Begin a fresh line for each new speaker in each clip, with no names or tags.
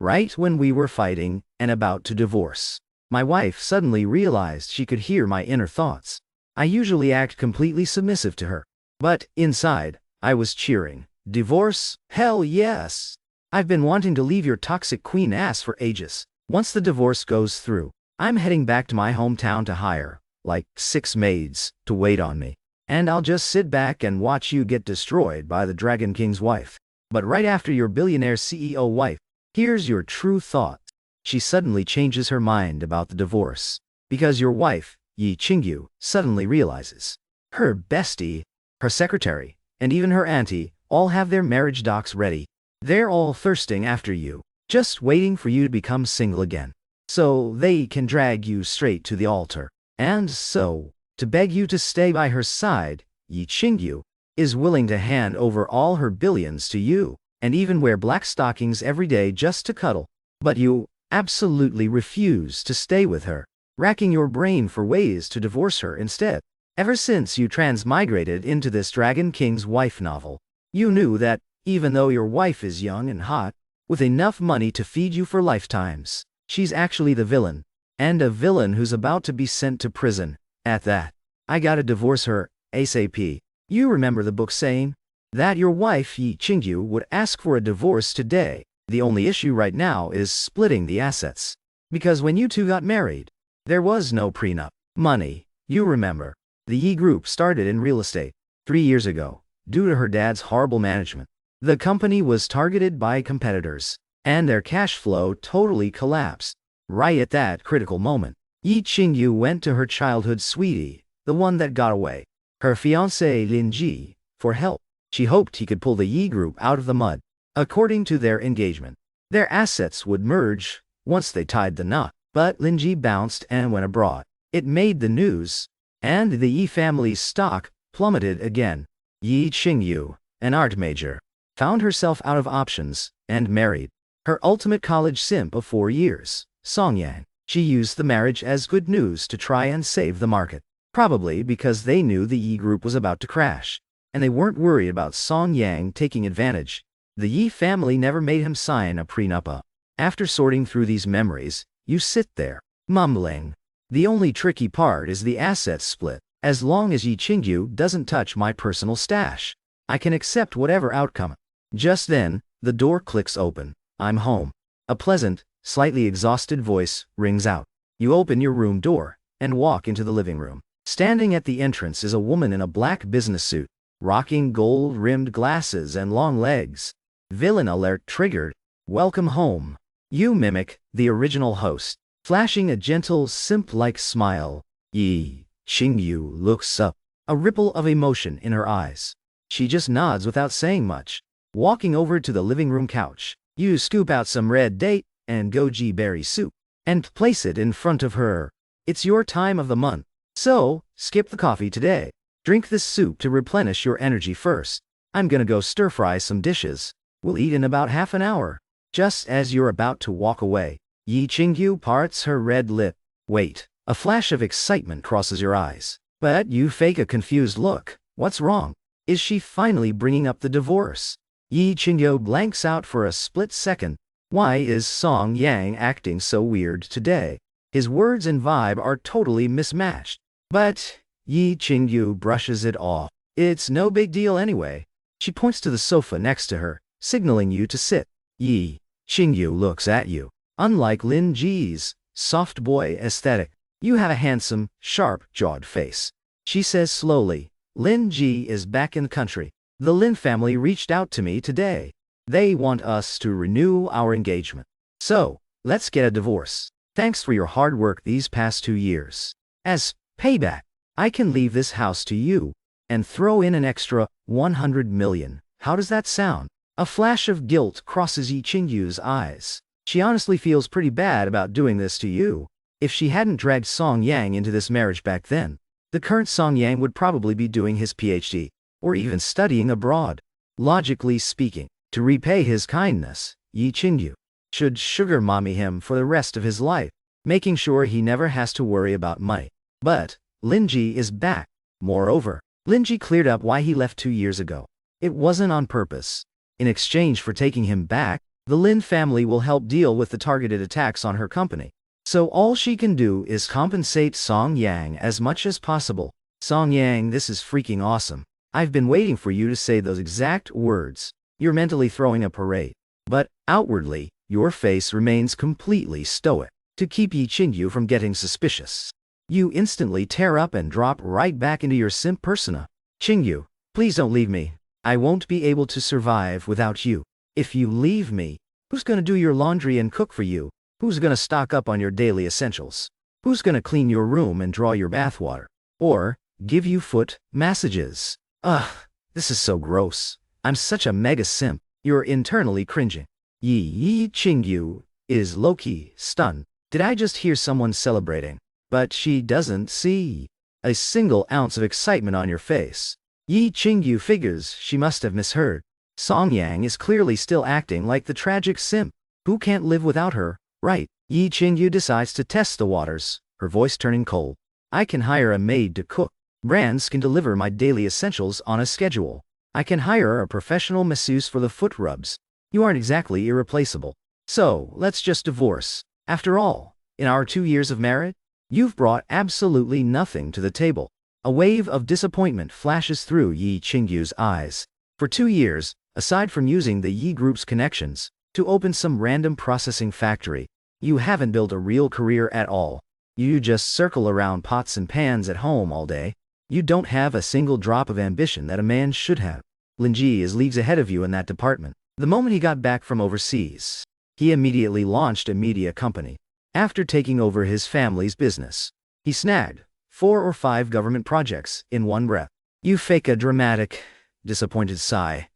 right when we were fighting and about to divorce. My wife suddenly realized she could hear my inner thoughts. I usually act completely submissive to her, but inside, I was cheering. Divorce? Hell yes! I've been wanting to leave your toxic queen ass for ages. Once the divorce goes through, I'm heading back to my hometown to hire, like, 6 maids to wait on me. And I'll just sit back and watch you get destroyed by the Dragon King's wife. But right after your billionaire CEO wife, here's your true thought. She suddenly changes her mind about the divorce. Because your wife, Yi Qingyu, suddenly realizes. Her bestie, her secretary, and even her auntie, all have their marriage docs ready. They're all thirsting after you, just waiting for you to become single again. So they can drag you straight to the altar. And so, to beg you to stay by her side, Yi Qingyu is willing to hand over all her billions to you, and even wear black stockings every day just to cuddle. But you absolutely refuse to stay with her, racking your brain for ways to divorce her instead. Ever since you transmigrated into this Dragon King's wife novel, you knew that, even though your wife is young and hot, with enough money to feed you for lifetimes, she's actually the villain, and a villain who's about to be sent to prison. At that, I gotta divorce her, ASAP. You remember the book saying that your wife Yi Qingyu would ask for a divorce today. The only issue right now is splitting the assets. Because when you two got married, there was no prenup. Money, you remember. The Yi Group started in real estate 3 years ago. Due to her dad's horrible management, the company was targeted by competitors, and their cash flow totally collapsed. Right at that critical moment, Yi Qingyu went to her childhood sweetie, the one that got away, her fiancé Lin Ji, for help. She hoped he could pull the Yi Group out of the mud. According to their engagement, their assets would merge once they tied the knot. But Lin Ji bounced and went abroad. It made the news, and the Yi family's stock plummeted again. Yi Qingyu, an art major, found herself out of options and married her ultimate college simp of 4 years, Song Yang. She used the marriage as good news to try and save the market, probably because they knew the Yi Group was about to crash, and they weren't worried about Song Yang taking advantage. The Yi family never made him sign a prenup. After sorting through these memories, you sit there, mumbling. The only tricky part is the asset split. As long as Yi Qingyu doesn't touch my personal stash, I can accept whatever outcome. Just then, the door clicks open. I'm home. A pleasant, slightly exhausted voice rings out. You open your room door and walk into the living room. Standing at the entrance is a woman in a black business suit, rocking gold-rimmed glasses and long legs. Villain alert triggered. Welcome home. You mimic the original host, flashing a gentle, simp-like smile. Yi Qingyu looks up, a ripple of emotion in her eyes. She just nods without saying much. Walking over to the living room couch, you scoop out some red date and goji berry soup and place it in front of her. It's your time of the month, so skip the coffee today. Drink this soup to replenish your energy first. I'm gonna go stir-fry some dishes. We'll eat in about half an hour. Just as you're about to walk away, Yi Qingyu parts her red lip. Wait. A flash of excitement crosses your eyes. But you fake a confused look. What's wrong? Is she finally bringing up the divorce? Yi Qingyu blanks out for a split second. Why is Song Yang acting so weird today? His words and vibe are totally mismatched. But Yi Qingyu brushes it off. It's no big deal anyway. She points to the sofa next to her, signaling you to sit. Yi Qingyu looks at you. Unlike Lin Ji's soft boy aesthetic, you have a handsome, sharp-jawed face. She says slowly, Lin Ji is back in the country. The Lin family reached out to me today. They want us to renew our engagement. So, let's get a divorce. Thanks for your hard work these past 2 years. As payback, I can leave this house to you and throw in an extra 100 million. How does that sound? A flash of guilt crosses Yi Qingyu's eyes. She honestly feels pretty bad about doing this to you. If she hadn't dragged Song Yang into this marriage back then, the current Song Yang would probably be doing his PhD, or even studying abroad. Logically speaking, to repay his kindness, Yi Qingyu should sugar mommy him for the rest of his life, making sure he never has to worry about money. But Lin Ji is back. Moreover, Lin Ji cleared up why he left 2 years ago. It wasn't on purpose. In exchange for taking him back, The Lin family will help deal with the targeted attacks on her company. So all she can do is compensate Song Yang as much as possible. Song Yang, this is freaking awesome. I've been waiting for you to say those exact words. You're mentally throwing a parade. But outwardly, your face remains completely stoic. To keep Yi Qingyu from getting suspicious, you instantly tear up and drop right back into your simp persona. Qingyu, please don't leave me. I won't be able to survive without you. If you leave me, who's gonna do your laundry and cook for you? Who's gonna stock up on your daily essentials? Who's gonna clean your room and draw your bathwater? Or give you foot massages? Ugh, this is so gross. I'm such a mega simp. You're internally cringing. Yi Qingyu is low-key stunned. Did I just hear someone celebrating? But she doesn't see a single ounce of excitement on your face. Yi Qingyu figures she must have misheard. Song Yang is clearly still acting like the tragic simp who can't live without her, right? Yi Qingyu decides to test the waters, her voice turning cold. I can hire a maid to cook. Brands can deliver my daily essentials on a schedule. I can hire a professional masseuse for the foot rubs. You aren't exactly irreplaceable. So, let's just divorce. After all, in our 2 years of marriage, you've brought absolutely nothing to the table. A wave of disappointment flashes through Yi Qingyu's eyes. For 2 years, aside from using the Yi Group's connections to open some random processing factory, you haven't built a real career at all. You just circle around pots and pans at home all day. You don't have a single drop of ambition that a man should have. Lin Ji is leagues ahead of you in that department. The moment he got back from overseas, he immediately launched a media company. After taking over his family's business, he snagged 4 or 5 government projects in one breath. You fake a dramatic, disappointed sigh.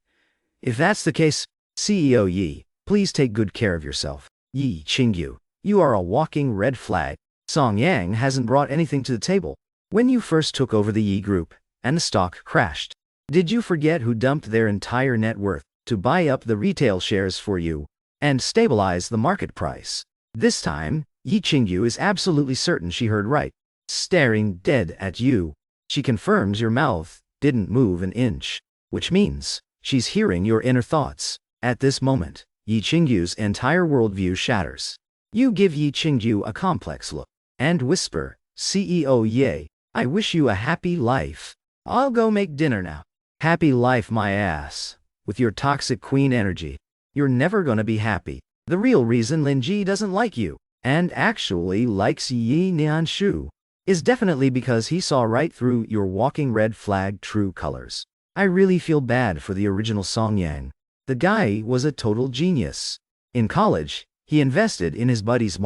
If that's the case, CEO Yi, please take good care of yourself. Yi Qingyu, you are a walking red flag. Song Yang hasn't brought anything to the table. When you first took over the Yi Group, and the stock crashed, did you forget who dumped their entire net worth to buy up the retail shares for you and stabilize the market price? This time, Yi Qingyu is absolutely certain she heard right. Staring dead at you, she confirms your mouth didn't move an inch, which means she's hearing your inner thoughts. At this moment, Yi Qingyu's entire worldview shatters. You give Yi Qingyu a complex look and whisper, CEO Ye, I wish you a happy life. I'll go make dinner now. Happy life my ass. With your toxic queen energy, you're never gonna be happy. The real reason Lin Ji doesn't like you, and actually likes Yi Nianshu, is definitely because he saw right through your walking red flag true colors. I really feel bad for the original Song Yang. The guy was a total genius. In college, he invested in his buddy's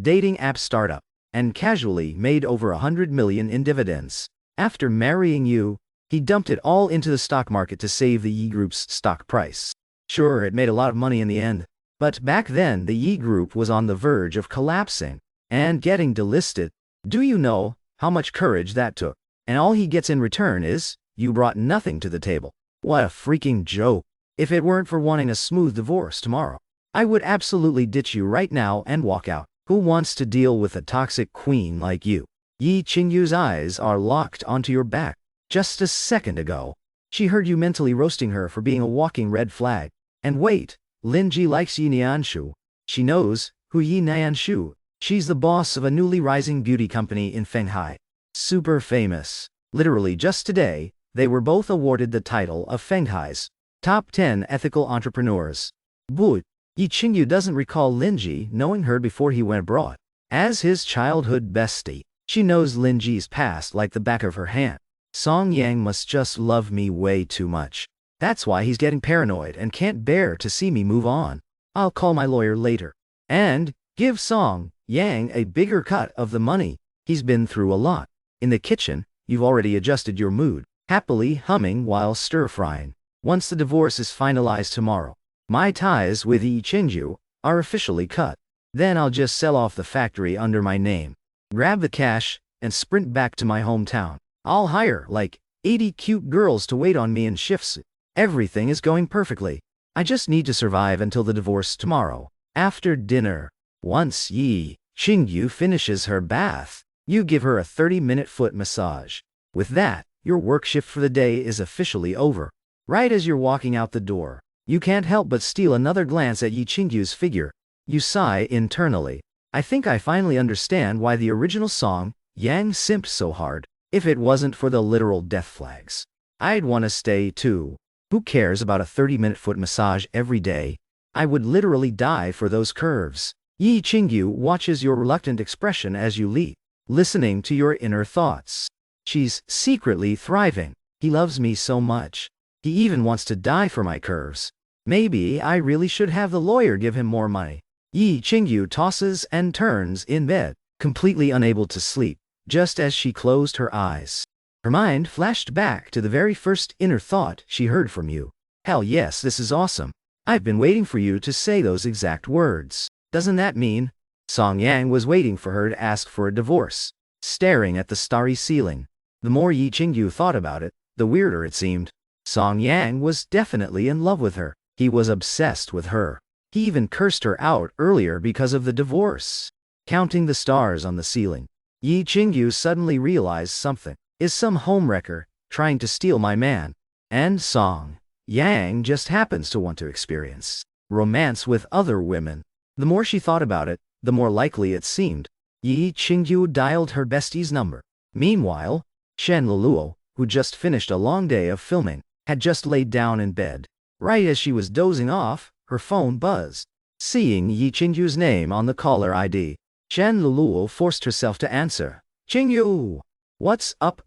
dating app startup, and casually made over 100 million in dividends. After marrying you, he dumped it all into the stock market to save the Yi Group's stock price. Sure, it made a lot of money in the end, but back then the Yi Group was on the verge of collapsing and getting delisted. Do you know how much courage that took? And all he gets in return is, you brought nothing to the table. What a freaking joke. If it weren't for wanting a smooth divorce tomorrow, I would absolutely ditch you right now and walk out. Who wants to deal with a toxic queen like you? Yi Qingyu's eyes are locked onto your back. Just a second ago, she heard you mentally roasting her for being a walking red flag. And wait, Lin Ji likes Yi Nianshu. She knows who Yi Nianshu. She's the boss of a newly rising beauty company in Shanghai. Super famous. Literally just today, they were both awarded the title of Shanghai's top 10 ethical entrepreneurs. But Yi Qingyu doesn't recall Lin Ji knowing her before he went abroad. As his childhood bestie, she knows Lin Ji's past like the back of her hand. Song Yang must just love me way too much. That's why he's getting paranoid and can't bear to see me move on. I'll call my lawyer later. And give Song Yang a bigger cut of the money. He's been through a lot. In the kitchen, you've already adjusted your mood, happily humming while stir-frying. Once the divorce is finalized tomorrow, my ties with Yi Qingyu are officially cut. Then I'll just sell off the factory under my name, grab the cash, and sprint back to my hometown. I'll hire like 80 cute girls to wait on me in shifts. Everything is going perfectly. I just need to survive until the divorce tomorrow. After dinner, once Yi Qingyu finishes her bath, you give her a 30-minute foot massage. With that, your work shift for the day is officially over. Right as you're walking out the door, You can't help but steal another glance at Yi Qingyu's figure. You sigh internally. I think I finally understand why the original song, Yang simped so hard. If it wasn't for the literal death flags, I'd want to stay too. Who cares about a 30-minute foot massage every day? I would literally die for those curves. Yi Qingyu watches your reluctant expression as you leap, listening to your inner thoughts. She's secretly thriving. He loves me so much. He even wants to die for my curves. Maybe I really should have the lawyer give him more money. Yi Qingyu tosses and turns in bed, completely unable to sleep, just as she closed her eyes. Her mind flashed back to the very first inner thought she heard from you. Hell yes, this is awesome. I've been waiting for you to say those exact words. Doesn't that mean? Song Yang was waiting for her to ask for a divorce, staring at the starry ceiling. The more Yi Qingyu thought about it, the weirder it seemed. Song Yang was definitely in love with her. He was obsessed with her. He even cursed her out earlier because of the divorce. Counting the stars on the ceiling, Yi Qingyu suddenly realized something. Is some homewrecker trying to steal my man? And Song Yang just happens to want to experience romance with other women. The more she thought about it, the more likely it seemed. Yi Qingyu dialed her bestie's number. Meanwhile, Shen Luluo, who just finished a long day of filming, had just laid down in bed. Right as she was dozing off, her phone buzzed. Seeing Yi Qingyu's name on the caller ID, Shen Luluo forced herself to answer. Qingyu! What's up?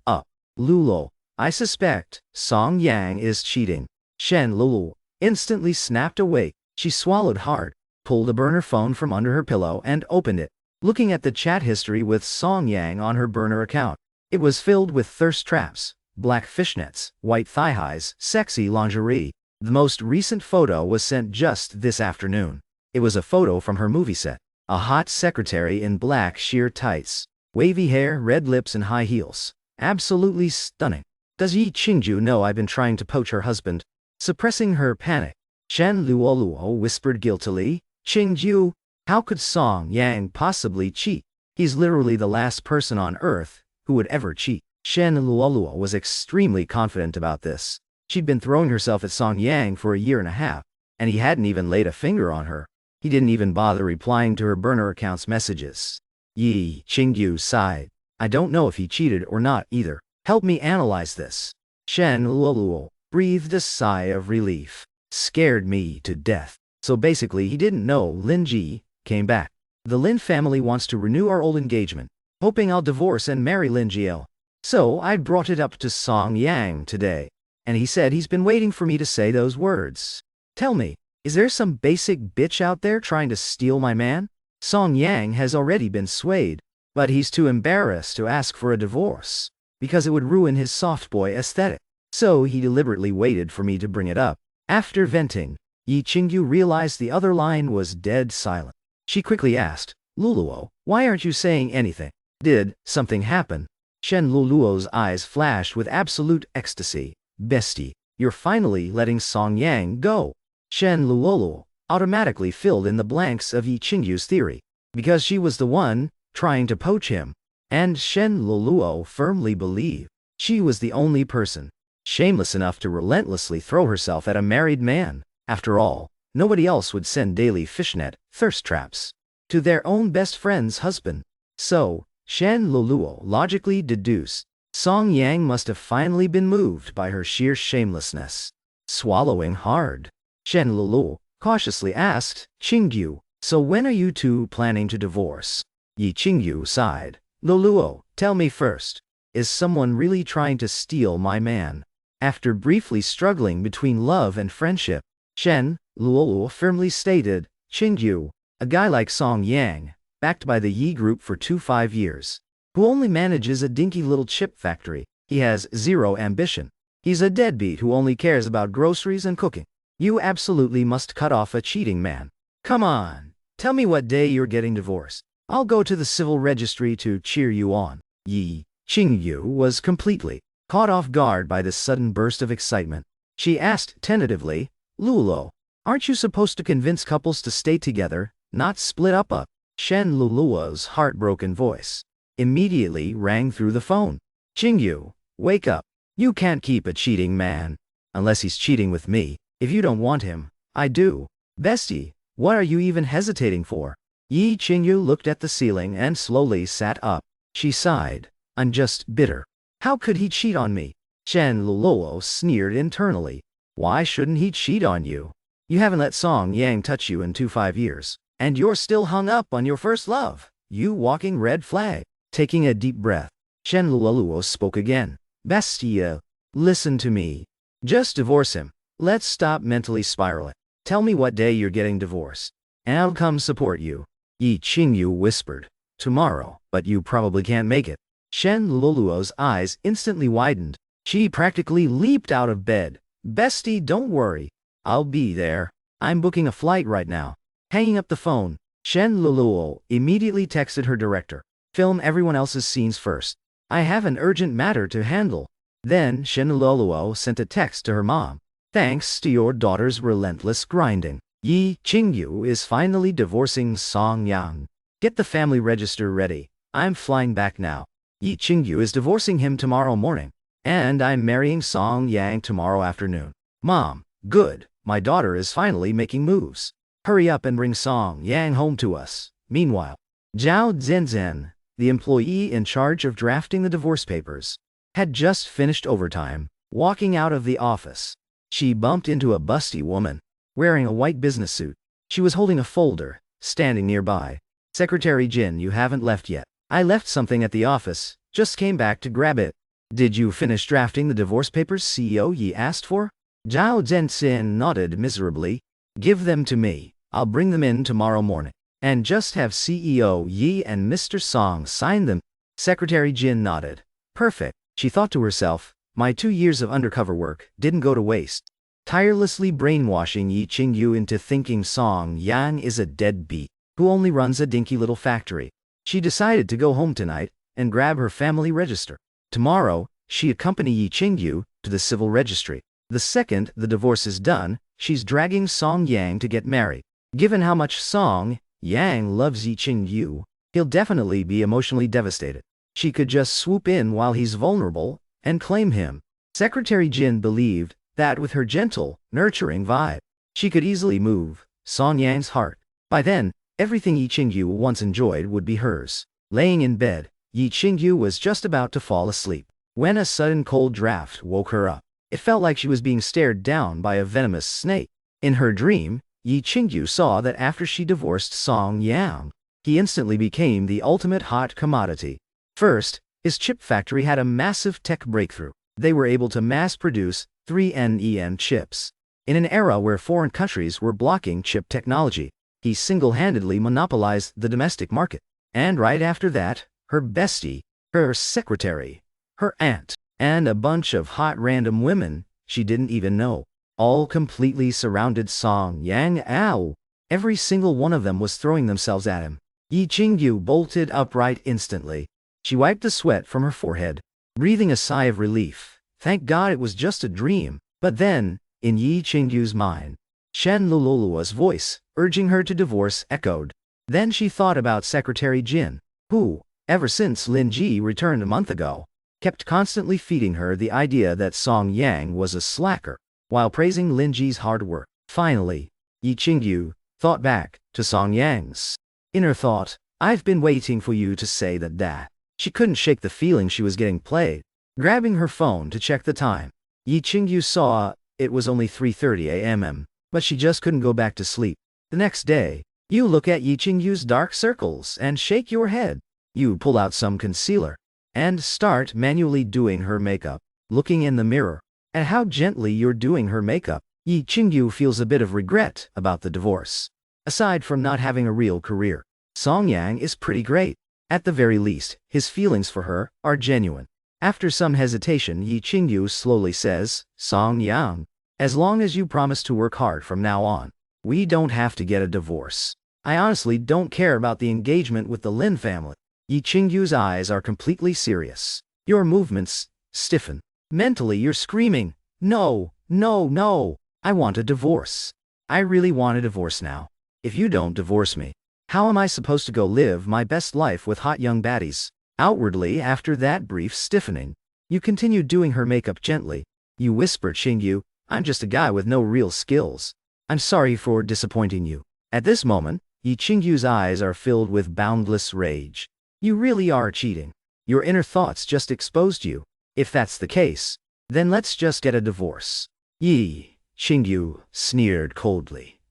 Luluo, I suspect Song Yang is cheating. Shen Luluo instantly snapped awake. She swallowed hard, pulled a burner phone from under her pillow and opened it, looking at the chat history with Song Yang on her burner account. It was filled with thirst traps, black fishnets, white thigh highs, sexy lingerie. The most recent photo was sent just this afternoon. It was a photo from her movie set. A hot secretary in black sheer tights, wavy hair, red lips and high heels. Absolutely stunning. Does Yi Qingyu know I've been trying to poach her husband? Suppressing her panic, Shen Luoluo whispered guiltily, Qingyu, how could Song Yang possibly cheat? He's literally the last person on earth who would ever cheat. Shen Luoluo was extremely confident about this. She'd been throwing herself at Song Yang for a year and a half, and he hadn't even laid a finger on her. He didn't even bother replying to her burner account's messages. Yi Qingyu sighed. I don't know if he cheated or not either. Help me analyze this. Shen Luoluo breathed a sigh of relief. Scared me to death. So basically he didn't know Lin Ji came back. The Lin family wants to renew our old engagement, hoping I'll divorce and marry Lin Jiel. So I brought it up to Song Yang today, and he said he's been waiting for me to say those words. Tell me, is there some basic bitch out there trying to steal my man? Song Yang has already been swayed, but he's too embarrassed to ask for a divorce, because it would ruin his soft boy aesthetic. So he deliberately waited for me to bring it up. After venting, Yi Qingyu realized the other line was dead silent. She quickly asked, Luluo, why aren't you saying anything? Did something happen? Shen Luluo's eyes flashed with absolute ecstasy. Bestie, you're finally letting Song Yang go. Shen Luluo automatically filled in the blanks of Yi Qingyu's theory, because she was the one trying to poach him, and Shen Luluo firmly believed she was the only person shameless enough to relentlessly throw herself at a married man. After all, nobody else would send daily fishnet thirst traps to their own best friend's husband. So, Shen Luluo logically deduced Song Yang must have finally been moved by her sheer shamelessness. Swallowing hard, Shen Luluo cautiously asked, Qingyu, so when are you two planning to divorce? Yi Qingyu sighed. Luluo, tell me first, is someone really trying to steal my man? After briefly struggling between love and friendship, Shen Luluo firmly stated, Qingyu, a guy like Song Yang, backed by the Yi Group for 5 years, who only manages a dinky little chip factory. He has zero ambition. He's a deadbeat who only cares about groceries and cooking. You absolutely must cut off a cheating man. Come on, tell me what day you're getting divorced. I'll go to the civil registry to cheer you on. Yi Qingyu was completely caught off guard by this sudden burst of excitement. She asked tentatively, Luluo, aren't you supposed to convince couples to stay together, not split up? Shen Luluo's heartbroken voice immediately rang through the phone. Qingyu, wake up. You can't keep a cheating man. Unless he's cheating with me. If you don't want him, I do. Bestie, what are you even hesitating for? Yi Qingyu looked at the ceiling and slowly sat up. She sighed. I'm just bitter. How could he cheat on me? Shen Luo sneered internally. Why shouldn't he cheat on you? You haven't let Song Yang touch you in 5 years. And you're still hung up on your first love. You walking red flag. Taking a deep breath, Shen Luo spoke again. Bestia, listen to me. Just divorce him. Let's stop mentally spiraling. Tell me what day you're getting divorced, and I'll come support you. Yi Qingyu whispered. Tomorrow, but you probably can't make it. Shen Luo's eyes instantly widened. She practically leaped out of bed. Bestie, don't worry. I'll be there. I'm booking a flight right now. Hanging up the phone, Shen Luo immediately texted her director. Film everyone else's scenes first. I have an urgent matter to handle. Then Shen Luo sent a text to her mom. Thanks to your daughter's relentless grinding, Yi Qingyu is finally divorcing Song Yang. Get the family register ready. I'm flying back now. Yi Qingyu is divorcing him tomorrow morning. And I'm marrying Song Yang tomorrow afternoon. Mom, good. My daughter is finally making moves. Hurry up and bring Song Yang home to us. Meanwhile, Zhao Zhenzhen, the employee in charge of drafting the divorce papers, had just finished overtime. Walking out of the office, she bumped into a busty woman, wearing a white business suit. She was holding a folder, standing nearby. Secretary Jin, you haven't left yet. I left something at the office, just came back to grab it. Did you finish drafting the divorce papers CEO Yi asked for? Zhao Zhenzhen nodded miserably. Give them to me. I'll bring them in tomorrow morning. And just have CEO Yi and Mr. Song sign them. Secretary Jin nodded. Perfect, she thought to herself. My 2 years of undercover work didn't go to waste. Tirelessly brainwashing Yi Qingyu into thinking Song Yang is a deadbeat who only runs a dinky little factory. She decided to go home tonight and grab her family register. Tomorrow, she accompany Yi Qingyu to the civil registry. The second the divorce is done, she's dragging Song Yang to get married. Given how much Song Yang loves Yi Qingyu, he'll definitely be emotionally devastated. She could just swoop in while he's vulnerable and claim him. Secretary Jin believed that with her gentle, nurturing vibe, she could easily move Song Yang's heart. By then, everything Yi Qingyu once enjoyed would be hers. Laying in bed, Yi Qingyu was just about to fall asleep when a sudden cold draft woke her up. It felt like she was being stared down by a venomous snake. In her dream, Yi Qingyu saw that after she divorced Song Yang, he instantly became the ultimate hot commodity. First, his chip factory had a massive tech breakthrough. They were able to mass-produce 3NEN chips. In an era where foreign countries were blocking chip technology, he single-handedly monopolized the domestic market. And right after that, her bestie, her secretary, her aunt, and a bunch of hot random women she didn't even know, all completely surrounded Song Yang. Ow! Every single one of them was throwing themselves at him. Yi Qingyu bolted upright instantly. She wiped the sweat from her forehead, breathing a sigh of relief. Thank God it was just a dream. But then, in Yi Qingyu's mind, Shen Lulua's voice, urging her to divorce, echoed. Then she thought about Secretary Jin, who, ever since Lin Ji returned a month ago, kept constantly feeding her the idea that Song Yang was a slacker, while praising Lin Ji's hard work. Finally, Yi Qingyu thought back to Song Yang's inner thought. I've been waiting for you to say that. She couldn't shake the feeling she was getting played. Grabbing her phone to check the time, Yi Qingyu saw it was only 3:30 a.m., but she just couldn't go back to sleep. The next day, you look at Yi Qingyu's dark circles and shake your head. You pull out some concealer and start manually doing her makeup. Looking in the mirror at how gently you're doing her makeup, Yi Qingyu feels a bit of regret about the divorce. Aside from not having a real career, Song Yang is pretty great. At the very least, his feelings for her are genuine. After some hesitation, Yi Qingyu slowly says, Song Yang, as long as you promise to work hard from now on, we don't have to get a divorce. I honestly don't care about the engagement with the Lin family. Yi Qingyu's eyes are completely serious. Your movements stiffen. Mentally you're screaming, no, no, no, I want a divorce. I really want a divorce now. If you don't divorce me, how am I supposed to go live my best life with hot young baddies? Outwardly, after that brief stiffening, you continue doing her makeup gently. You whisper, Qingyu, I'm just a guy with no real skills. I'm sorry for disappointing you. At this moment, Yi Qingyu's eyes are filled with boundless rage. You really are cheating. Your inner thoughts just exposed you. If that's the case, then let's just get a divorce. Yi Qingyu sneered coldly.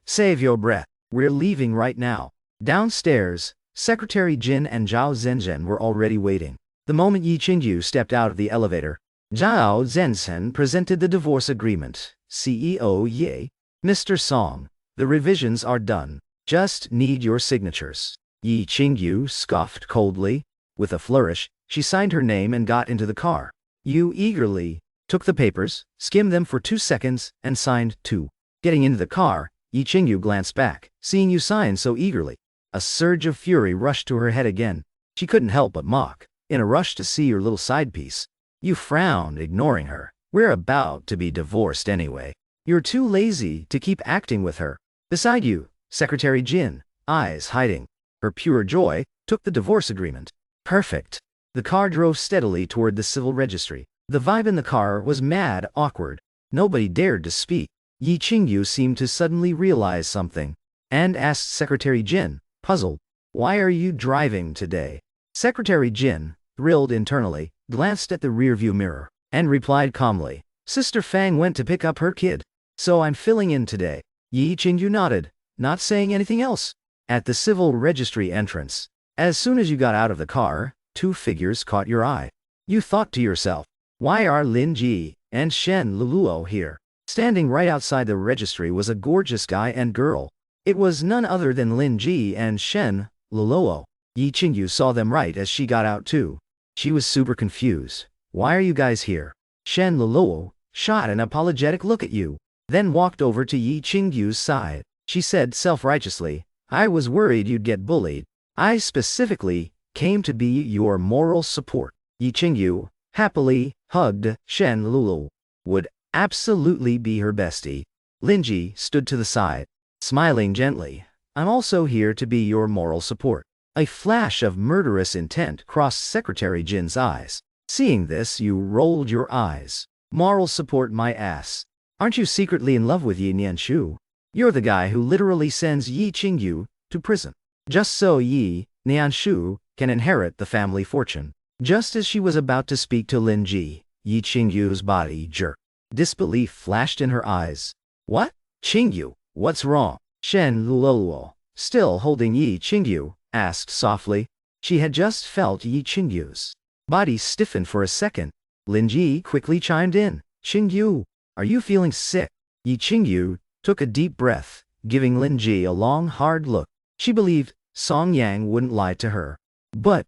Save your breath. We're leaving right now. Downstairs, Secretary Jin and Zhao Zhenzhen were already waiting. The moment Yi Qingyu stepped out of the elevator, Zhao Zhenzhen presented the divorce agreement. CEO Ye. Mr. Song, the revisions are done. Just need your signatures. Yi Qingyu scoffed coldly. With a flourish, she signed her name and got into the car. Yu eagerly took the papers, skimmed them for 2 seconds, and signed too. Getting into the car, Yi Qingyu glanced back, seeing Yu sign so eagerly. A surge of fury rushed to her head again. She couldn't help but mock. In a rush to see your little side piece, Yu frowned, ignoring her. We're about to be divorced anyway. You're too lazy to keep acting with her. Beside you, Secretary Jin, eyes hiding her pure joy, took the divorce agreement. Perfect. The car drove steadily toward the civil registry. The vibe in the car was mad awkward. Nobody dared to speak. Yi Qingyu seemed to suddenly realize something, and asked Secretary Jin, puzzled, why are you driving today? Secretary Jin, thrilled internally, glanced at the rearview mirror, and replied calmly, Sister Fang went to pick up her kid, so I'm filling in today. Yi Qingyu nodded, not saying anything else. At the civil registry entrance, as soon as you got out of the car, 2 figures caught your eye. You thought to yourself, why are Lin Ji and Shen Luluo here? Standing right outside the registry was a gorgeous guy and girl. It was none other than Lin Ji and Shen Luluo. Yi Qingyu saw them right as she got out too. She was super confused. Why are you guys here? Shen Luluo shot an apologetic look at you, then walked over to Yi Qingyu's side. She said self-righteously, I was worried you'd get bullied. I specifically came to be your moral support. Yi Qingyu happily hugged Shen Luluo. Would absolutely be her bestie. Linji stood to the side, smiling gently. I'm also here to be your moral support. A flash of murderous intent crossed Secretary Jin's eyes. Seeing this, you rolled your eyes. Moral support my ass. Aren't you secretly in love with Yi Nianshu? You're the guy who literally sends Yi Qingyu to prison, just so Yi Nianshu can inherit the family fortune. Just as she was about to speak to Lin Ji, Yi Qingyu's body jerked. Disbelief flashed in her eyes. What? Qingyu, what's wrong? Shen Luluo, still holding Yi Qingyu, asked softly. She had just felt Yi Qingyu's body stiffen for a second. Lin Ji quickly chimed in. Qingyu, are you feeling sick? Yi Qingyu took a deep breath, giving Lin Ji a long, hard look. She believed Song Yang wouldn't lie to her. But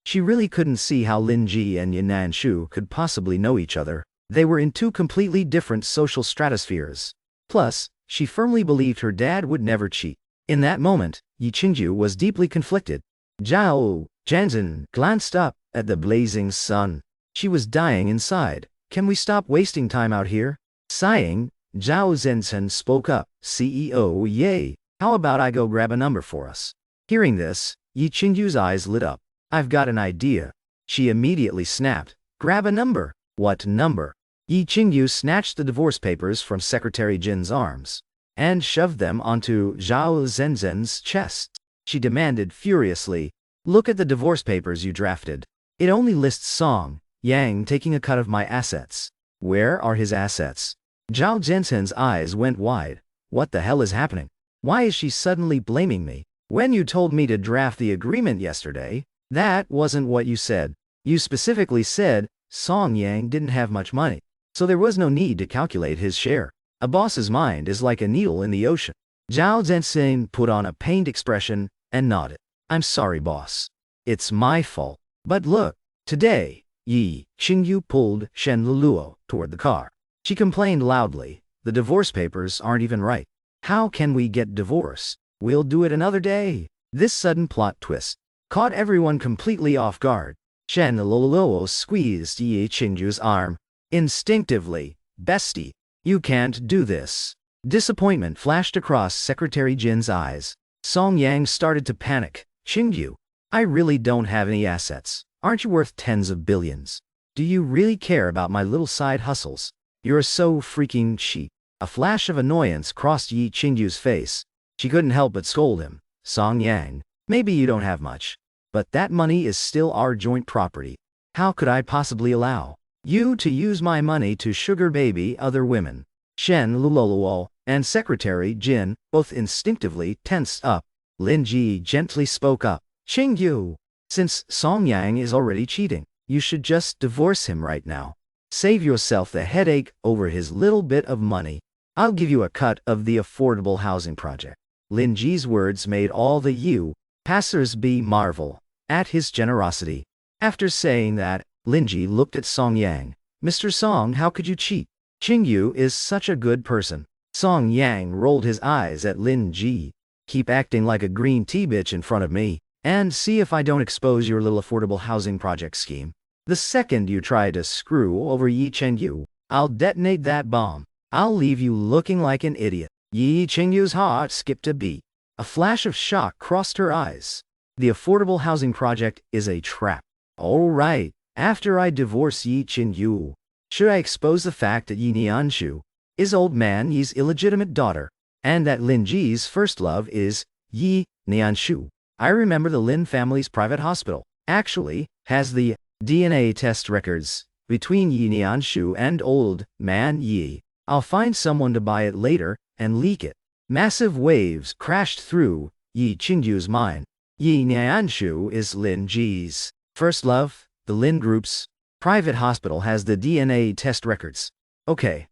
she really couldn't see how Lin Ji and Yin Nanshu could possibly know each other. They were in 2 completely different social stratospheres. Plus, she firmly believed her dad would never cheat. In that moment, Yi Qingyu was deeply conflicted. Zhao Zhenzhen glanced up at the blazing sun. She was dying inside. Can we stop wasting time out here? Sighing, Zhao Zhenzhen spoke up. CEO Ye, how about I go grab a number for us? Hearing this, Yi Qingyu's eyes lit up. I've got an idea. She immediately snapped. Grab a number. What number? Yi Qingyu snatched the divorce papers from Secretary Jin's arms and shoved them onto Zhao Zhenzhen's chest. She demanded furiously, look at the divorce papers you drafted. It only lists Song Yang taking a cut of my assets. Where are his assets? Zhao Zhenzhen's eyes went wide. What the hell is happening? Why is she suddenly blaming me? When you told me to draft the agreement yesterday, that wasn't what you said. You specifically said Song Yang didn't have much money, so there was no need to calculate his share. A boss's mind is like a needle in the ocean. Zhao Zhenzhen put on a pained expression and nodded. I'm sorry, boss. It's my fault. But look, today, Yi Qingyu pulled Shen Luluo toward the car. She complained loudly. The divorce papers aren't even right. How can we get divorced? We'll do it another day. This sudden plot twist caught everyone completely off guard. Shen Luluo squeezed Yi Qingyu's arm. Instinctively, bestie, you can't do this. Disappointment flashed across Secretary Jin's eyes. Song Yang started to panic. Qingyu, I really don't have any assets. Aren't you worth tens of billions? Do you really care about my little side hustles? You're so freaking cheap. A flash of annoyance crossed Yi Qingyu's face. She couldn't help but scold him. Song Yang, maybe you don't have much, but that money is still our joint property. How could I possibly allow you to use my money to sugar baby other women? Shen Luluo and Secretary Jin both instinctively tensed up. Lin Ji gently spoke up. Qingyu, since Song Yang is already cheating, you should just divorce him right now. Save yourself the headache over his little bit of money. I'll give you a cut of the affordable housing project. Lin Ji's words made all the Yu passers-by marvel at his generosity. After saying that, Lin Ji looked at Song Yang. Mr. Song, how could you cheat? Qingyu is such a good person. Song Yang rolled his eyes at Lin Ji. Keep acting like a green tea bitch in front of me, and see if I don't expose your little affordable housing project scheme. The second you try to screw over Yi Qingyu, I'll detonate that bomb. I'll leave you looking like an idiot. Yi Qingyu's heart skipped a beat. A flash of shock crossed her eyes. The affordable housing project is a trap. All right, after I divorce Yi Qingyu, should I expose the fact that Yi Nianshu is old man Yi's illegitimate daughter, and that Lin Ji's first love is Yi Nianshu? I remember the Lin family's private hospital actually has the DNA test records between Yi Nianshu and old man Yi. I'll find someone to buy it later and leak it. Massive waves crashed through Yi Qingyu's mind. Yi Nianshu is Lin Ji's first love. The Lin Group's private hospital has the DNA test records. Okay.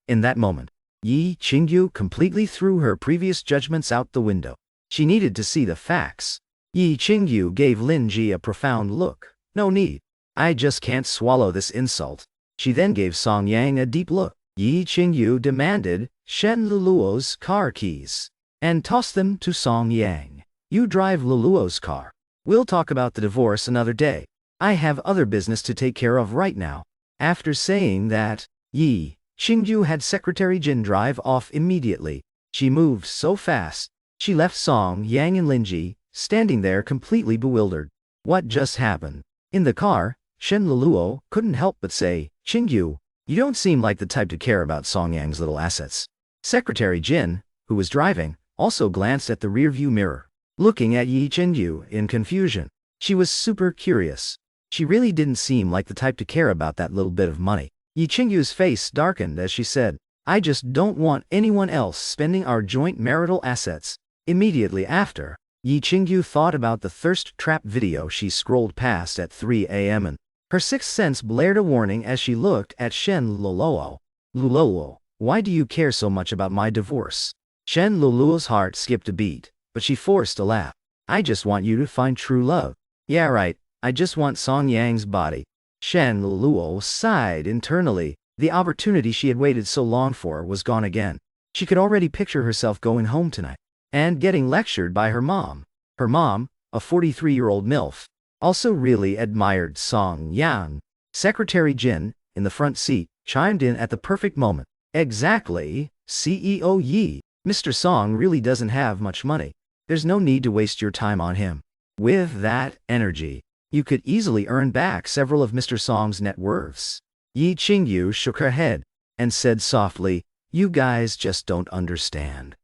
In that moment, Yi Qingyu completely threw her previous judgments out the window. She needed to see the facts. Yi Qingyu gave Lin Ji a profound look. No need. I just can't swallow this insult. She then gave Song Yang a deep look. Yi Qingyu demanded Shen Luluo's car keys and tossed them to Song Yang. You drive Luluo's car. We'll talk about the divorce another day. I have other business to take care of right now. After saying that, Yi Qingyu had Secretary Jin drive off immediately. She moved so fast, she left Song Yang and Lin Ji standing there completely bewildered. What just happened? In the car, Shen Luluo couldn't help but say, Qingyu, you don't seem like the type to care about Song Yang's little assets. Secretary Jin, who was driving, also glanced at the rearview mirror, looking at Yi Qingyu in confusion. She was super curious. She really didn't seem like the type to care about that little bit of money. Yi Qingyu's face darkened as she said, I just don't want anyone else spending our joint marital assets. Immediately after, Yi Qingyu thought about the thirst trap video she scrolled past at 3 a.m. and her sixth sense blared a warning as she looked at Shen Luluo. Luluo, why do you care so much about my divorce? Shen Luluo's heart skipped a beat, but she forced a laugh. I just want you to find true love. Yeah, right, I just want Song Yang's body. Shen Luluo sighed internally. The opportunity she had waited so long for was gone again. She could already picture herself going home tonight and getting lectured by her mom. Her mom, a 43-year-old MILF, also really admired Song Yang. Secretary Jin, in the front seat, chimed in at the perfect moment. Exactly, CEO Yi. Mr. Song really doesn't have much money. There's no need to waste your time on him. With that energy, you could easily earn back several of Mr. Song's net worths. Yi Qingyu shook her head and said softly, you guys just don't understand.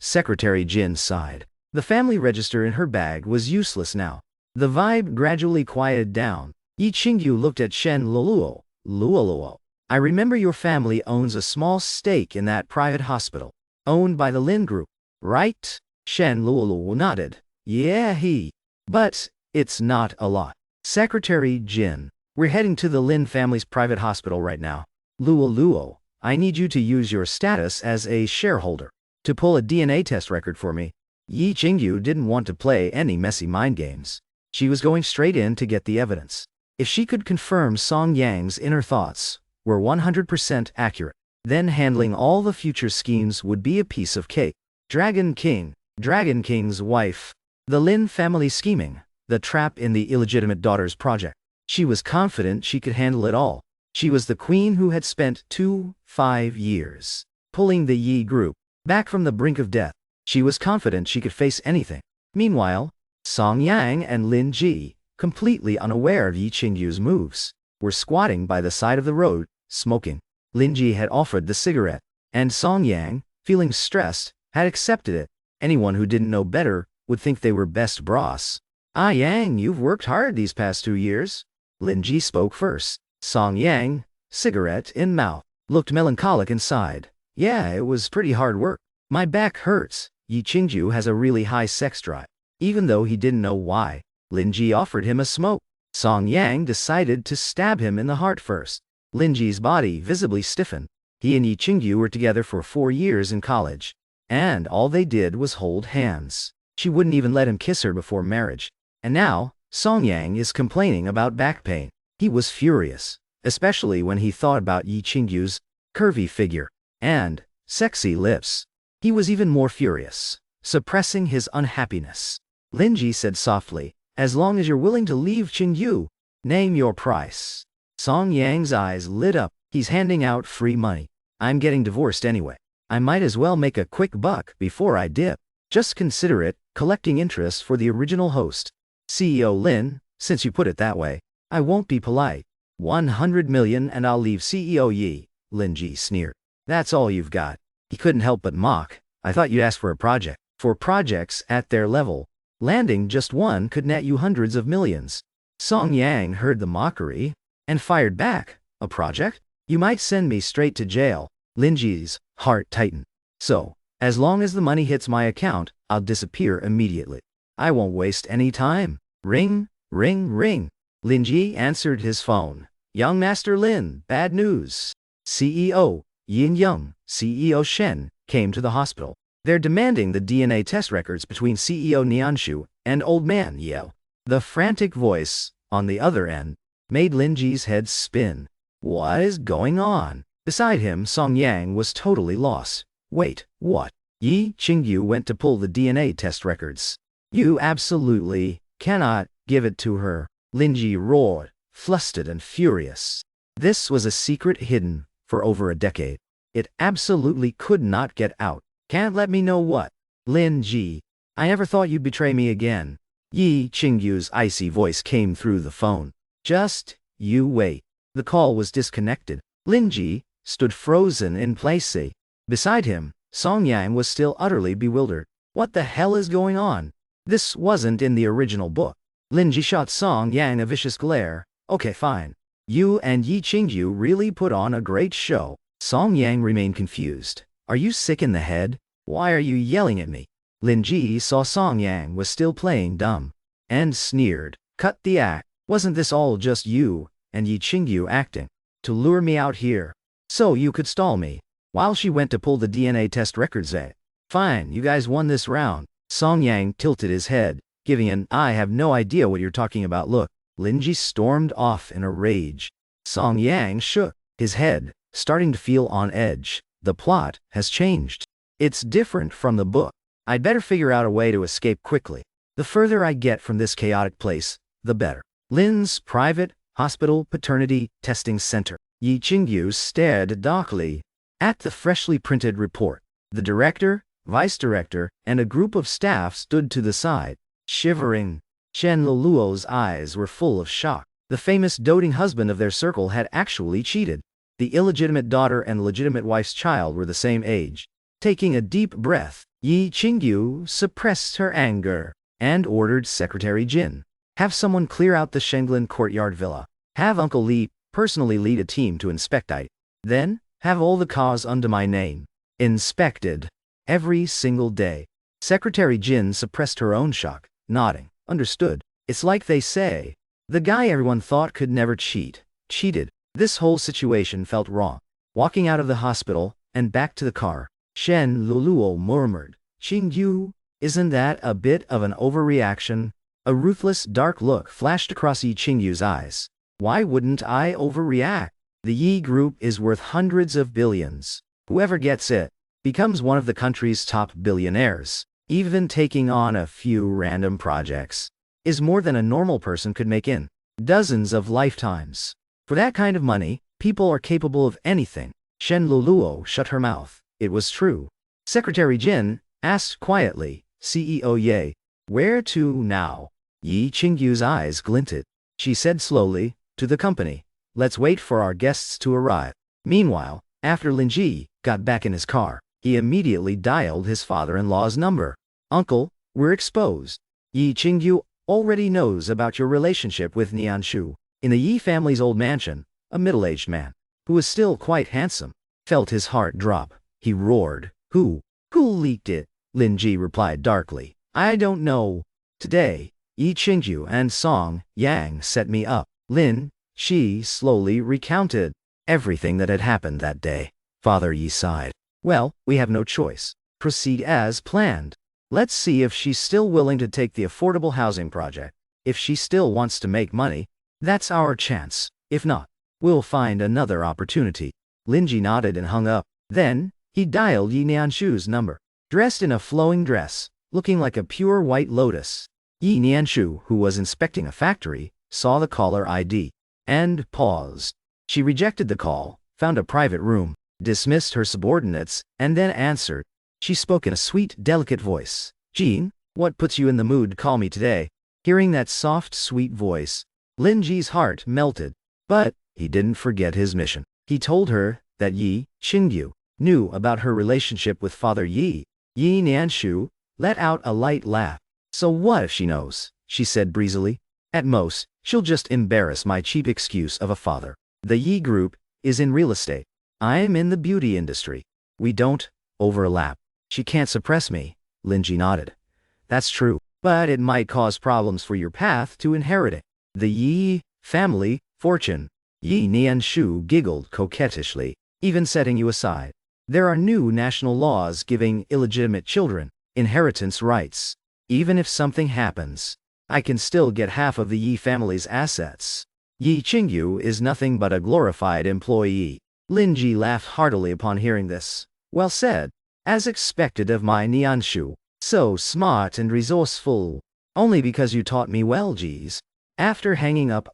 Secretary Jin sighed. The family register in her bag was useless now. The vibe gradually quieted down. Yi Qingyu looked at Shen Luluo. Luluo, I remember your family owns a small stake in that private hospital, owned by the Lin Group, right? Shen Luluo nodded. Yeah, but it's not a lot. Secretary Jin, we're heading to the Lin family's private hospital right now. Luluo, I need you to use your status as a shareholder to pull a DNA test record for me. Yi Qingyu didn't want to play any messy mind games. She was going straight in to get the evidence. If she could confirm Song Yang's inner thoughts were 100% accurate, then handling all the future schemes would be a piece of cake. Dragon King's wife, the Lin family scheming, the trap in the illegitimate daughter's project. She was confident she could handle it all. She was the queen who had spent 5 years pulling the Yi group back from the brink of death. She was confident she could face anything. Meanwhile, Song Yang and Lin Ji, completely unaware of Yi Qingyu's moves, were squatting by the side of the road, smoking. Lin Ji had offered the cigarette. And Song Yang, feeling stressed, had accepted it. Anyone who didn't know better would think they were best boss. Ah Yang, you've worked hard these past 2 years. Lin Ji spoke first. Song Yang, cigarette in mouth, looked melancholic inside. Yeah, it was pretty hard work. My back hurts. Yi Qingju has a really high sex drive. Even though he didn't know why, Lin Ji offered him a smoke. Song Yang decided to stab him in the heart first. Lin Ji's body visibly stiffened. He and Yi Qingju were together for 4 years in college, and all they did was hold hands. She wouldn't even let him kiss her before marriage. And now, Song Yang is complaining about back pain. He was furious, especially when he thought about Yi Qingju's curvy figure and sexy lips. He was even more furious, suppressing his unhappiness. Lin Ji said softly, as long as you're willing to leave Qingyu, name your price. Song Yang's eyes lit up. He's handing out free money. I'm getting divorced anyway. I might as well make a quick buck before I dip. Just consider it collecting interest for the original host. CEO Lin, since you put it that way, I won't be polite. 100 million and I'll leave CEO Yi, Lin Ji sneered. That's all you've got. He couldn't help but mock. I thought you'd ask for a project. For projects at their level, landing just one could net you hundreds of millions. Song Yang heard the mockery and fired back. A project? You might send me straight to jail. Lin Ji's heart tightened. So, as long as the money hits my account, I'll disappear immediately. I won't waste any time. Ring, ring, ring. Lin Ji answered his phone. Young Master Lin, bad news. CEO Yin Young, CEO Shen, came to the hospital. They're demanding the DNA test records between CEO Nianshu and Old Man Yeo. The frantic voice, on the other end, made Lin Ji's head spin. What is going on? Beside him, Song Yang was totally lost. Wait, what? Yi Qingyu went to pull the DNA test records. You absolutely cannot give it to her. Lin Ji roared, flustered and furious. This was a secret hidden for over a decade. It absolutely could not get out. Can't let me know what? Lin Ji, I never thought you'd betray me again. Yi Qingyu's icy voice came through the phone. Just, you wait. The call was disconnected. Lin Ji stood frozen in place. Beside him, Song Yang was still utterly bewildered. What the hell is going on? This wasn't in the original book. Lin Ji shot Song Yang a vicious glare. Okay, fine. You and Yi Qingyu really put on a great show. Song Yang remained confused. Are you sick in the head? Why are you yelling at me? Lin Ji saw Song Yang was still playing dumb, and sneered. Cut the act. Wasn't this all just you and Yi Qingyu acting to lure me out here so you could stall me while she went to pull the DNA test records? Fine, you guys won this round. Song Yang tilted his head, giving an I have no idea what you're talking about look. Lin Ji stormed off in a rage. Song Yang shook his head, starting to feel on edge. The plot has changed. It's different from the book. I'd better figure out a way to escape quickly. The further I get from this chaotic place, the better. Lin's private hospital paternity testing center. Yi Qingyu stared darkly at the freshly printed report. The director, vice director, and a group of staff stood to the side, shivering. Shen Luluo's eyes were full of shock. The famous doting husband of their circle had actually cheated. The illegitimate daughter and legitimate wife's child were the same age. Taking a deep breath, Yi Qingyu suppressed her anger and ordered Secretary Jin. Have someone clear out the Shenglin courtyard villa. Have Uncle Li personally lead a team to inspect it. Then, have all the cars under my name inspected every single day. Secretary Jin suppressed her own shock, nodding. Understood. It's like they say. The guy everyone thought could never cheated. This whole situation felt wrong. Walking out of the hospital and back to the car, Shen Luluo murmured, Qingyu, isn't that a bit of an overreaction? A ruthless, dark look flashed across Yi Qingyu's eyes. Why wouldn't I overreact? The Yi Group is worth hundreds of billions. Whoever gets it becomes one of the country's top billionaires. Even taking on a few random projects is more than a normal person could make in dozens of lifetimes. For that kind of money, people are capable of anything. Shen Luluo shut her mouth. It was true. Secretary Jin asked quietly, CEO Ye, where to now? Yi Qingyu's eyes glinted. She said slowly, to the company. Let's wait for our guests to arrive. Meanwhile, After Lin Ji got back in his car, he immediately dialed his father-in-law's number. "Uncle, we're exposed. Yi Qingyu already knows about your relationship with Nian Shu." In the Yi family's old mansion, a middle-aged man, who was still quite handsome, felt his heart drop. He roared, Who leaked it?" Lin Ji replied darkly. "I don't know. Today, Yi Qingyu and Song Yang set me up." Lin Shi slowly recounted everything that had happened that day. Father Yi sighed. "Well, we have no choice. Proceed as planned. Let's see if she's still willing to take the affordable housing project. If she still wants to make money, that's our chance. If not, we'll find another opportunity." Lin Ji nodded and hung up. Then, he dialed Yi Nianshu's number. Dressed in a flowing dress, looking like a pure white lotus, Yi Nianshu, who was inspecting a factory, saw the caller ID and paused. She rejected the call, found a private room, dismissed her subordinates, and then answered. She spoke in a sweet, delicate voice. "Jean, what puts you in the mood to call me today?" Hearing that soft, sweet voice, Lin Ji's heart melted. But he didn't forget his mission. He told her that Yi Qingyu knew about her relationship with Father Yi. Yi Nianshu let out a light laugh. "So what if she knows?" she said breezily. "At most, she'll just embarrass my cheap excuse of a father. The Yi group is in real estate. I'm in the beauty industry. We don't overlap. She can't suppress me." Lin Ji nodded. "That's true, but it might cause problems for your path to inheriting the Yi family fortune." Yi Nianshu giggled coquettishly. "Even setting you aside, there are new national laws giving illegitimate children inheritance rights. Even if something happens, I can still get half of the Yi family's assets. Yi Qingyu is nothing but a glorified employee." Lin Ji laughed heartily upon hearing this. "Well said. As expected of my Nianshu. So smart and resourceful. Only because you taught me well, geez." After hanging up,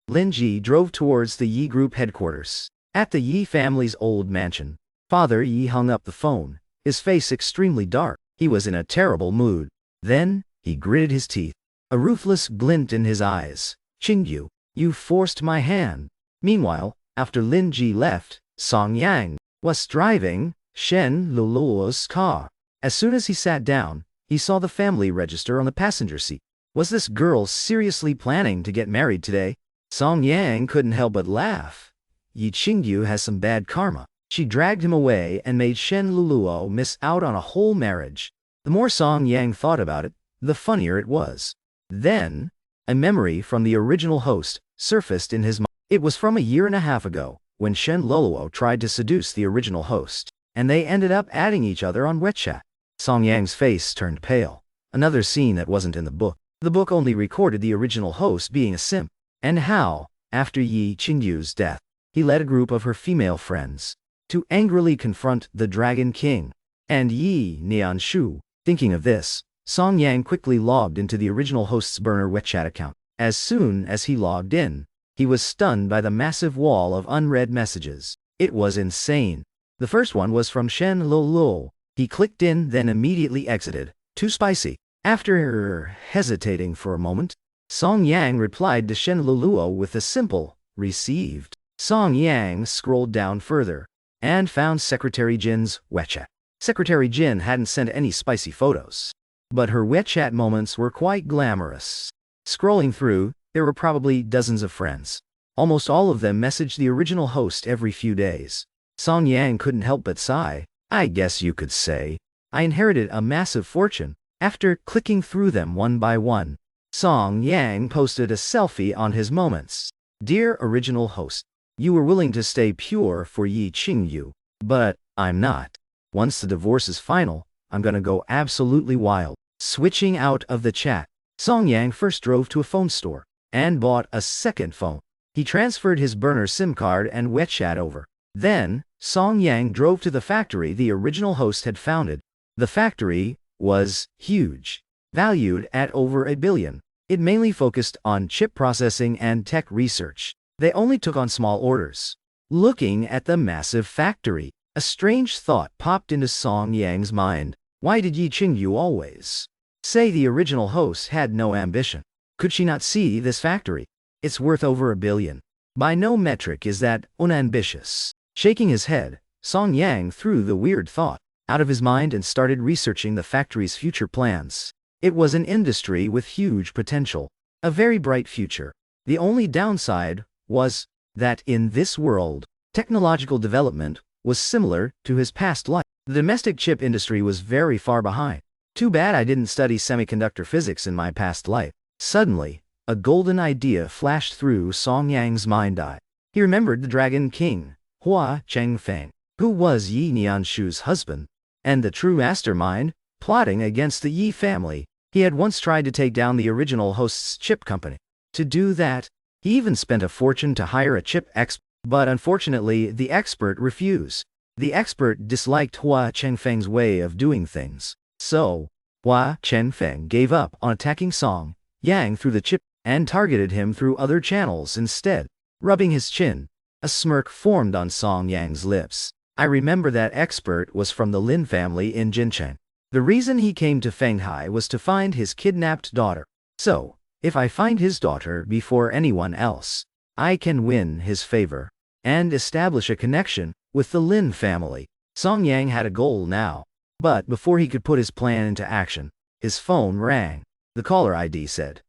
Lin Ji drove towards the Yi Group headquarters. At the Yi family's old mansion, Father Yi hung up the phone, his face extremely dark. He was in a terrible mood. Then, he gritted his teeth, a ruthless glint in his eyes. "Qingyu, you forced my hand." Meanwhile, after Lin Ji left, Song Yang was driving Shen Luluo's car. As soon as he sat down, he saw the family register on the passenger seat. Was this girl seriously planning to get married today? Song Yang couldn't help but laugh. Yi Qingyu has some bad karma. She dragged him away and made Shen Luluo miss out on a whole marriage. The more Song Yang thought about it, the funnier it was. Then, a memory from the original host surfaced in his mind. It was from a year and a half ago, when Shen Luluo tried to seduce the original host, and they ended up adding each other on WeChat. Song Yang's face turned pale. Another scene that wasn't in the book. The book only recorded the original host being a simp, and how, after Yi Qingyu's death, he led a group of her female friends to angrily confront the Dragon King and Yi Nianshu. Thinking of this, Song Yang quickly logged into the original host's burner WeChat account. As soon as he logged in, he was stunned by the massive wall of unread messages. It was insane. The first one was from Shen Luluo. He clicked in, then immediately exited. "Too spicy." After hesitating for a moment, Song Yang replied to Shen Luluo with a simple, "Received." Song Yang scrolled down further and found Secretary Jin's WeChat. Secretary Jin hadn't sent any spicy photos, but her WeChat moments were quite glamorous. Scrolling through, there were probably dozens of friends. Almost all of them messaged the original host every few days. Song Yang couldn't help but sigh. "I guess you could say I inherited a massive fortune." After clicking through them one by one, Song Yang posted a selfie on his moments. "Dear original host, you were willing to stay pure for Yi Qingyu, but I'm not. Once the divorce is final, I'm gonna go absolutely wild." Switching out of the chat, Song Yang first drove to a phone store and bought a second phone. He transferred his burner SIM card and WeChat over. Then, Song Yang drove to the factory the original host had founded. The factory was huge, valued at over $1 billion. It mainly focused on chip processing and tech research. They only took on small orders. Looking at the massive factory, a strange thought popped into Song Yang's mind. Why did Yi Qingyu always say the original host had no ambition? Could she not see this factory? It's worth over $1 billion. By no metric is that unambitious. Shaking his head, Song Yang threw the weird thought out of his mind and started researching the factory's future plans. It was an industry with huge potential, a very bright future. The only downside was that in this world, technological development was similar to his past life. The domestic chip industry was very far behind. Too bad I didn't study semiconductor physics in my past life. Suddenly, a golden idea flashed through Song Yang's mind eye. He remembered the Dragon King, Hua Chengfeng, who was Yi Nianshu's husband, and the true mastermind, plotting against the Yi family. He had once tried to take down the original host's chip company. To do that, he even spent a fortune to hire a chip expert, but unfortunately the expert refused. The expert disliked Hua Chengfeng's way of doing things. So, Hua Chengfeng gave up on attacking Song Yang through the chip and targeted him through other channels instead. Rubbing his chin, a smirk formed on Song Yang's lips. I remember that expert was from the Lin family in Jincheng. The reason he came to Fenghai was to find his kidnapped daughter. So, if I find his daughter before anyone else, I can win his favor and establish a connection with the Lin family. Song Yang had a goal now. But before he could put his plan into action, his phone rang. The caller ID said,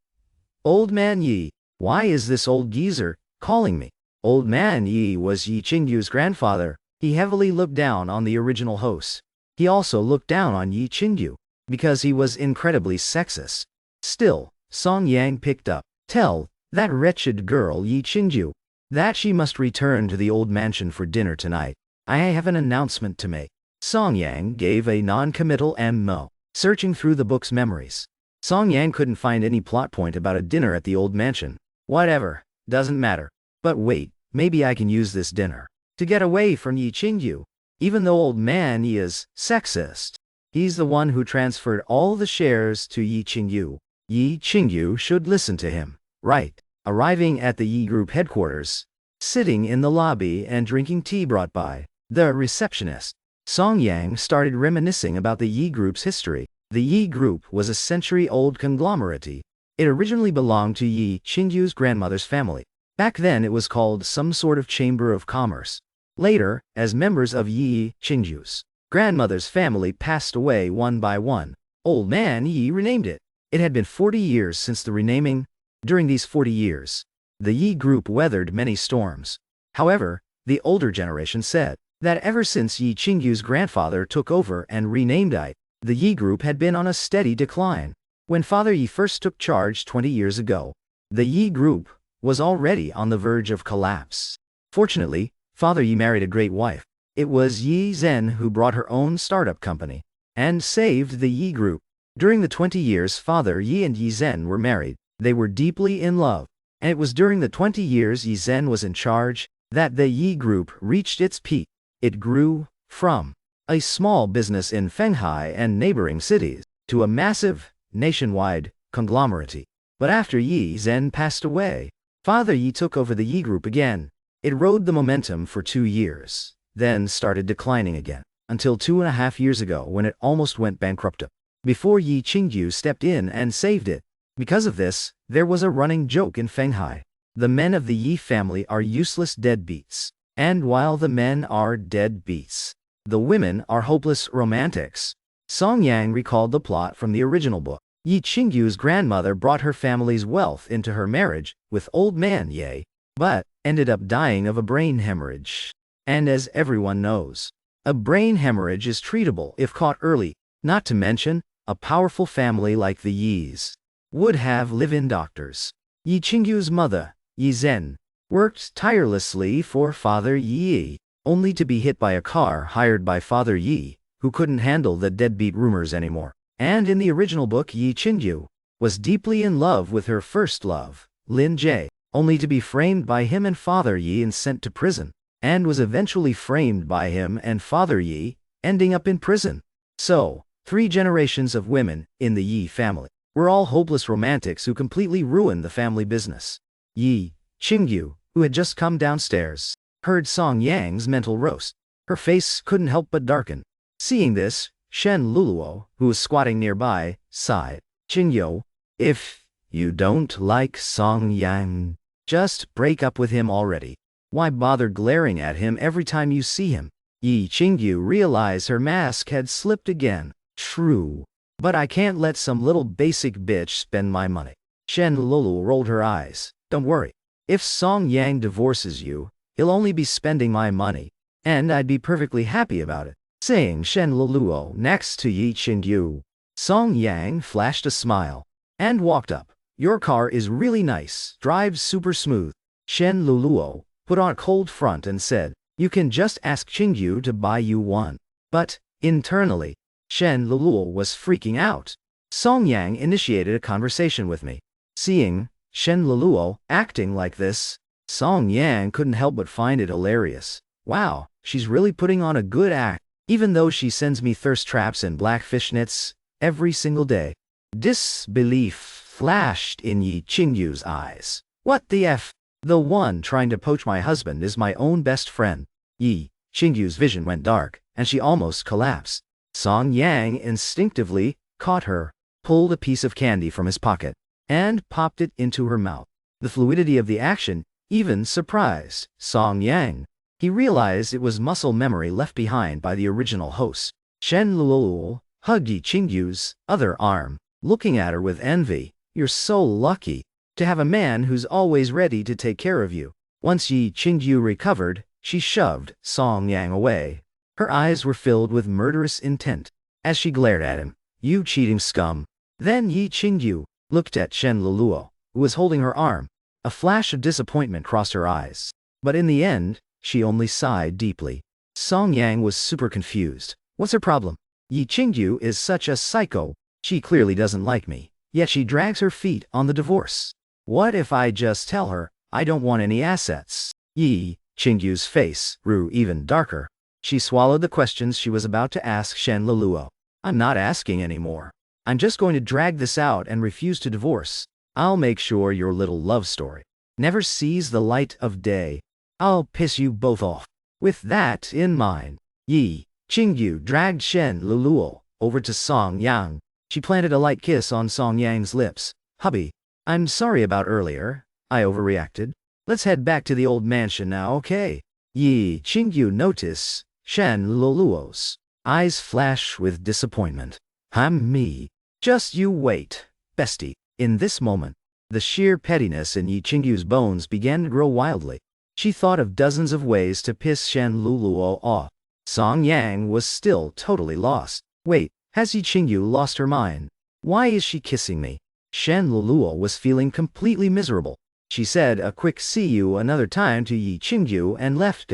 "Old Man Yi, why is this old geezer calling me?" Old Man Yi was Yi Qingyu's grandfather. He heavily looked down on the original host. He also looked down on Yi Qingyu, because he was incredibly sexist. Still, Song Yang picked up. "Tell that wretched girl Yi Qingyu that she must return to the old mansion for dinner tonight. I have an announcement to make." Song Yang gave a non-committal MO, searching through the book's memories. Song Yang couldn't find any plot point about a dinner at the old mansion. Whatever, doesn't matter. But wait, maybe I can use this dinner to get away from Yi Qingyu. Even though old man Yi is sexist, he's the one who transferred all the shares to Yi Qingyu. Yi Qingyu should listen to him, right? Arriving at the Yi Group headquarters, sitting in the lobby and drinking tea brought by the receptionist, Song Yang started reminiscing about the Yi Group's history. The Yi Group was a century-old conglomerate. It originally belonged to Yi Qingyu's grandmother's family. Back then it was called some sort of chamber of commerce. Later, as members of Yi Qingyu's grandmother's family passed away one by one, Old Man Yi renamed it. It had been 40 years since the renaming. During these 40 years, the Yi Group weathered many storms. However, the older generation said that ever since Yi Qingyu's grandfather took over and renamed it, the Yi Group had been on a steady decline. When Father Yi first took charge 20 years ago, the Yi Group was already on the verge of collapse. Fortunately, Father Yi married a great wife. It was Yi Zhen who brought her own startup company and saved the Yi Group. During the 20 years Father Yi and Yi Zhen were married, they were deeply in love. And it was during the 20 years Yi Zhen was in charge that the Yi Group reached its peak. It grew from a small business in Fenghai and neighboring cities to a massive, nationwide conglomerate. But after Yi Zhen passed away, Father Yi took over the Yi Group again. It rode the momentum for 2 years, then started declining again, until 2.5 years ago when it almost went bankrupt, before Yi Qingyu stepped in and saved it. Because of this, there was a running joke in Fenghai. The men of the Yi family are useless deadbeats. And while the men are deadbeats, the women are hopeless romantics. Song Yang recalled the plot from the original book. Yi Qingyu's grandmother brought her family's wealth into her marriage with Old Man Ye, but ended up dying of a brain hemorrhage. And as everyone knows, a brain hemorrhage is treatable if caught early. Not to mention, a powerful family like the Yis would have live-in doctors. Yi Qingyu's mother, Yi Zhen, worked tirelessly for Father Yi, only to be hit by a car hired by Father Yi, who couldn't handle the deadbeat rumors anymore. And in the original book Yi Qingyu was deeply in love with her first love, Lin Jie, only to be framed by him and Father Yi and sent to prison, and was eventually framed by him and Father Yi, ending up in prison. So, 3 generations of women in the Yi family were all hopeless romantics who completely ruined the family business. Yi Qingyu, who had just come downstairs, heard Song Yang's mental roast. Her face couldn't help but darken. Seeing this, Shen Luluo, who was squatting nearby, sighed. "Qingyu, if you don't like Song Yang, just break up with him already. Why bother glaring at him every time you see him?" Yi Qingyu realized her mask had slipped again. True. But I can't let some little basic bitch spend my money. Shen Lulu rolled her eyes. Don't worry. If Song Yang divorces you, he'll only be spending my money, and I'd be perfectly happy about it. Saying Shen Luluo next to Yi Qingyu. Song Yang flashed a smile and walked up. Your car is really nice, drives super smooth. Shen Luluo put on a cold front and said, you can just ask Qingyu to buy you one. But, internally, Shen Luluo was freaking out. Song Yang initiated a conversation with me. Seeing Shen Luluo acting like this, Song Yang couldn't help but find it hilarious. Wow, she's really putting on a good act, even though she sends me thirst traps and black fishnets every single day. Disbelief flashed in Yi Qingyu's eyes. What the F? The one trying to poach my husband is my own best friend. Yi Qingyu's vision went dark, and she almost collapsed. Song Yang instinctively caught her, pulled a piece of candy from his pocket, and popped it into her mouth. The fluidity of the action even surprised Song Yang. He realized it was muscle memory left behind by the original host. Shen Luluo hugged Yi Qingyu's other arm, looking at her with envy. You're so lucky to have a man who's always ready to take care of you. Once Yi Qingyu recovered, she shoved Song Yang away. Her eyes were filled with murderous intent as she glared at him. You cheating scum. Then Yi Qingyu looked at Shen Luluo, who was holding her arm. A flash of disappointment crossed her eyes. But in the end, she only sighed deeply. Song Yang was super confused. What's her problem? Yi Qingyu is such a psycho. She clearly doesn't like me, yet she drags her feet on the divorce. What if I just tell her I don't want any assets? Yi Qingyu's face grew even darker. She swallowed the questions she was about to ask Shen Luluo. I'm not asking anymore. I'm just going to drag this out and refuse to divorce. I'll make sure your little love story never sees the light of day. I'll piss you both off. With that in mind, Yi Qingyu dragged Shen Luluo over to Song Yang. She planted a light kiss on Song Yang's lips. Hubby, I'm sorry about earlier. I overreacted. Let's head back to the old mansion now, okay? Yi Qingyu noticed Shen Luluo's eyes flash with disappointment. Me. Just you wait, bestie. In this moment, the sheer pettiness in Yi Qingyu's bones began to grow wildly. She thought of dozens of ways to piss Shen Luluo off. Song Yang was still totally lost. Wait, has Yi Qingyu lost her mind? Why is she kissing me? Shen Luluo was feeling completely miserable. She said a quick see you another time to Yi Qingyu and left.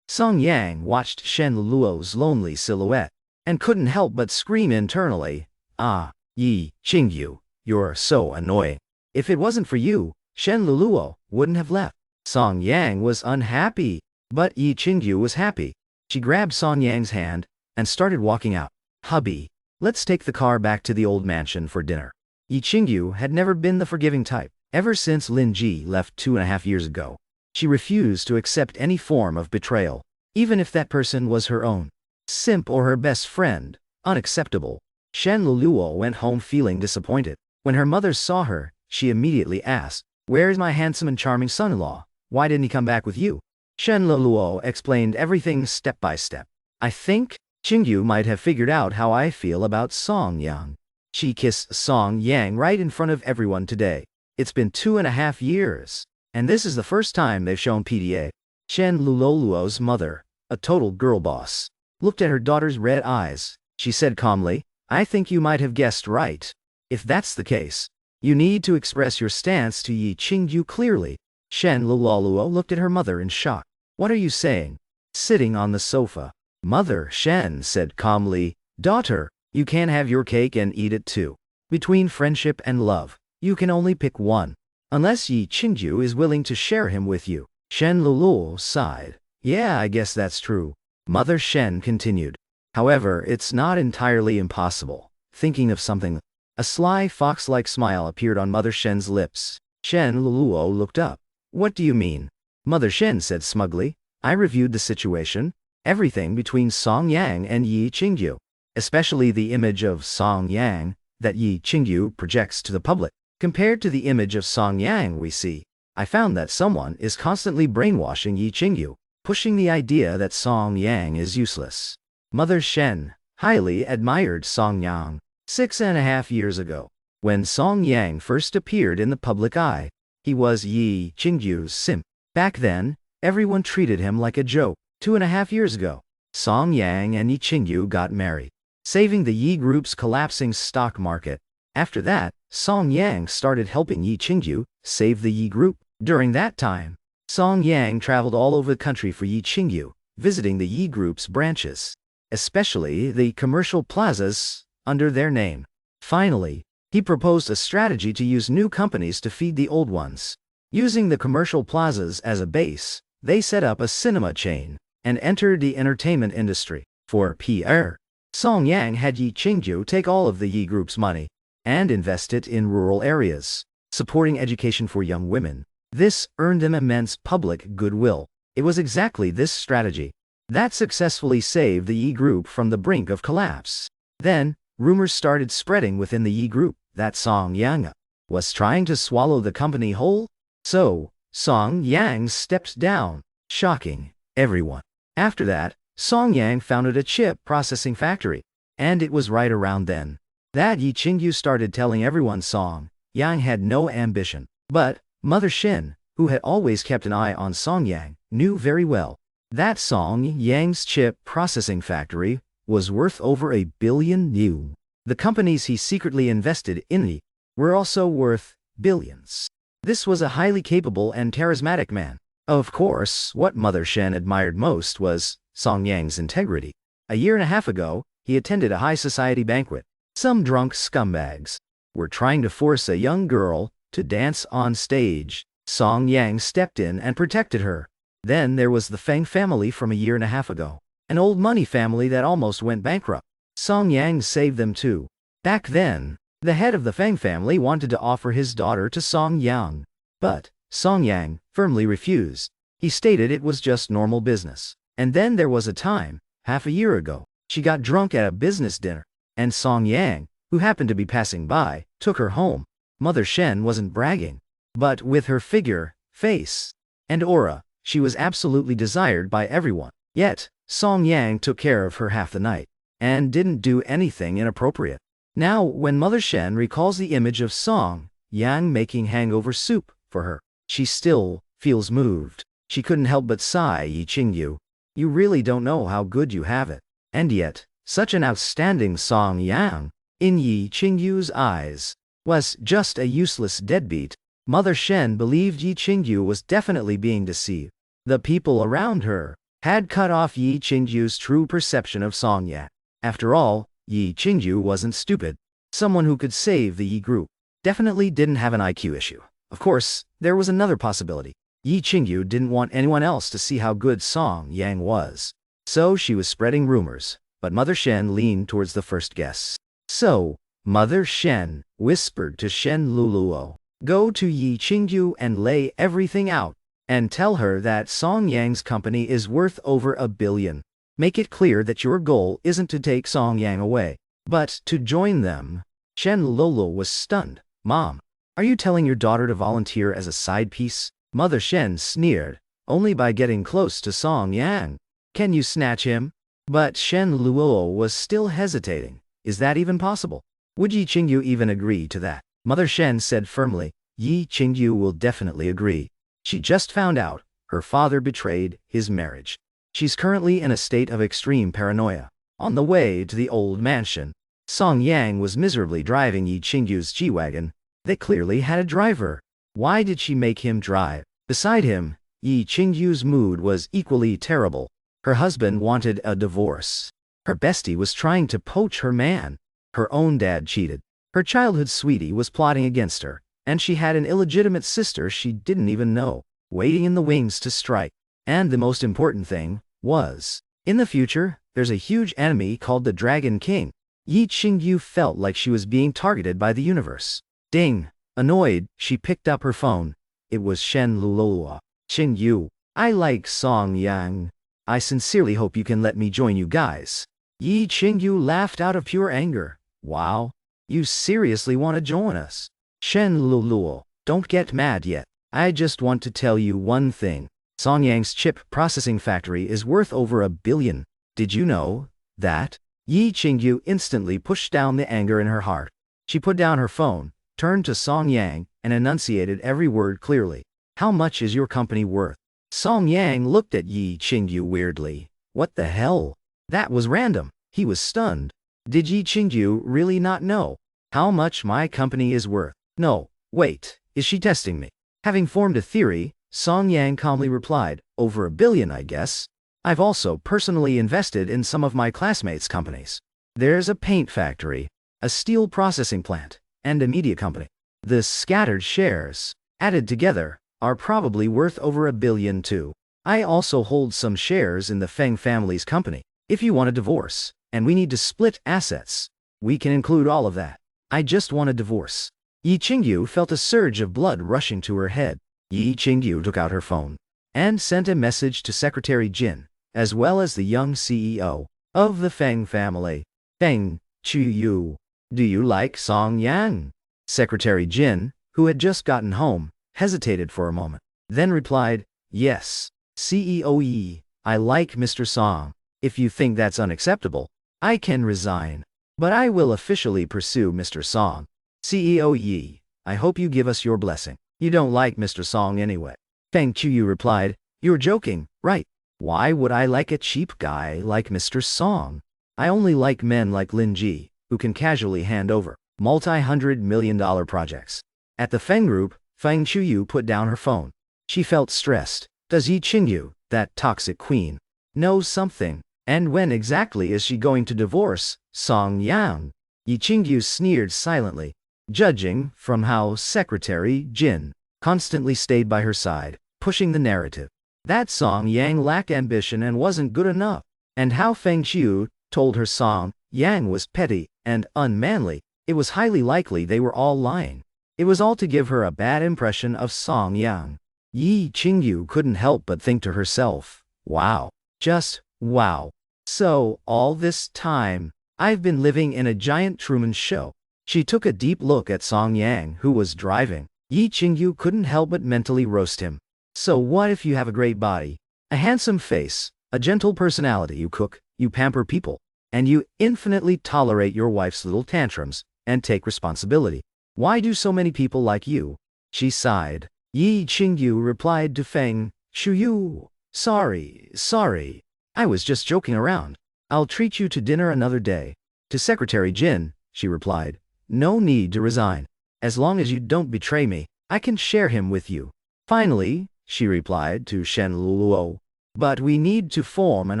Song Yang watched Shen Luluo's lonely silhouette and couldn't help but scream internally. Ah, Yi Qingyu, you're so annoying. If it wasn't for you, Shen Luluo wouldn't have left. Song Yang was unhappy, but Yi Qingyu was happy. She grabbed Song Yang's hand and started walking out. Hubby, let's take the car back to the old mansion for dinner. Yi Qingyu had never been the forgiving type. Ever since Lin Ji left 2.5 years ago, she refused to accept any form of betrayal, even if that person was her own simp or her best friend. Unacceptable. Shen Luluo went home feeling disappointed. When her mother saw her, she immediately asked, "Where is my handsome and charming son-in-law? Why didn't he come back with you?" Shen Luluo explained everything step by step. I think Qingyu might have figured out how I feel about Song Yang. She kissed Song Yang right in front of everyone today. It's been 2.5 years, and this is the first time they've shown PDA. Shen Luluo's mother, a total girl boss, looked at her daughter's red eyes. She said calmly, I think you might have guessed right. If that's the case, you need to express your stance to Yi Qingyu clearly. Shen Luluo looked at her mother in shock. What are you saying? Sitting on the sofa. Mother Shen said calmly, daughter, you can't have your cake and eat it too. Between friendship and love, you can only pick one. Unless Yi Qingyu is willing to share him with you. Shen Luluo sighed. Yeah, I guess that's true. Mother Shen continued. However, it's not entirely impossible. Thinking of something. A sly fox-like smile appeared on Mother Shen's lips. Shen Luluo looked up. What do you mean? Mother Shen said smugly. I reviewed the situation. Everything between Song Yang and Yi Qingyu. Especially the image of Song Yang that Yi Qingyu projects to the public. Compared to the image of Song Yang we see, I found that someone is constantly brainwashing Yi Qingyu. pushing the idea that Song Yang is useless. Mother Shen highly admired Song Yang 6.5 years ago. When Song Yang first appeared in the public eye, he was Yi Qingyu's simp. Back then, everyone treated him like a joke. 2.5 years ago, Song Yang and Yi Qingyu got married, saving the Yi Group's collapsing stock market. After that, Song Yang started helping Yi Qingyu save the Yi Group. During that time, Song Yang traveled all over the country for Yi Qingyu, visiting the Yi Group's branches, especially the commercial plazas under their name. Finally, he proposed a strategy to use new companies to feed the old ones. Using the commercial plazas as a base, they set up a cinema chain and entered the entertainment industry. For PR, Song Yang had Yi Qingyu take all of the Yi Group's money and invest it in rural areas, supporting education for young women. This earned them immense public goodwill. It was exactly this strategy that successfully saved the Yi Group from the brink of collapse. Then, rumors started spreading within the Yi Group that Song Yang was trying to swallow the company whole. So, Song Yang stepped down, shocking everyone. After that, Song Yang founded a chip processing factory, and it was right around then that Yi Qingyu started telling everyone Song Yang had no ambition. But Mother Shen, who had always kept an eye on Song Yang, knew very well that Song Yang's chip processing factory was worth over $1 billion. The companies he secretly invested in were also worth billions. This was a highly capable and charismatic man. Of course, what Mother Shen admired most was Song Yang's integrity. A year and a half ago, he attended a high society banquet. Some drunk scumbags were trying to force a young girl to dance on stage. Song Yang stepped in and protected her. Then there was the Feng family from a year and a half ago, an old money family that almost went bankrupt. Song Yang saved them too. Back then, the head of the Feng family wanted to offer his daughter to Song Yang, but Song Yang firmly refused. He stated it was just normal business. And then there was a time, half a year ago, she got drunk at a business dinner, and Song Yang, who happened to be passing by, took her home. Mother Shen wasn't bragging, but with her figure, face, and aura, she was absolutely desired by everyone. Yet, Song Yang took care of her half the night, and didn't do anything inappropriate. Now, when Mother Shen recalls the image of Song Yang making hangover soup for her, she still feels moved. She couldn't help but sigh. Yi Qingyu, you really don't know how good you have it. And yet, such an outstanding Song Yang, in Yi Qingyu's eyes, was just a useless deadbeat. Mother Shen believed Yi Qingyu was definitely being deceived. The people around her had cut off Yi Qingyu's true perception of Song Yang. After all, Yi Qingyu wasn't stupid. Someone who could save the Yi Group definitely didn't have an IQ issue. Of course, there was another possibility. Yi Qingyu didn't want anyone else to see how good Song Yang was. So she was spreading rumors, but Mother Shen leaned towards the first guess. So, Mother Shen whispered to Shen Luluo, go to Yi Qingyu and lay everything out, and tell her that Song Yang's company is worth over $1 billion. Make it clear that your goal isn't to take Song Yang away, but to join them. Shen Luluo was stunned. Mom, are you telling your daughter to volunteer as a side piece? Mother Shen sneered, only by getting close to Song Yang. Can you snatch him? But Shen Luo was still hesitating. Is that even possible? Would Yi Qingyu even agree to that? Mother Shen said firmly, Yi Qingyu will definitely agree. She just found out her father betrayed his marriage. She's currently in a state of extreme paranoia. On the way to the old mansion, Song Yang was miserably driving Yi Qingyu's G-Wagon. They clearly had a driver. Why did she make him drive? Beside him, Yi Qingyu's mood was equally terrible. Her husband wanted a divorce. Her bestie was trying to poach her man. Her own dad cheated. Her childhood sweetie was plotting against her, and she had an illegitimate sister she didn't even know, waiting in the wings to strike. And the most important thing was, in the future, there's a huge enemy called the Dragon King. Yi Qingyu felt like she was being targeted by the universe. Ding! Annoyed, she picked up her phone. It was Shen Luluo. Qingyu, I like Song Yang. I sincerely hope you can let me join you guys. Yi Qingyu laughed out of pure anger. Wow, you seriously want to join us? Shen Luluo, don't get mad yet. I just want to tell you one thing. Song Yang's chip processing factory is worth over $1 billion. Did you know that? Yi Qingyu instantly pushed down the anger in her heart. She put down her phone, turned to Song Yang, and enunciated every word clearly. How much is your company worth? Song Yang looked at Yi Qingyu weirdly. What the hell? That was random. He was stunned. Did Yi Qingyu really not know how much my company is worth? No, wait, is she testing me? Having formed a theory, Song Yang calmly replied, over $1 billion, I guess. I've also personally invested in some of my classmates' companies. There's a paint factory, a steel processing plant, and a media company. The scattered shares, added together, are probably worth over $1 billion too. I also hold some shares in the Feng family's company. If you want a divorce, and we need to split assets, we can include all of that. I just want a divorce. Yi Qingyu felt a surge of blood rushing to her head. Yi Qingyu took out her phone and sent a message to Secretary Jin, as well as the young CEO of the Feng family. Feng Qiyu, do you like Song Yang? Secretary Jin, who had just gotten home, hesitated for a moment, then replied, yes, CEO Yi, I like Mr. Song. If you think that's unacceptable, I can resign. But I will officially pursue Mr. Song. CEO Yi, I hope you give us your blessing. You don't like Mr. Song anyway. Feng Qiyu replied, you're joking, right? Why would I like a cheap guy like Mr. Song? I only like men like Lin Ji, who can casually hand over multi-hundred-million-dollar projects. At the Feng group, Feng Qiyu put down her phone. She felt stressed. Does Yi Qingyu, that toxic queen, know something? And when exactly is she going to divorce Song Yang? Yi Qingyu sneered silently, judging from how Secretary Jin constantly stayed by her side, pushing the narrative. That Song Yang lacked ambition and wasn't good enough. And how Feng Qiu told her Song Yang was petty and unmanly. It was highly likely they were all lying. It was all to give her a bad impression of Song Yang. Yi Qingyu couldn't help but think to herself, wow, just wow. So, all this time, I've been living in a giant Truman show. She took a deep look at Song Yang, who was driving. Yi Qingyu couldn't help but mentally roast him. So what if you have a great body, a handsome face, a gentle personality, you cook, you pamper people, and you infinitely tolerate your wife's little tantrums and take responsibility? Why do so many people like you? She sighed. Yi Qingyu replied to Feng Qiyu, sorry. I was just joking around. I'll treat you to dinner another day. To Secretary Jin, she replied, no need to resign. As long as you don't betray me, I can share him with you. Finally, she replied to Shen Luo, but we need to form an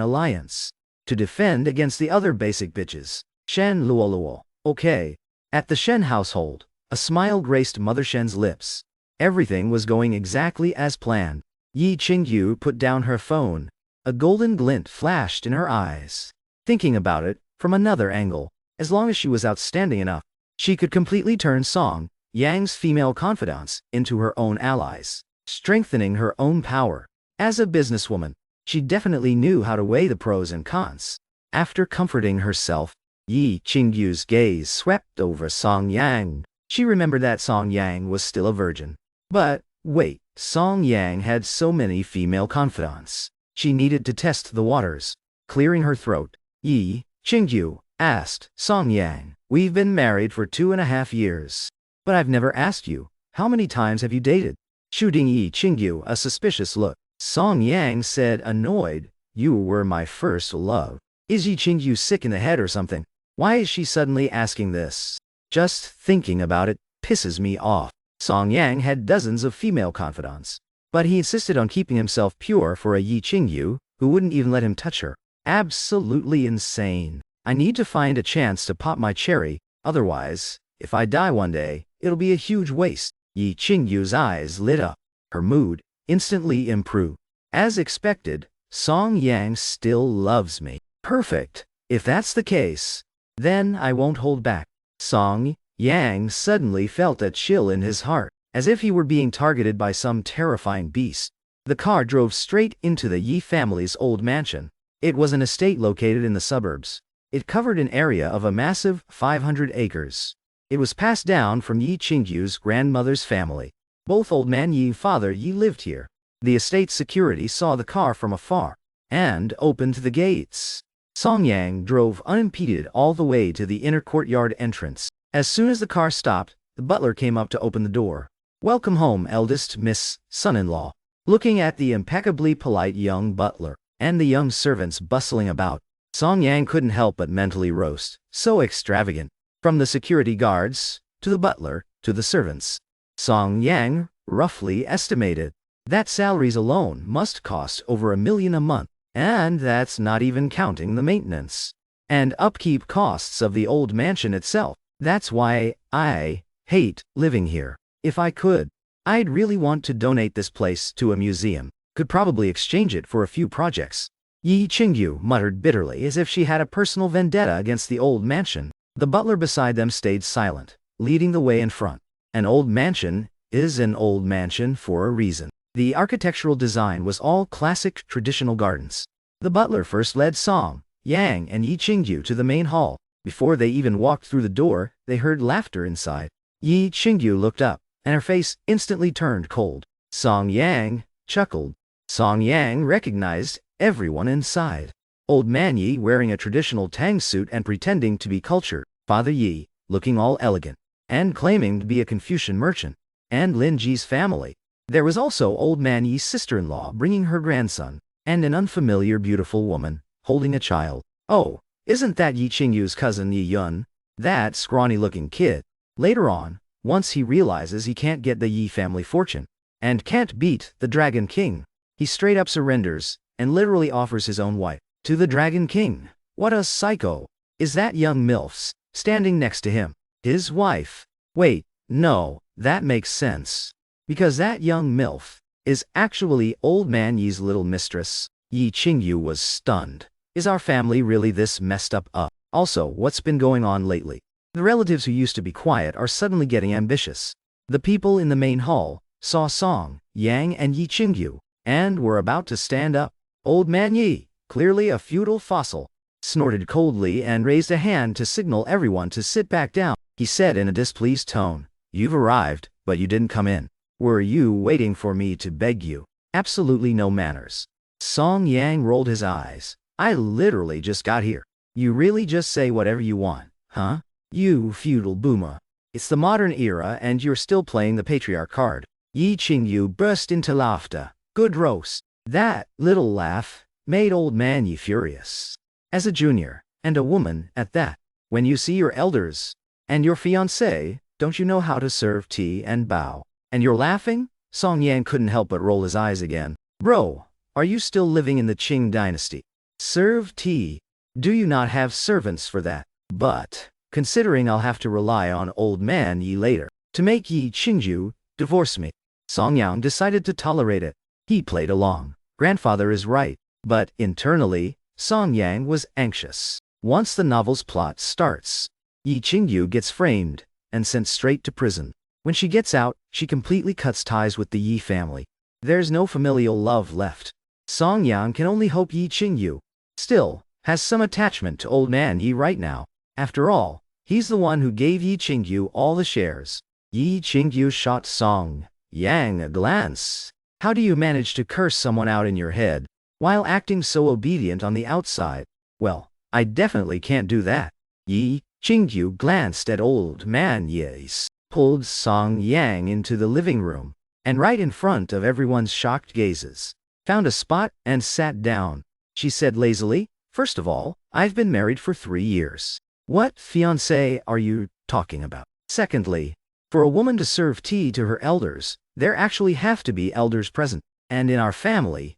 alliance to defend against the other basic bitches. Shen Luo, okay. At the Shen household, a smile graced Mother Shen's lips. Everything was going exactly as planned. Yi Qingyu put down her phone. A golden glint flashed in her eyes. Thinking about it, from another angle, as long as she was outstanding enough, she could completely turn Song Yang's female confidants into her own allies, strengthening her own power. As a businesswoman, she definitely knew how to weigh the pros and cons. After comforting herself, Yi Qingyu's gaze swept over Song Yang. She remembered that Song Yang was still a virgin. But, wait, Song Yang had so many female confidants. She needed to test the waters. Clearing her throat, Yi Qingyu asked Song Yang, we've been married for 2.5 years. But I've never asked you, how many times have you dated? Shooting Yi Qingyu a suspicious look, Song Yang said, annoyed, you were my first love. Is Yi Qingyu sick in the head or something? Why is she suddenly asking this? Just thinking about it pisses me off. Song Yang had dozens of female confidants, but he insisted on keeping himself pure for a Yi Qingyu who wouldn't even let him touch her. Absolutely insane. I need to find a chance to pop my cherry, otherwise, if I die one day, it'll be a huge waste. Yi Qingyu's eyes lit up. Her mood instantly improved. As expected, Song Yang still loves me. Perfect. If that's the case, then I won't hold back. Song Yang suddenly felt a chill in his heart, as if he were being targeted by some terrifying beast. The car drove straight into the Yi family's old mansion. It was an estate located in the suburbs. It covered an area of a massive 500 acres. It was passed down from Yi Qingyu's grandmother's family. Both Old Man Yi and Father Yi lived here. The estate security saw the car from afar and opened the gates. Song Yang drove unimpeded all the way to the inner courtyard entrance. As soon as the car stopped, the butler came up to open the door. "Welcome home, eldest Miss Son-in-law." Looking at the impeccably polite young butler and the young servants bustling about, Song Yang couldn't help but mentally roast. So extravagant. From the security guards, to the butler, to the servants. Song Yang roughly estimated that salaries alone must cost over $1 million a month, and that's not even counting the maintenance and upkeep costs of the old mansion itself. That's why I hate living here. If I could, I'd really want to donate this place to a museum. Could probably exchange it for a few projects. Yi Qingyu muttered bitterly as if she had a personal vendetta against the old mansion. The butler beside them stayed silent, leading the way in front. An old mansion is an old mansion for a reason. The architectural design was all classic traditional gardens. The butler first led Song Yang and Yi Qingyu to the main hall. Before they even walked through the door, they heard laughter inside. Yi Qingyu looked up, and her face instantly turned cold. Song Yang chuckled. Song Yang recognized everyone inside. Old man Yi wearing a traditional Tang suit and pretending to be cultured. Father Yi, looking all elegant, and claiming to be a Confucian merchant. And Lin Ji's family. There was also old man Yi's sister-in-law bringing her grandson, and an unfamiliar beautiful woman, holding a child. Oh, isn't that Yi Qingyu's cousin Yi Yun? That scrawny-looking kid. Later on, once he realizes he can't get the Yi family fortune, and can't beat the Dragon King, he straight up surrenders, and literally offers his own wife to the Dragon King. What a psycho. Is that young MILFs standing next to him his wife? Wait, no, that makes sense. Because that young MILF is actually old man Yi's little mistress. Yi Qingyu was stunned. Is our family really this messed up? Also, what's been going on lately? The relatives who used to be quiet are suddenly getting ambitious. The people in the main hall saw Song Yang and Yi Qingyu, and were about to stand up. Old man Yi, clearly a feudal fossil, snorted coldly and raised a hand to signal everyone to sit back down. He said in a displeased tone, "You've arrived, but you didn't come in. Were you waiting for me to beg you? Absolutely no manners." Song Yang rolled his eyes. "I literally just got here. You really just say whatever you want, huh? You feudal boomer. It's the modern era and you're still playing the patriarch card." Yi Qingyu burst into laughter. Good roast. That little laugh made old man Yi furious. As a junior, and a woman at that, when you see your elders and your fiancé, don't you know how to serve tea and bow? And you're laughing? Song Yang couldn't help but roll his eyes again. Bro, are you still living in the Qing dynasty? Serve tea? Do you not have servants for that? But, considering I'll have to rely on old man Yi later to make Yi Qingyu divorce me, Song Yang decided to tolerate it. He played along. Grandfather is right. But internally, Song Yang was anxious. Once the novel's plot starts, Yi Qingyu gets framed and sent straight to prison. When she gets out, she completely cuts ties with the Yi family. There's no familial love left. Song Yang can only hope Yi Qingyu still has some attachment to old man Yi right now. After all, he's the one who gave Yi Qingyu all the shares. Yi Qingyu shot Song Yang a glance. How do you manage to curse someone out in your head while acting so obedient on the outside? Well, I definitely can't do that. Yi Qingyu glanced at old man Yi's, pulled Song Yang into the living room, and right in front of everyone's shocked gazes, found a spot and sat down. She said lazily, "First of all, I've been married for 3 years. What fiancé are you talking about? Secondly, for a woman to serve tea to her elders, there actually have to be elders present. And in our family..."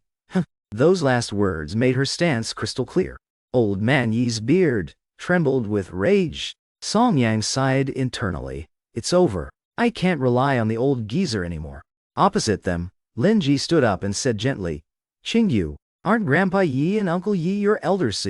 Those last words made her stance crystal clear. Old man Yi's beard trembled with rage. Song Yang sighed internally. It's over. I can't rely on the old geezer anymore. Opposite them, Lin Ji stood up and said gently, "Qingyu, aren't Grandpa Yi and Uncle Yi your elders?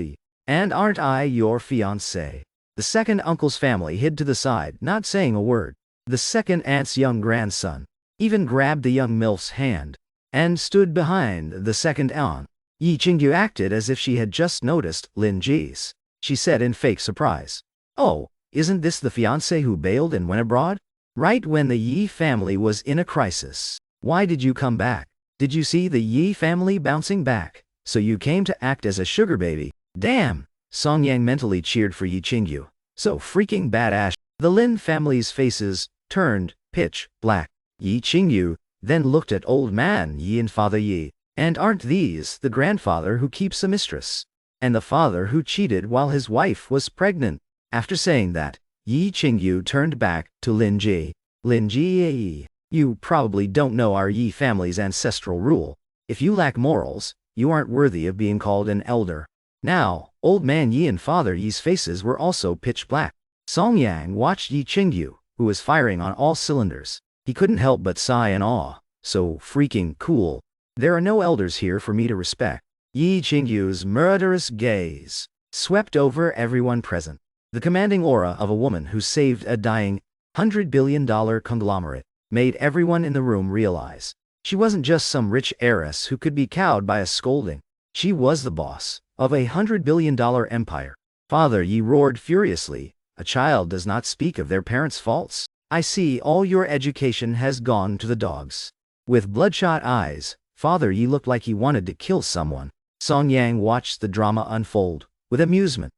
And aren't I your fiancé?" The second uncle's family hid to the side, not saying a word. The second aunt's young grandson even grabbed the young MILF's hand and stood behind the second aunt. Yi Qingyu acted as if she had just noticed Lin Ji's. She said in fake surprise, "Oh, isn't this the fiancé who bailed and went abroad? Right when the Yi family was in a crisis. Why did you come back?" Did you see the Yi family bouncing back? So you came to act as a sugar baby. Damn! Song Yang mentally cheered for Yi Qingyu. So freaking badass. The Lin family's faces turned pitch black. Yi Qingyu then looked at old man Yi and father Yi. And aren't these the grandfather who keeps a mistress? And the father who cheated while his wife was pregnant? After saying that, Yi Qingyu turned back to Lin Ji. Lin Ji, you probably don't know our Yi family's ancestral rule. If you lack morals, you aren't worthy of being called an elder. Now, old man Yi and father Yi's faces were also pitch black. Song Yang watched Yi Qingyu, who was firing on all cylinders. He couldn't help but sigh in awe. So freaking cool. There are no elders here for me to respect. Yi Qingyu's murderous gaze swept over everyone present. The commanding aura of a woman who saved a dying $100 billion conglomerate made everyone in the room realize she wasn't just some rich heiress who could be cowed by a scolding. She was the boss of a $100 billion empire. Father Yi roared furiously. A child does not speak of their parents' faults. I see all your education has gone to the dogs. With bloodshot eyes, Father Yi looked like he wanted to kill someone. Song Yang watched the drama unfold with amusement.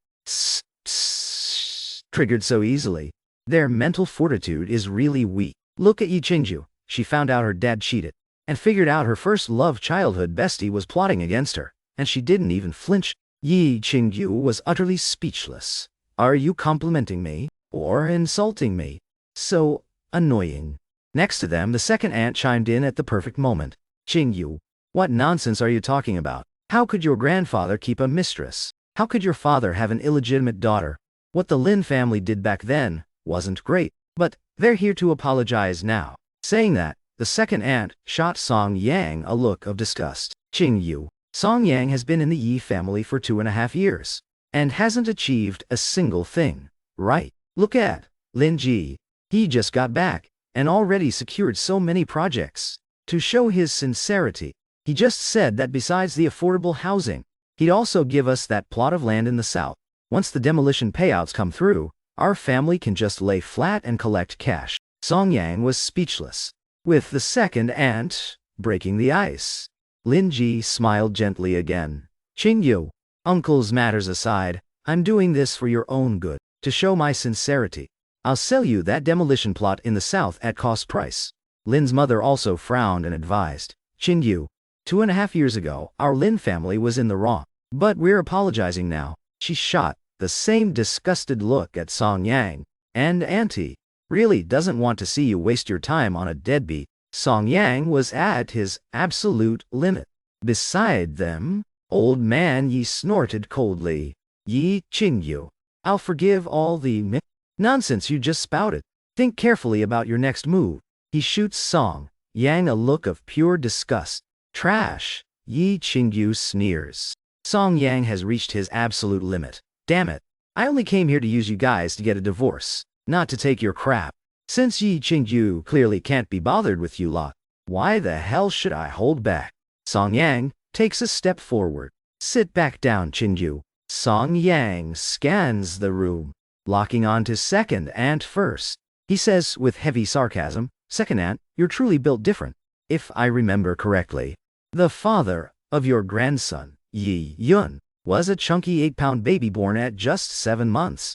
Triggered so easily. Their mental fortitude is really weak. Look at Yi Qingyu. She found out her dad cheated and figured out her first love childhood bestie was plotting against her, and she didn't even flinch. Yi Qingyu was utterly speechless. Are you complimenting me or insulting me? So annoying. Next to them, the second aunt chimed in at the perfect moment. Qingyu, what nonsense are you talking about? How could your grandfather keep a mistress? How could your father have an illegitimate daughter? What the Lin family did back then wasn't great, but they're here to apologize now. Saying that, the second aunt shot Song Yang a look of disgust. Qingyu, Song Yang has been in the Yi family for 2.5 years and hasn't achieved a single thing, right? Look at Lin Ji. He just got back and already secured so many projects. To show his sincerity, he just said that besides the affordable housing, he'd also give us that plot of land in the south. Once the demolition payouts come through, our family can just lay flat and collect cash. Song Yang was speechless, with the second aunt breaking the ice. Lin Ji smiled gently again. Qingyu, uncle's matters aside, I'm doing this for your own good, to show my sincerity. I'll sell you that demolition plot in the south at cost price. Lin's mother also frowned and advised. Qingyu, 2.5 years ago, our Lin family was in the wrong, but we're apologizing now. She shot the same disgusted look at Song Yang, and Auntie really doesn't want to see you waste your time on a deadbeat. Song Yang was at his absolute limit. Beside them, old man Yi snorted coldly. Yi Qingyu, I'll forgive all the nonsense you just spouted. Think carefully about your next move. He shoots Song Yang a look of pure disgust. Trash. Yi Qingyu sneers. Song Yang has reached his absolute limit. Damn it. I only came here to use you guys to get a divorce, not to take your crap. Since Yi Qingyu clearly can't be bothered with you lot, why the hell should I hold back? Song Yang takes a step forward. Sit back down, Qingyu. Song Yang scans the room, locking on to second aunt first. He says with heavy sarcasm, Second aunt, you're truly built different. If I remember correctly, the father of your grandson, Yi Yun, was a chunky 8-pound baby born at just 7 months.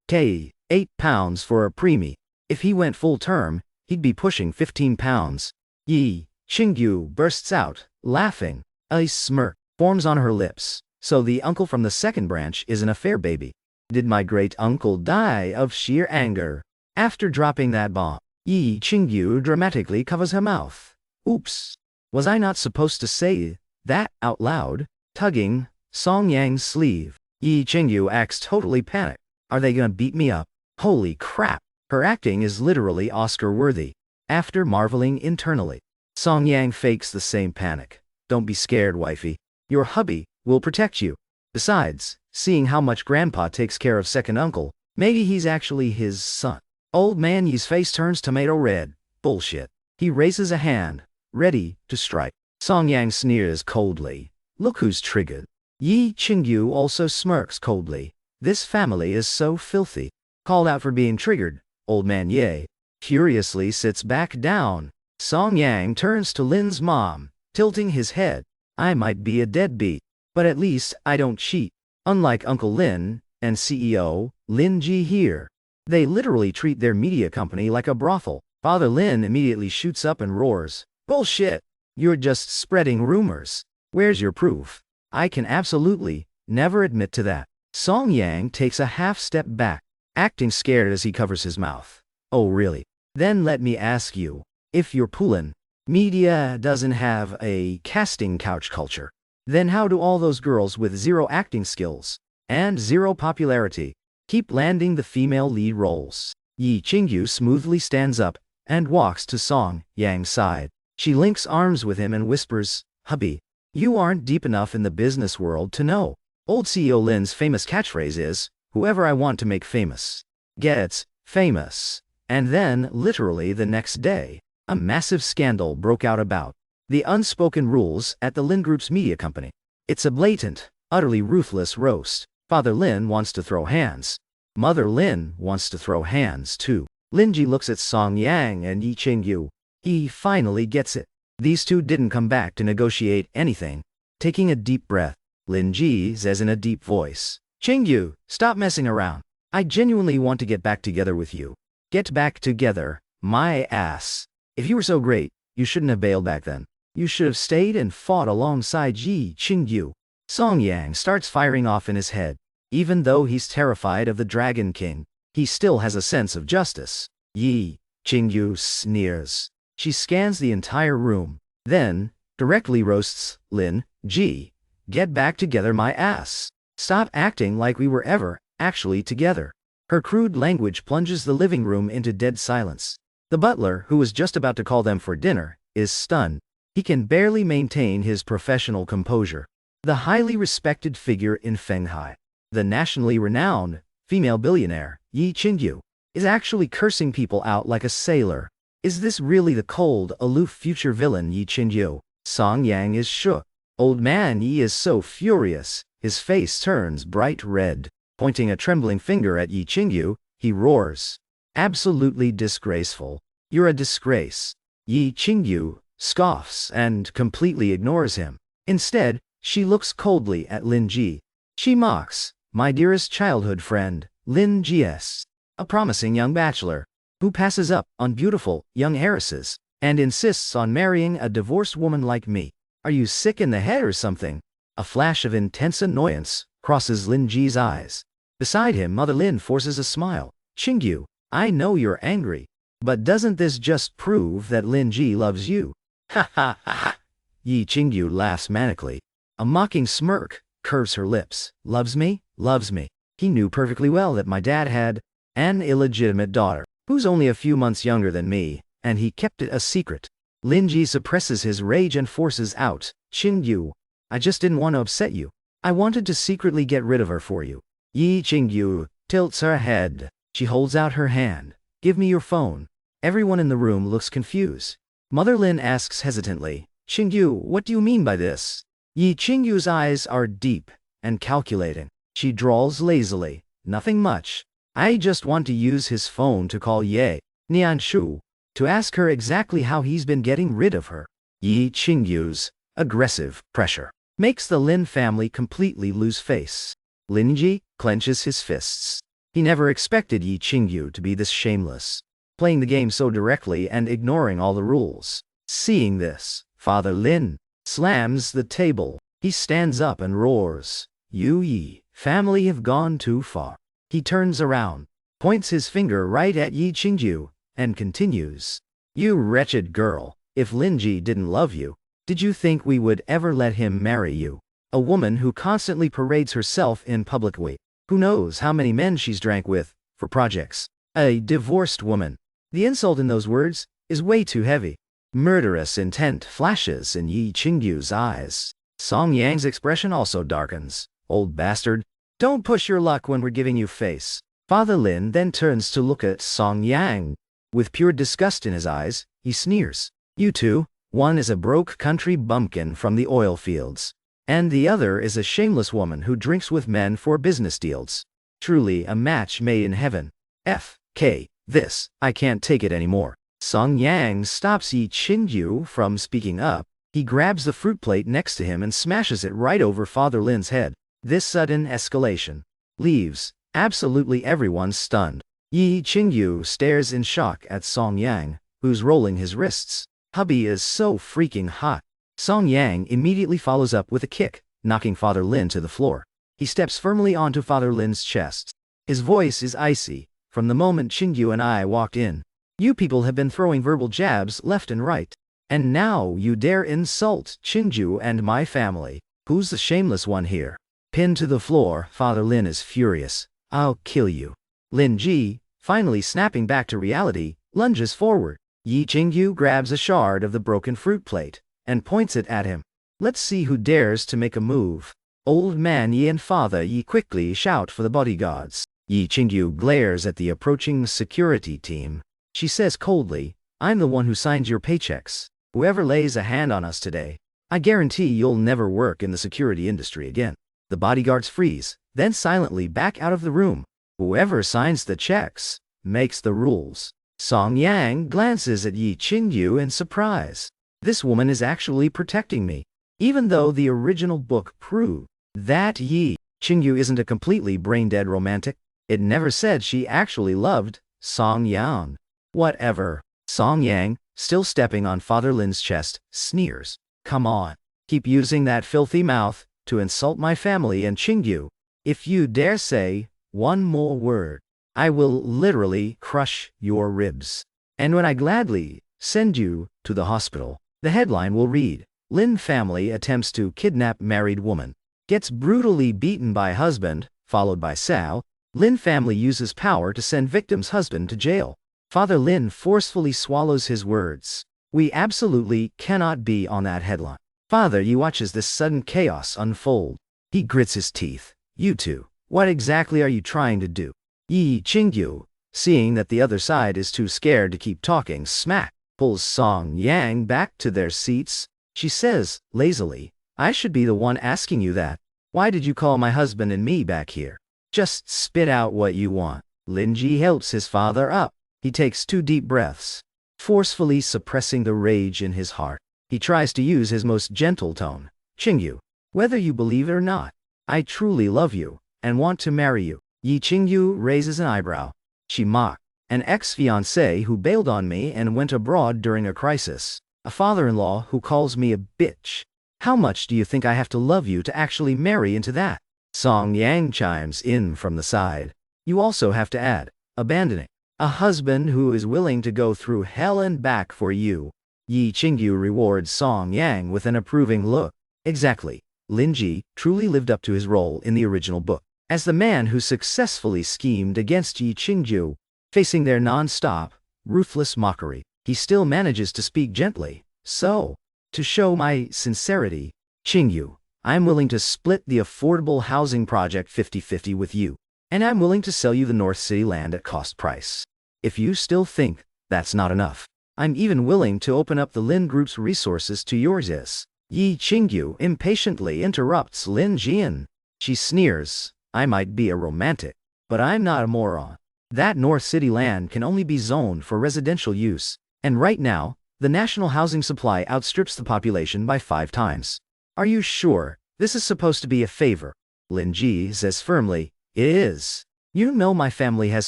8 pounds for a preemie. If he went full term, he'd be pushing 15 pounds. Yi Qingyu bursts out, laughing. A smirk forms on her lips. So the uncle from the second branch is an affair baby. Did my great-uncle die of sheer anger? After dropping that bomb, Yi Qingyu dramatically covers her mouth. Oops. Was I not supposed to say that out loud? Tugging Song Yang's sleeve, Yi Qingyu acts totally panicked. Are they gonna beat me up? Holy crap. Her acting is literally Oscar-worthy. After marveling internally, Song Yang fakes the same panic. Don't be scared, wifey. Your hubby will protect you. Besides, seeing how much Grandpa takes care of second uncle, maybe he's actually his son. Old man Yi's face turns tomato red. Bullshit. He raises a hand, ready to strike. Song Yang sneers coldly. Look who's triggered. Yi Qingyu also smirks coldly. This family is so filthy. Called out for being triggered, old man Ye furiously sits back down. Song Yang turns to Lin's mom. tilting his head. I might be a deadbeat, but at least I don't cheat. Unlike Uncle Lin and CEO Lin Ji here. They literally treat their media company like a brothel. Father Lin immediately shoots up and roars, "Bullshit! You're just spreading rumors. Where's your proof?" I can absolutely never admit to that. Song Yang takes a half step back, acting scared as he covers his mouth. "Oh really? Then let me ask you, if your Pulin media doesn't have a casting couch culture, then how do all those girls with zero acting skills and zero popularity keep landing the female lead roles?" Yi Qingyu smoothly stands up and walks to Song Yang's side. She links arms with him and whispers, "Hubby, you aren't deep enough in the business world to know. Old CEO Lin's famous catchphrase is, 'Whoever I want to make famous gets famous.'" And then, literally the next day, a massive scandal broke out about the unspoken rules at the Lin Group's media company. It's a blatant, utterly ruthless roast. Father Lin wants to throw hands. Mother Lin wants to throw hands too. Linji looks at Song Yang and Yi Qingyu. He finally gets it. These two didn't come back to negotiate anything. Taking a deep breath, Linji says in a deep voice, "Qingyu, stop messing around. I genuinely want to get back together with you." "Get back together, my ass. If you were so great, you shouldn't have bailed back then. You should have stayed and fought alongside Yi Qingyu." Song Yang starts firing off in his head. Even though he's terrified of the Dragon King, he still has a sense of justice. Yi Qingyu sneers. She scans the entire room, then directly roasts Lin Ji. "Get back together, my ass. Stop acting like we were ever actually together." Her crude language plunges the living room into dead silence. The butler, who was just about to call them for dinner, is stunned. He can barely maintain his professional composure. The highly respected figure in Fenghai, the nationally renowned female billionaire, Yi Qingyu, is actually cursing people out like a sailor. Is this really the cold, aloof future villain Yi Qingyu? Song Yang is shook. Old man Yi is so furious, his face turns bright red. Pointing a trembling finger at Yi Qingyu, he roars, "Absolutely disgraceful. You're a disgrace." Yi Qingyu scoffs and completely ignores him. Instead, she looks coldly at Lin Ji. She mocks, "My dearest childhood friend, Lin Ji's, a promising young bachelor, who passes up on beautiful young heiresses and insists on marrying a divorced woman like me. Are you sick in the head or something?" A flash of intense annoyance crosses Lin Ji's eyes. Beside him, Mother Lin forces a smile. "Qingyu, I know you're angry, but doesn't this just prove that Lin Ji loves you?" "Ha ha ha ha." Yi Qingyu laughs manically. A mocking smirk curves her lips. "Loves me? Loves me. He knew perfectly well that my dad had an illegitimate daughter, who's only a few months younger than me, and he kept it a secret." Lin Ji suppresses his rage and forces out, "Qingyu, I just didn't want to upset you. I wanted to secretly get rid of her for you." Yi Qingyu tilts her head. She holds out her hand. "Give me your phone." Everyone in the room looks confused. Mother Lin asks hesitantly, "Qingyu, what do you mean by this?" Yi Qingyu's eyes are deep and calculating. She drawls lazily, "Nothing much. I just want to use his phone to call Ye Nianshu, to ask her exactly how he's been getting rid of her." Yi Qingyu's aggressive pressure makes the Lin family completely lose face. Linji clenches his fists. He never expected Yi Qingyu to be this shameless, playing the game so directly and ignoring all the rules. Seeing this, Father Lin slams the table. He stands up and roars, "You Yi family have gone too far." He turns around, points his finger right at Yi Qingyu, and continues, "You wretched girl, if Linji didn't love you, did you think we would ever let him marry you? A woman who constantly parades herself in publicly. Who knows how many men she's drank with, for projects. A divorced woman." The insult in those words is way too heavy. Murderous intent flashes in Yi Qingyu's eyes. Song Yang's expression also darkens. "Old bastard, don't push your luck when we're giving you face." Father Lin then turns to look at Song Yang. With pure disgust in his eyes, he sneers, "You two, one is a broke country bumpkin from the oil fields, and the other is a shameless woman who drinks with men for business deals. Truly a match made in heaven. F.K. This, I can't take it anymore." Song Yang stops Yi Qingyu from speaking up. He grabs the fruit plate next to him and smashes it right over Father Lin's head. This sudden escalation leaves absolutely everyone stunned. Yi Qingyu stares in shock at Song Yang, who's rolling his wrists. Hubby is so freaking hot. Song Yang immediately follows up with a kick, knocking Father Lin to the floor. He steps firmly onto Father Lin's chest. His voice is icy. From the moment Qingyu and I walked in, you people have been throwing verbal jabs left and right. And now you dare insult Qingyu and my family. Who's the shameless one here? Pinned to the floor, Father Lin is furious. I'll kill you. Lin Ji, finally snapping back to reality, lunges forward. Yi Qingyu grabs a shard of the broken fruit plate and points it at him. Let's see who dares to make a move. Old man Yi and Father Yi quickly shout for the bodyguards. Yi Qingyu glares at the approaching security team. She says coldly, I'm the one who signs your paychecks. Whoever lays a hand on us today, I guarantee you'll never work in the security industry again. The bodyguards freeze, then silently back out of the room. Whoever signs the checks makes the rules. Song Yang glances at Yi Qingyu in surprise. This woman is actually protecting me, even though the original book proved that Yi Qingyu isn't a completely brain-dead romantic. It never said she actually loved Song Yang. Whatever. Song Yang, still stepping on Father Lin's chest, sneers. Come on. Keep using that filthy mouth to insult my family and Qingyu. If you dare say one more word, I will literally crush your ribs. And when I gladly send you to the hospital, the headline will read, Lin family attempts to kidnap married woman. Gets brutally beaten by husband, followed by Sao. Lin family uses power to send victim's husband to jail. Father Lin forcefully swallows his words. We absolutely cannot be on that headline. Father Yi watches this sudden chaos unfold. He grits his teeth. You two, what exactly are you trying to do? Yi Qingyu, seeing that the other side is too scared to keep talking, smack, pulls Song Yang back to their seats. She says, lazily, I should be the one asking you that. Why did you call my husband and me back here? Just spit out what you want. Lin Ji helps his father up. He takes 2 deep breaths, forcefully suppressing the rage in his heart. He tries to use his most gentle tone. Qingyu, whether you believe it or not, I truly love you and want to marry you. Yi Qingyu raises an eyebrow. She mocked. An ex-fiancé who bailed on me and went abroad during a crisis. A father-in-law who calls me a bitch. How much do you think I have to love you to actually marry into that? Song Yang chimes in from the side. You also have to add, abandoning. A husband who is willing to go through hell and back for you. Yi Qingyu rewards Song Yang with an approving look. Exactly. Lin Ji truly lived up to his role in the original book as the man who successfully schemed against Yi Qingyu. Facing their non-stop, ruthless mockery, he still manages to speak gently. So, to show my sincerity, Qingyu, I'm willing to split the affordable housing project 50-50 with you. And I'm willing to sell you the North City land at cost price. If you still think that's not enough, I'm even willing to open up the Lin Group's resources to yours. Yi Qingyu impatiently interrupts Lin Jian. She sneers, I might be a romantic, but I'm not a moron. That North City land can only be zoned for residential use, and right now, the national housing supply outstrips the population by 5 times. Are you sure this is supposed to be a favor? Lin Ji says firmly, it is. You know my family has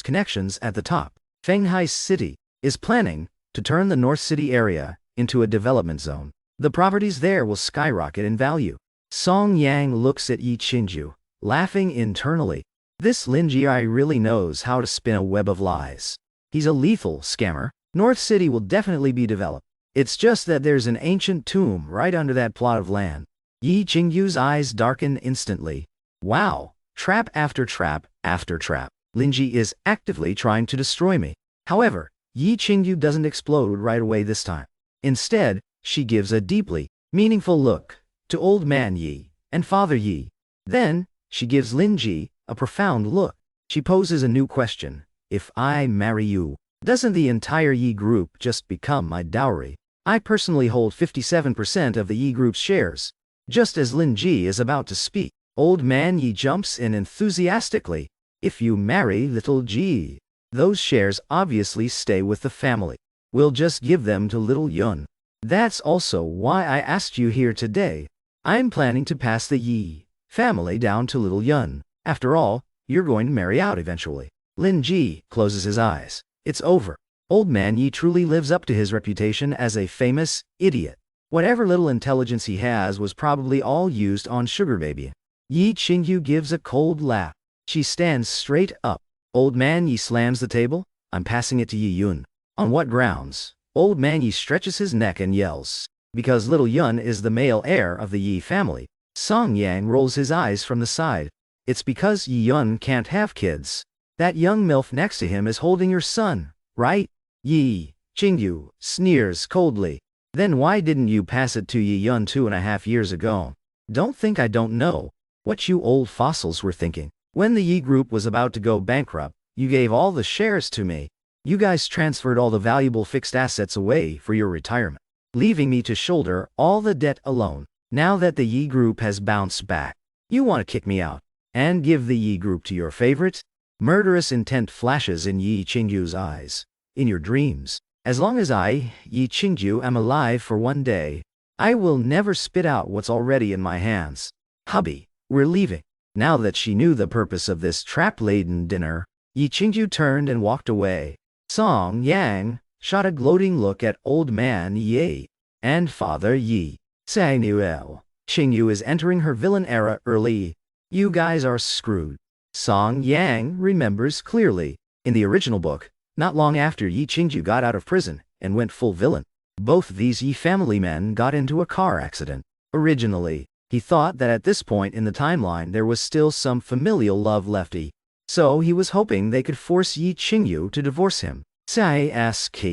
connections at the top. Fenghai City is planning to turn the North City area into a development zone. The properties there will skyrocket in value. Song Yang looks at Yi Qingyu, laughing internally. This Lin Ji really knows how to spin a web of lies. He's a lethal scammer. North City will definitely be developed. It's just that there's an ancient tomb right under that plot of land. Yi Qingyu's eyes darken instantly. Wow. Trap after trap after trap. Lin Ji is actively trying to destroy me. However, Yi Qingyu doesn't explode right away this time. Instead, she gives a deeply meaningful look to Old Man Yi and Father Yi. Then, she gives Lin Ji a profound look. She poses a new question. If I marry you, doesn't the entire Yi Group just become my dowry? I personally hold 57% of the Yi Group's shares. Just as Lin Ji is about to speak, Old Man Yi jumps in enthusiastically. If you marry little Ji, those shares obviously stay with the family. We'll just give them to little Yun. That's also why I asked you here today. I'm planning to pass the Yi family down to little Yun. After all, you're going to marry out eventually. Lin Ji closes his eyes. It's over. Old man Yi truly lives up to his reputation as a famous idiot. Whatever little intelligence he has was probably all used on sugar baby. Yi Qingyu gives a cold laugh. She stands straight up. Old man Yi slams the table. I'm passing it to Yi Yun. On what grounds? Old man Yi stretches his neck and yells. Because little Yun is the male heir of the Yi family. Song Yang rolls his eyes from the side. It's because Yi Yun can't have kids. That young MILF next to him is holding your son, right? Yi Qingyu sneers coldly. Then why didn't you pass it to Yi Yun 2.5 years ago? Don't think I don't know what you old fossils were thinking. When the Yi group was about to go bankrupt, you gave all the shares to me. You guys transferred all the valuable fixed assets away for your retirement, leaving me to shoulder all the debt alone. Now that the Yi group has bounced back, you want to kick me out and give the Yi group to your favorite? Murderous intent flashes in Yi Qingyu's eyes. In your dreams, as long as I, Yi Qingyu, am alive for one day, I will never spit out what's already in my hands. Hubby, we're leaving. Now that she knew the purpose of this trap-laden dinner, Yi Qingyu turned and walked away. Song Yang shot a gloating look at old man Yi and father Yi. Samuel, Qingyu is entering her villain era early. You guys are screwed. Song Yang remembers clearly. In the original book, not long after Yi Qingyu got out of prison and went full villain, both these Yi family men got into a car accident. Originally, he thought that at this point in the timeline there was still some familial love lefty, so he was hoping they could force Yi Qingyu to divorce him. Sai-sk.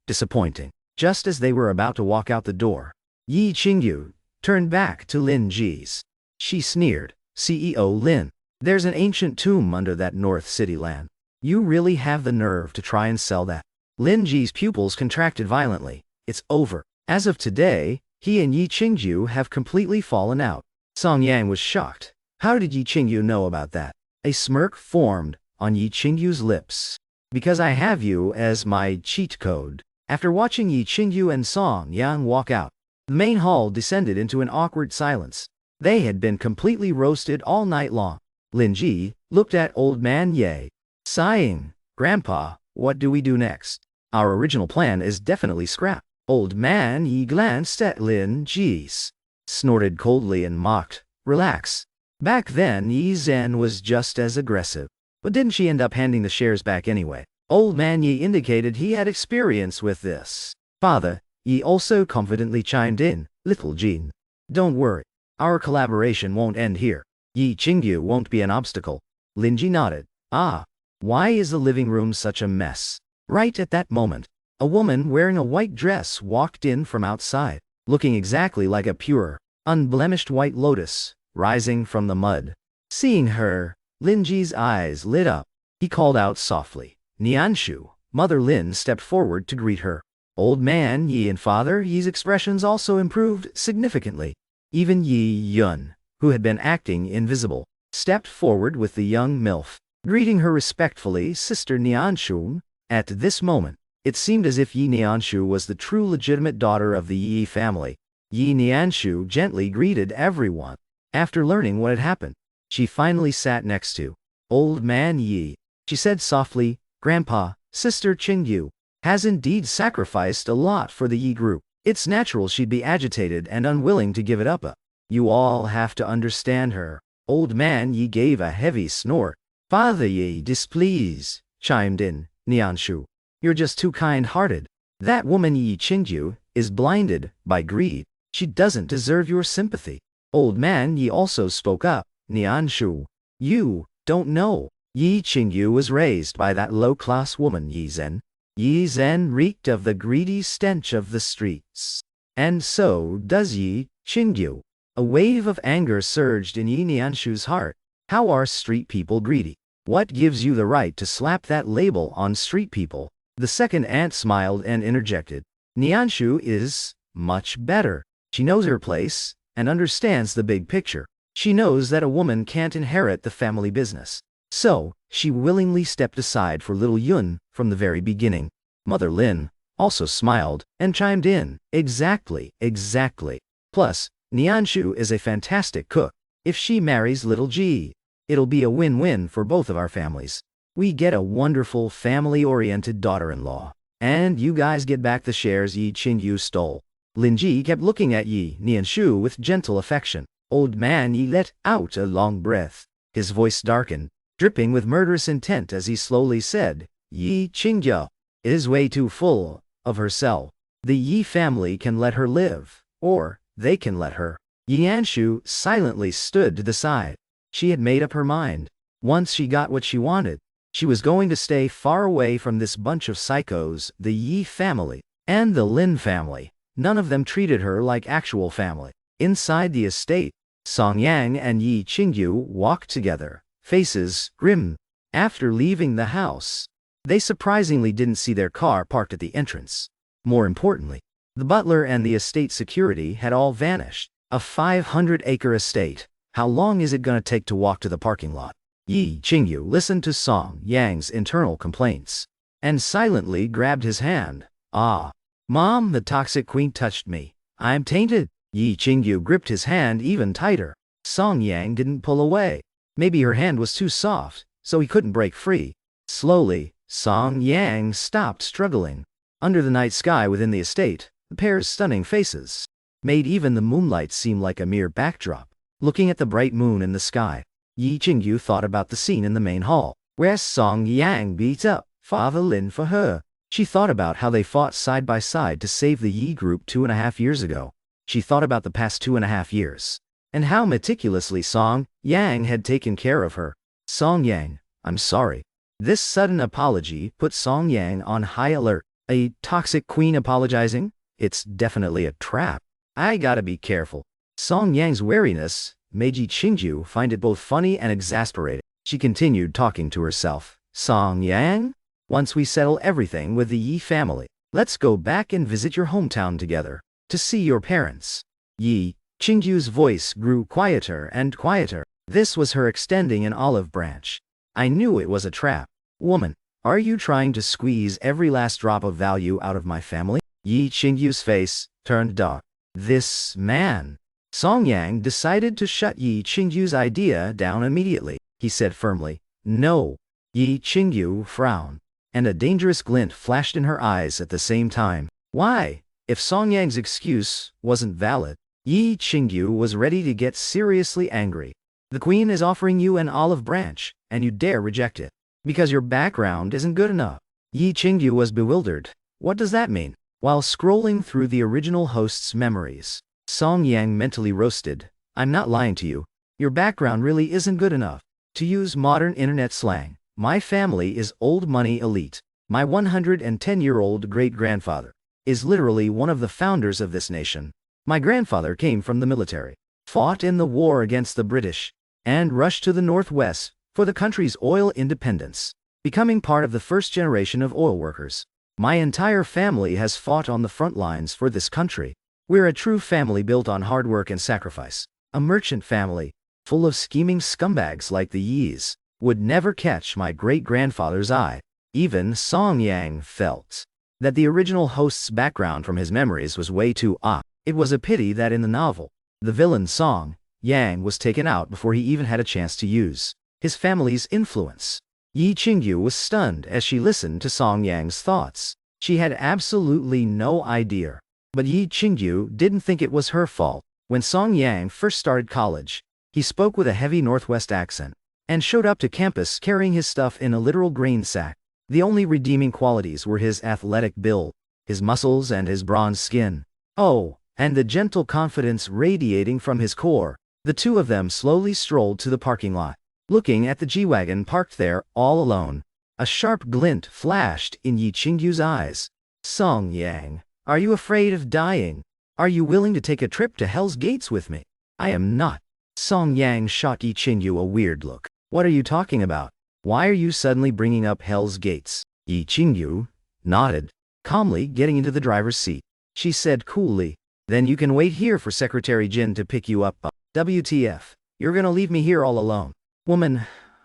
Disappointing. Just as they were about to walk out the door, Yi Qingyu turned back to Lin Ji's. She sneered, CEO Lin, there's an ancient tomb under that North City land. You really have the nerve to try and sell that. Lin Ji's pupils contracted violently. It's over. As of today, he and Yi Qingyu have completely fallen out. Song Yang was shocked. How did Yi Qingyu know about that? A smirk formed on Yi Qingyu's lips. Because I have you as my cheat code. After watching Yi Qingyu and Song Yang walk out, the main hall descended into an awkward silence. They had been completely roasted all night long. Lin Ji looked at old man Ye, sighing. Grandpa, what do we do next? Our original plan is definitely scrapped. Old man Yi glanced at Lin Ji's, snorted coldly and mocked. Relax. Back then Yi Zhen was just as aggressive. But didn't she end up handing the shares back anyway? Old man Yi indicated he had experience with this. Father, Yi also confidently chimed in. Little Jean, don't worry. Our collaboration won't end here. Yi Qingyu won't be an obstacle. Lin Ji nodded. Ah, why is the living room such a mess? Right at that moment, a woman wearing a white dress walked in from outside, looking exactly like a pure, unblemished white lotus, rising from the mud. Seeing her, Lin Ji's eyes lit up. He called out softly. Nianshu. Mother Lin stepped forward to greet her. Old man Yi and father Yi's expressions also improved significantly. Even Yi Yun, who had been acting invisible, stepped forward with the young MILF, greeting her respectfully, Sister Nianshu. At this moment, it seemed as if Yi Nianshu was the true legitimate daughter of the Yi family. Yi Nianshu gently greeted everyone. After learning what had happened, she finally sat next to old man Yi. She said softly, Grandpa, Sister Qingyu has indeed sacrificed a lot for the Yi group. It's natural she'd be agitated and unwilling to give it up. You all have to understand her. Old man Yi gave a heavy snort. Father Yi, displease, chimed in Nianshu. You're just too kind-hearted. That woman Yi Qingyu is blinded by greed. She doesn't deserve your sympathy. Old man Yi also spoke up. Nianshu, you don't know. Yi Qingyu was raised by that low-class woman Yi Zhen. Yi Zhen reeked of the greedy stench of the streets. And so does Yi Qingyu. A wave of anger surged in Yi Nianshu's heart. How are street people greedy? What gives you the right to slap that label on street people? The second aunt smiled and interjected. Nianshu is much better. She knows her place and understands the big picture. She knows that a woman can't inherit the family business. So, she willingly stepped aside for little Yun from the very beginning. Mother Lin, also smiled and chimed in, exactly, exactly. Plus, Nianshu is a fantastic cook. If she marries little G, it'll be a win-win for both of our families. We get a wonderful family-oriented daughter-in-law. And you guys get back the shares Yi Qingyu stole. Lin Ji kept looking at Yi Nianshu with gentle affection. Old man Yi let out a long breath. His voice darkened, dripping with murderous intent as he slowly said, Yi Qingyu is way too full of herself. The Yi family can let her live, or they can let her. Yanshu silently stood to the side. She had made up her mind. Once she got what she wanted, she was going to stay far away from this bunch of psychos, the Yi family, and the Lin family. None of them treated her like actual family. Inside the estate, Song Yang and Yi Qingyu walked together, faces grim. After leaving the house, they surprisingly didn't see their car parked at the entrance. More importantly, the butler and the estate security had all vanished. A 500-acre estate. How long is it gonna take to walk to the parking lot? Yi Qingyu listened to Song Yang's internal complaints and silently grabbed his hand. Ah, Mom, the toxic queen touched me. I'm tainted. Yi Qingyu gripped his hand even tighter. Song Yang didn't pull away. Maybe her hand was too soft, so he couldn't break free. Slowly, Song Yang stopped struggling. Under the night sky within the estate, the pair's stunning faces made even the moonlight seem like a mere backdrop. Looking at the bright moon in the sky, Yi Qingyu thought about the scene in the main hall, where Song Yang beat up Father Lin for her. She thought about how they fought side by side to save the Yi group 2.5 years ago. She thought about the past 2.5 years, and how meticulously Song Yang had taken care of her. Song Yang, I'm sorry. This sudden apology put Song Yang on high alert. A toxic queen apologizing? It's definitely a trap. I gotta be careful. Song Yang's wariness made Yi Qingyu find it both funny and exasperating. She continued talking to herself. Song Yang? Once we settle everything with the Yi family, let's go back and visit your hometown together, to see your parents. Yi Qingyu's voice grew quieter and quieter. This was her extending an olive branch. I knew it was a trap. Woman, are you trying to squeeze every last drop of value out of my family? Yi Qingyu's face turned dark. This man. Song Yang decided to shut Yi Qingyu's idea down immediately. He said firmly, no. Yi Qingyu frowned, and a dangerous glint flashed in her eyes at the same time. Why? If Song Yang's excuse wasn't valid, Yi Qingyu was ready to get seriously angry. The queen is offering you an olive branch, and you dare reject it, because your background isn't good enough. Yi Qingyu was bewildered. What does that mean? While scrolling through the original host's memories, Song Yang mentally roasted. I'm not lying to you. Your background really isn't good enough. To use modern internet slang, my family is old money elite. My 110-year-old great-grandfather is literally one of the founders of this nation. My grandfather came from the military, fought in the war against the British, and rushed to the Northwest for the country's oil independence, becoming part of the first generation of oil workers. My entire family has fought on the front lines for this country. We're a true family built on hard work and sacrifice. A merchant family, full of scheming scumbags like the Yis, would never catch my great-grandfather's eye. Even Song Yang felt that the original host's background from his memories was way too odd. It was a pity that in the novel, the villain Song Yang was taken out before he even had a chance to use his family's influence. Yi Qingyu was stunned as she listened to Song Yang's thoughts. She had absolutely no idea. But Yi Qingyu didn't think it was her fault. When Song Yang first started college, he spoke with a heavy Northwest accent, and showed up to campus carrying his stuff in a literal grain sack. The only redeeming qualities were his athletic build, his muscles and his bronze skin. Oh, and the gentle confidence radiating from his core. The two of them slowly strolled to the parking lot, looking at the G-Wagon parked there all alone. A sharp glint flashed in Yi Qingyu's eyes. Song Yang, are you afraid of dying? Are you willing to take a trip to Hell's Gates with me? I am not. Song Yang shot Yi Qingyu a weird look. What are you talking about? Why are you suddenly bringing up Hell's Gates? Yi Qingyu nodded, calmly getting into the driver's seat. She said coolly, then you can wait here for Secretary Jin to pick you up. WTF, you're gonna leave me here all alone. Woman,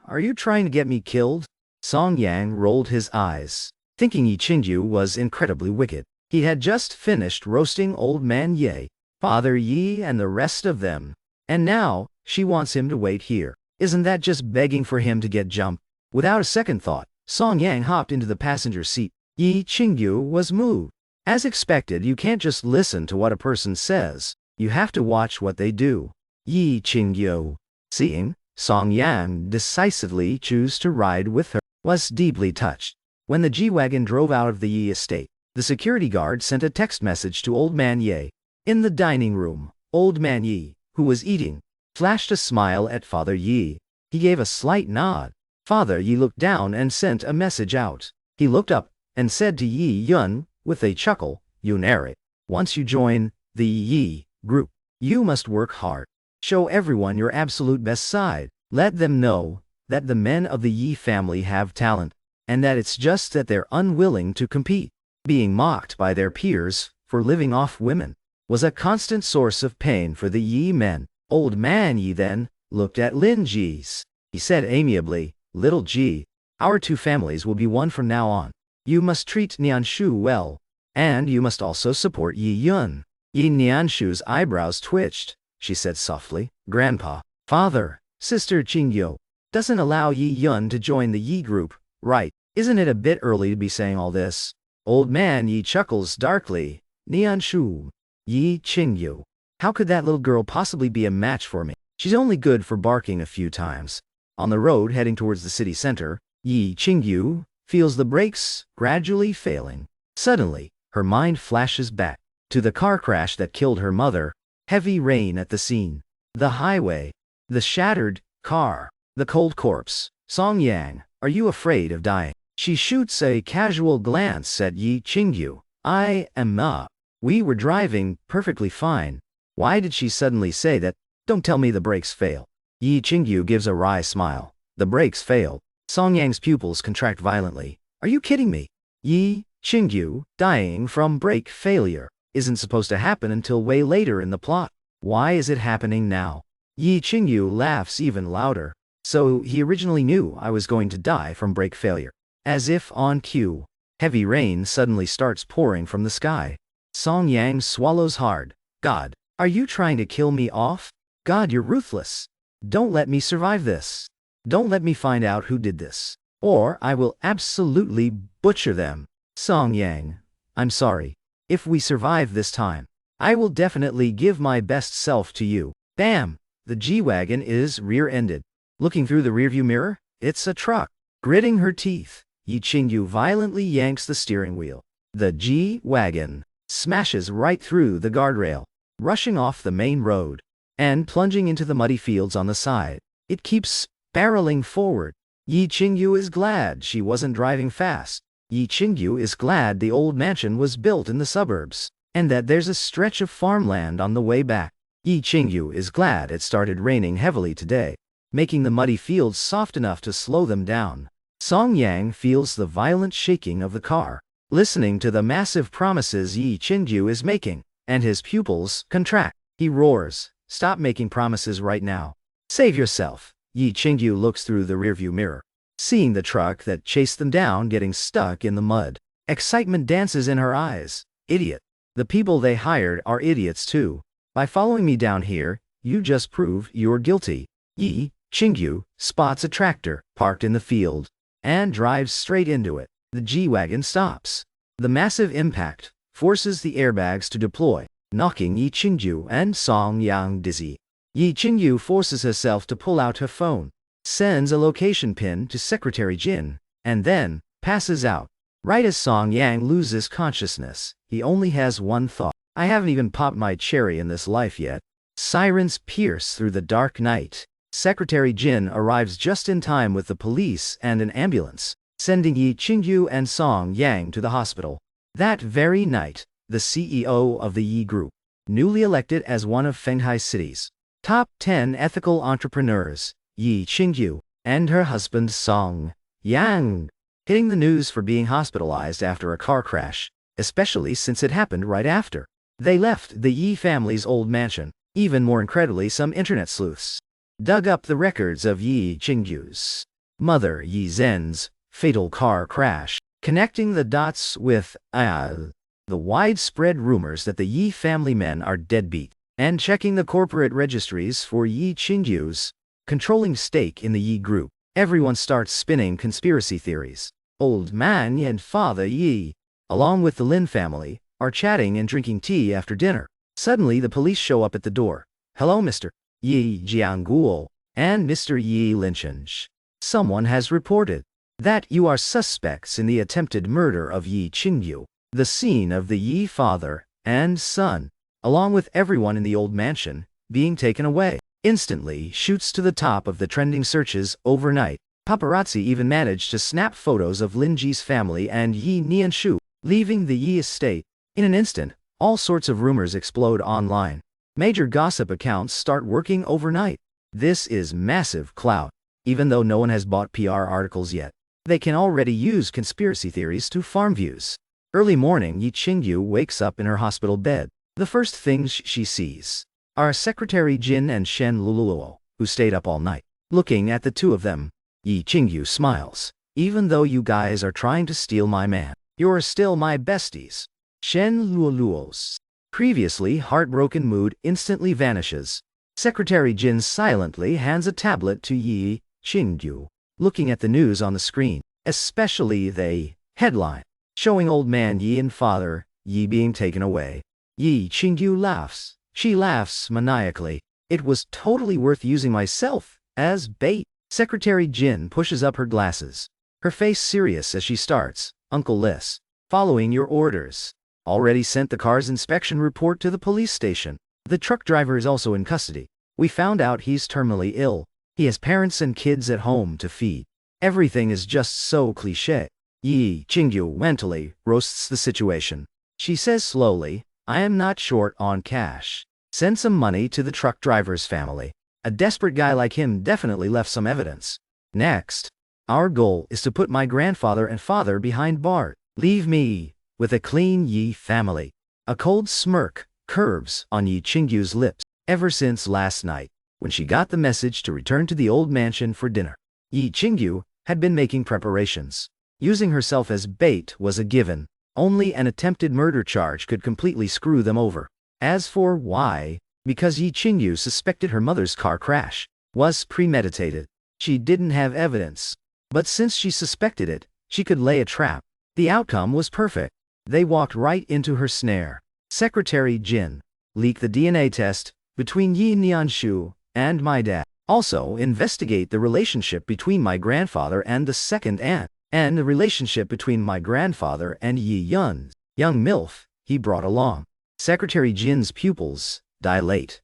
are you trying to get me killed? Song Yang rolled his eyes. thinking Yi Qingyu was incredibly wicked. He had just finished roasting old man Ye, Father Yi and the rest of them. And now, she wants him to wait here. Isn't that just begging for him to get jumped? Without a second thought, Song Yang hopped into the passenger seat. Yi Qingyu was moved. As expected, you can't just listen to what a person says. You have to watch what they do. Yi Qingyu, seeing Song Yang decisively choose to ride with her, was deeply touched. When the G-Wagon drove out of the Yi estate, the security guard sent a text message to Old Man Ye. In the dining room, Old Man Yi, who was eating, flashed a smile at Father Yi. He gave a slight nod. Father Yi looked down and sent a message out. He looked up and said to Yi Yun, with a chuckle, "Yunere, once you join the Yi group, you must work hard. Show everyone your absolute best side. Let them know that the men of the Yi family have talent, and that it's just that they're unwilling to compete." Being mocked by their peers for living off women was a constant source of pain for the Yi men. Old Man Yi then looked at Lin Ji's. He said amiably, "Little Ji, our two families will be one from now on. You must treat Nianshu well, and you must also support Yi Yun." Yi Nianshu's eyebrows twitched. She said softly, "Grandpa, Father, Sister Qingyu doesn't allow Yi Yun to join the Yi group, right? Isn't it a bit early to be saying all this?" Old Man Yi chuckles darkly. "Nianshu, Yi Qingyu, how could that little girl possibly be a match for me? She's only good for barking a few times." On the road heading towards the city center, Yi Qingyu feels the brakes gradually failing. Suddenly, her mind flashes back to the car crash that killed her mother. Heavy rain at the scene. The highway. The shattered car. The cold corpse. Song Yang, are you afraid of dying? She shoots a casual glance at Yi Qingyu. "I am not. We were driving perfectly fine. Why did she suddenly say that? Don't tell me the brakes fail." Yi Qingyu gives a wry smile. "The brakes failed." Song Yang's pupils contract violently. "Are you kidding me? Yi Qingyu dying from brake failure isn't supposed to happen until way later in the plot. Why is it happening now?" Yi Qingyu laughs even louder. "So he originally knew I was going to die from brake failure." As if on cue, heavy rain suddenly starts pouring from the sky. Song Yang swallows hard. "God, are you trying to kill me off? God, you're ruthless. Don't let me survive this. Don't let me find out who did this, or I will absolutely butcher them." Song Yang, "I'm sorry. If we survive this time, I will definitely give my best self to you." Bam! The G-Wagon is rear-ended. Looking through the rearview mirror, it's a truck. Gritting her teeth, Yi Qingyu violently yanks the steering wheel. The G-Wagon smashes right through the guardrail, rushing off the main road, and plunging into the muddy fields on the side. It keeps barreling forward. Yi Qingyu is glad she wasn't driving fast. Yi Qingyu is glad the old mansion was built in the suburbs, and that there's a stretch of farmland on the way back. Yi Qingyu is glad it started raining heavily today, making the muddy fields soft enough to slow them down. Song Yang feels the violent shaking of the car, listening to the massive promises Yi Qingyu is making, and his pupils contract. He roars, "Stop making promises right now. Save yourself." Yi Qingyu looks through the rearview mirror, seeing the truck that chased them down getting stuck in the mud. Excitement dances in her eyes. "Idiot. The people they hired are idiots too. By following me down here, you just prove you're guilty." Yi Qingyu spots a tractor parked in the field and drives straight into it. The G-Wagon stops. The massive impact forces the airbags to deploy, knocking Yi Qingyu and Song Yang dizzy. Yi Qingyu forces herself to pull out her phone, sends a location pin to Secretary Jin, and then passes out. Right as Song Yang loses consciousness, he only has one thought. "I haven't even popped my cherry in this life yet." Sirens pierce through the dark night. Secretary Jin arrives just in time with the police and an ambulance, sending Yi Qingyu and Song Yang to the hospital. That very night, the CEO of the Yi Group, newly elected as one of Fenghai City's top 10 ethical entrepreneurs, Yi Qingyu, and her husband Song Yang, hitting the news for being hospitalized after a car crash, especially since it happened right after they left the Yi family's old mansion. Even more incredibly, some internet sleuths dug up the records of Yi Qingyu's mother Yi Zhen's fatal car crash. connecting the dots with the widespread rumors that the Yi family men are deadbeat, and checking the corporate registries for Yi Qingyu's controlling stake in the Yi group. Everyone starts spinning conspiracy theories. Old Man and Father Yi, along with the Lin family, are chatting and drinking tea after dinner. Suddenly the police show up at the door. "Hello, Mr. Yi Jianguo and Mr. Yi Linchenj. Someone has reported that you are suspects in the attempted murder of Yi Qingyu." The scene of the Yi father and son, along with everyone in the old mansion, being taken away, instantly shoots to the top of the trending searches overnight. Paparazzi even managed to snap photos of Lin Ji's family and Yi Nianshu leaving the Yi estate. In an instant, all sorts of rumors explode online. Major gossip accounts start working overnight. This is massive clout. Even though no one has bought PR articles yet, they can already use conspiracy theories to farm views. Early morning, Yi Qingyu wakes up in her hospital bed. The first things she sees are Secretary Jin and Shen Luluo, who stayed up all night. Looking at the two of them, Yi Qingyu smiles. "Even though you guys are trying to steal my man, you're still my besties." Shen Luluo's previously heartbroken mood instantly vanishes. Secretary Jin silently hands a tablet to Yi Qingyu, looking at the news on the screen, especially the headline showing Old Man Yi and Father Yi being taken away. Yi Qingyu laughs. She laughs maniacally. "It was totally worth using myself as bait." Secretary Jin pushes up her glasses, her face serious as she starts. "Uncle Liss, following your orders. Already sent the car's inspection report to the police station. The truck driver is also in custody. We found out he's terminally ill. He has parents and kids at home to feed. Everything is just so cliché." Yi Qingyu mentally roasts the situation. She says slowly, "I am not short on cash. Send some money to the truck driver's family. A desperate guy like him definitely left some evidence. Next, our goal is to put my grandfather and father behind bars. Leave me with a clean Yi family." A cold smirk curves on Yi Qingyu's lips. Ever since last night, when she got the message to return to the old mansion for dinner, Yi Qingyu had been making preparations. Using herself as bait was a given. Only an attempted murder charge could completely screw them over. As for why, because Yi Qingyu suspected her mother's car crash was premeditated. She didn't have evidence, but since she suspected it, she could lay a trap. The outcome was perfect. They walked right into her snare. Secretary Jin, leak the DNA test between Yi Nianshu and my dad. Also investigate the relationship between my grandfather and the second aunt, and the relationship between my grandfather and Yi Yun's young MILF he brought along. Secretary Jin's pupils dilate.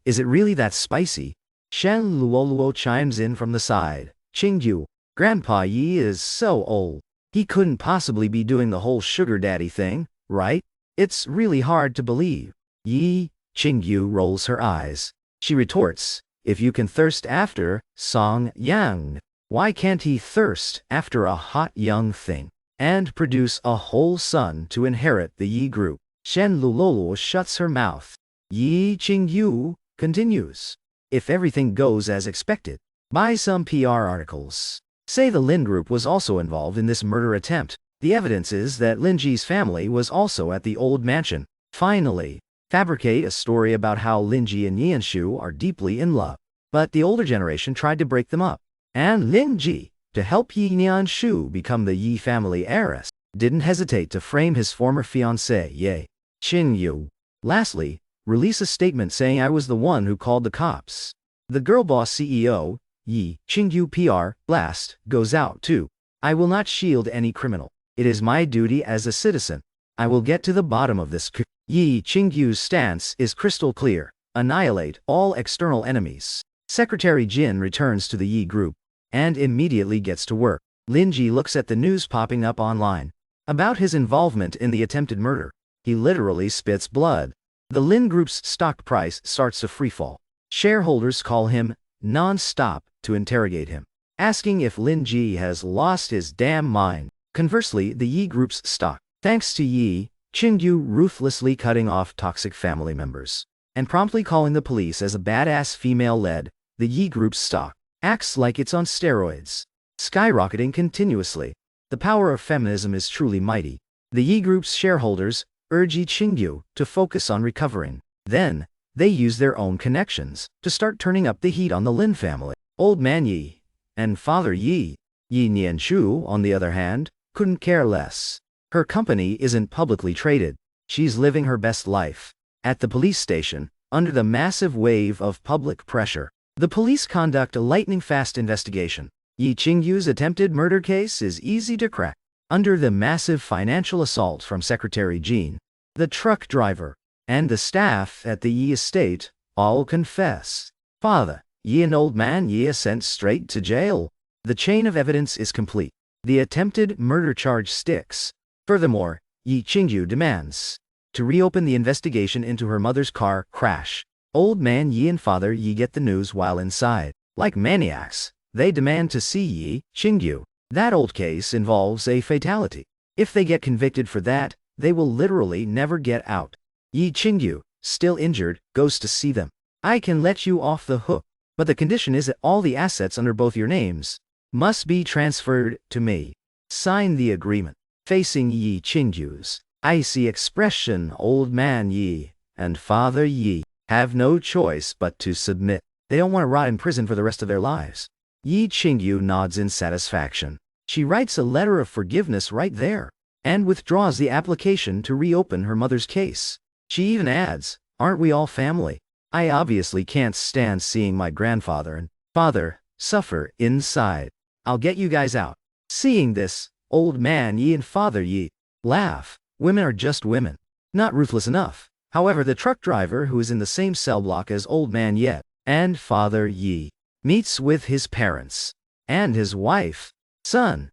"Is it really that spicy?" Shen Luoluo chimes in from the side. "Qingyu, Grandpa Yi is so old. He couldn't possibly be doing the whole sugar daddy thing, right? It's really hard to believe." Yi Qingyu rolls her eyes. She retorts, "If you can thirst after Song Yang, why can't he thirst after a hot young thing and produce a whole son to inherit the Yi group?" Shen Luluo shuts her mouth. Yi Qingyu continues, "If everything goes as expected, buy some PR articles. Say the Lin group was also involved in this murder attempt. The evidence is that Lin Ji's family was also at the old mansion. Finally, fabricate a story about how Lin Ji and Nianshu are deeply in love, but the older generation tried to break them up. And Lin Ji, to help Yi Nianshu become the Yi family heiress, didn't hesitate to frame his former fiancée, Ye Qingyu. Lastly, release a statement saying I was the one who called the cops." The girl boss CEO, Yi Qingyu PR blast goes out too. "I will not shield any criminal. It is my duty as a citizen. I will get to the bottom of this." Yi Qingyu's stance is crystal clear. Annihilate all external enemies. Secretary Jin returns to the Yi group and immediately gets to work. Lin Ji looks at the news popping up online about his involvement in the attempted murder. He literally spits blood. The Lin group's stock price starts to freefall. Shareholders call him non-stop to interrogate him, asking if Lin Ji has lost his damn mind. Conversely, the Yi group's stock, thanks to Yi Qingyu ruthlessly cutting off toxic family members and promptly calling the police as a badass female-led, the Yi group's stock acts like it's on steroids, skyrocketing continuously. The power of feminism is truly mighty. The Yi Group's shareholders urge Yi Qingyu to focus on recovering. Then, they use their own connections to start turning up the heat on the Lin family. Old Man Yi and Father Yi, Yi Nianshu, on the other hand, couldn't care less. Her company isn't publicly traded. She's living her best life. At the police station, under the massive wave of public pressure, the police conduct a lightning-fast investigation. Yi Qingyu's attempted murder case is easy to crack. Under the massive financial assault from Secretary Jean, the truck driver, and the staff at the Yi estate all confess. Father Yi and Old Man Yi are sent straight to jail. The chain of evidence is complete. The attempted murder charge sticks. Furthermore, Yi Qingyu demands to reopen the investigation into her mother's car crash. Old Man Yi and Father Yi get the news while inside. Like maniacs, they demand to see Yi Qingyu. That old case involves a fatality. If they get convicted for that, they will literally never get out. Yi Qingyu, still injured, goes to see them. I can let you off the hook, but the condition is that all the assets under both your names must be transferred to me. Sign the agreement. Facing Yi Qingyu's icy expression, Old Man Yi and Father Yi have no choice but to submit. They don't want to rot in prison for the rest of their lives. Yi Qingyu nods in satisfaction. She writes a letter of forgiveness right there, and withdraws the application to reopen her mother's case. She even adds, "Aren't we all family? I obviously can't stand seeing my grandfather and father suffer inside. I'll get you guys out." Seeing this, Old Man Yi and Father Yi laugh. Women are just women. Not ruthless enough. However, the truck driver, who is in the same cell block as Old Man Yi and Father Yi, meets with his parents and his wife. "Son,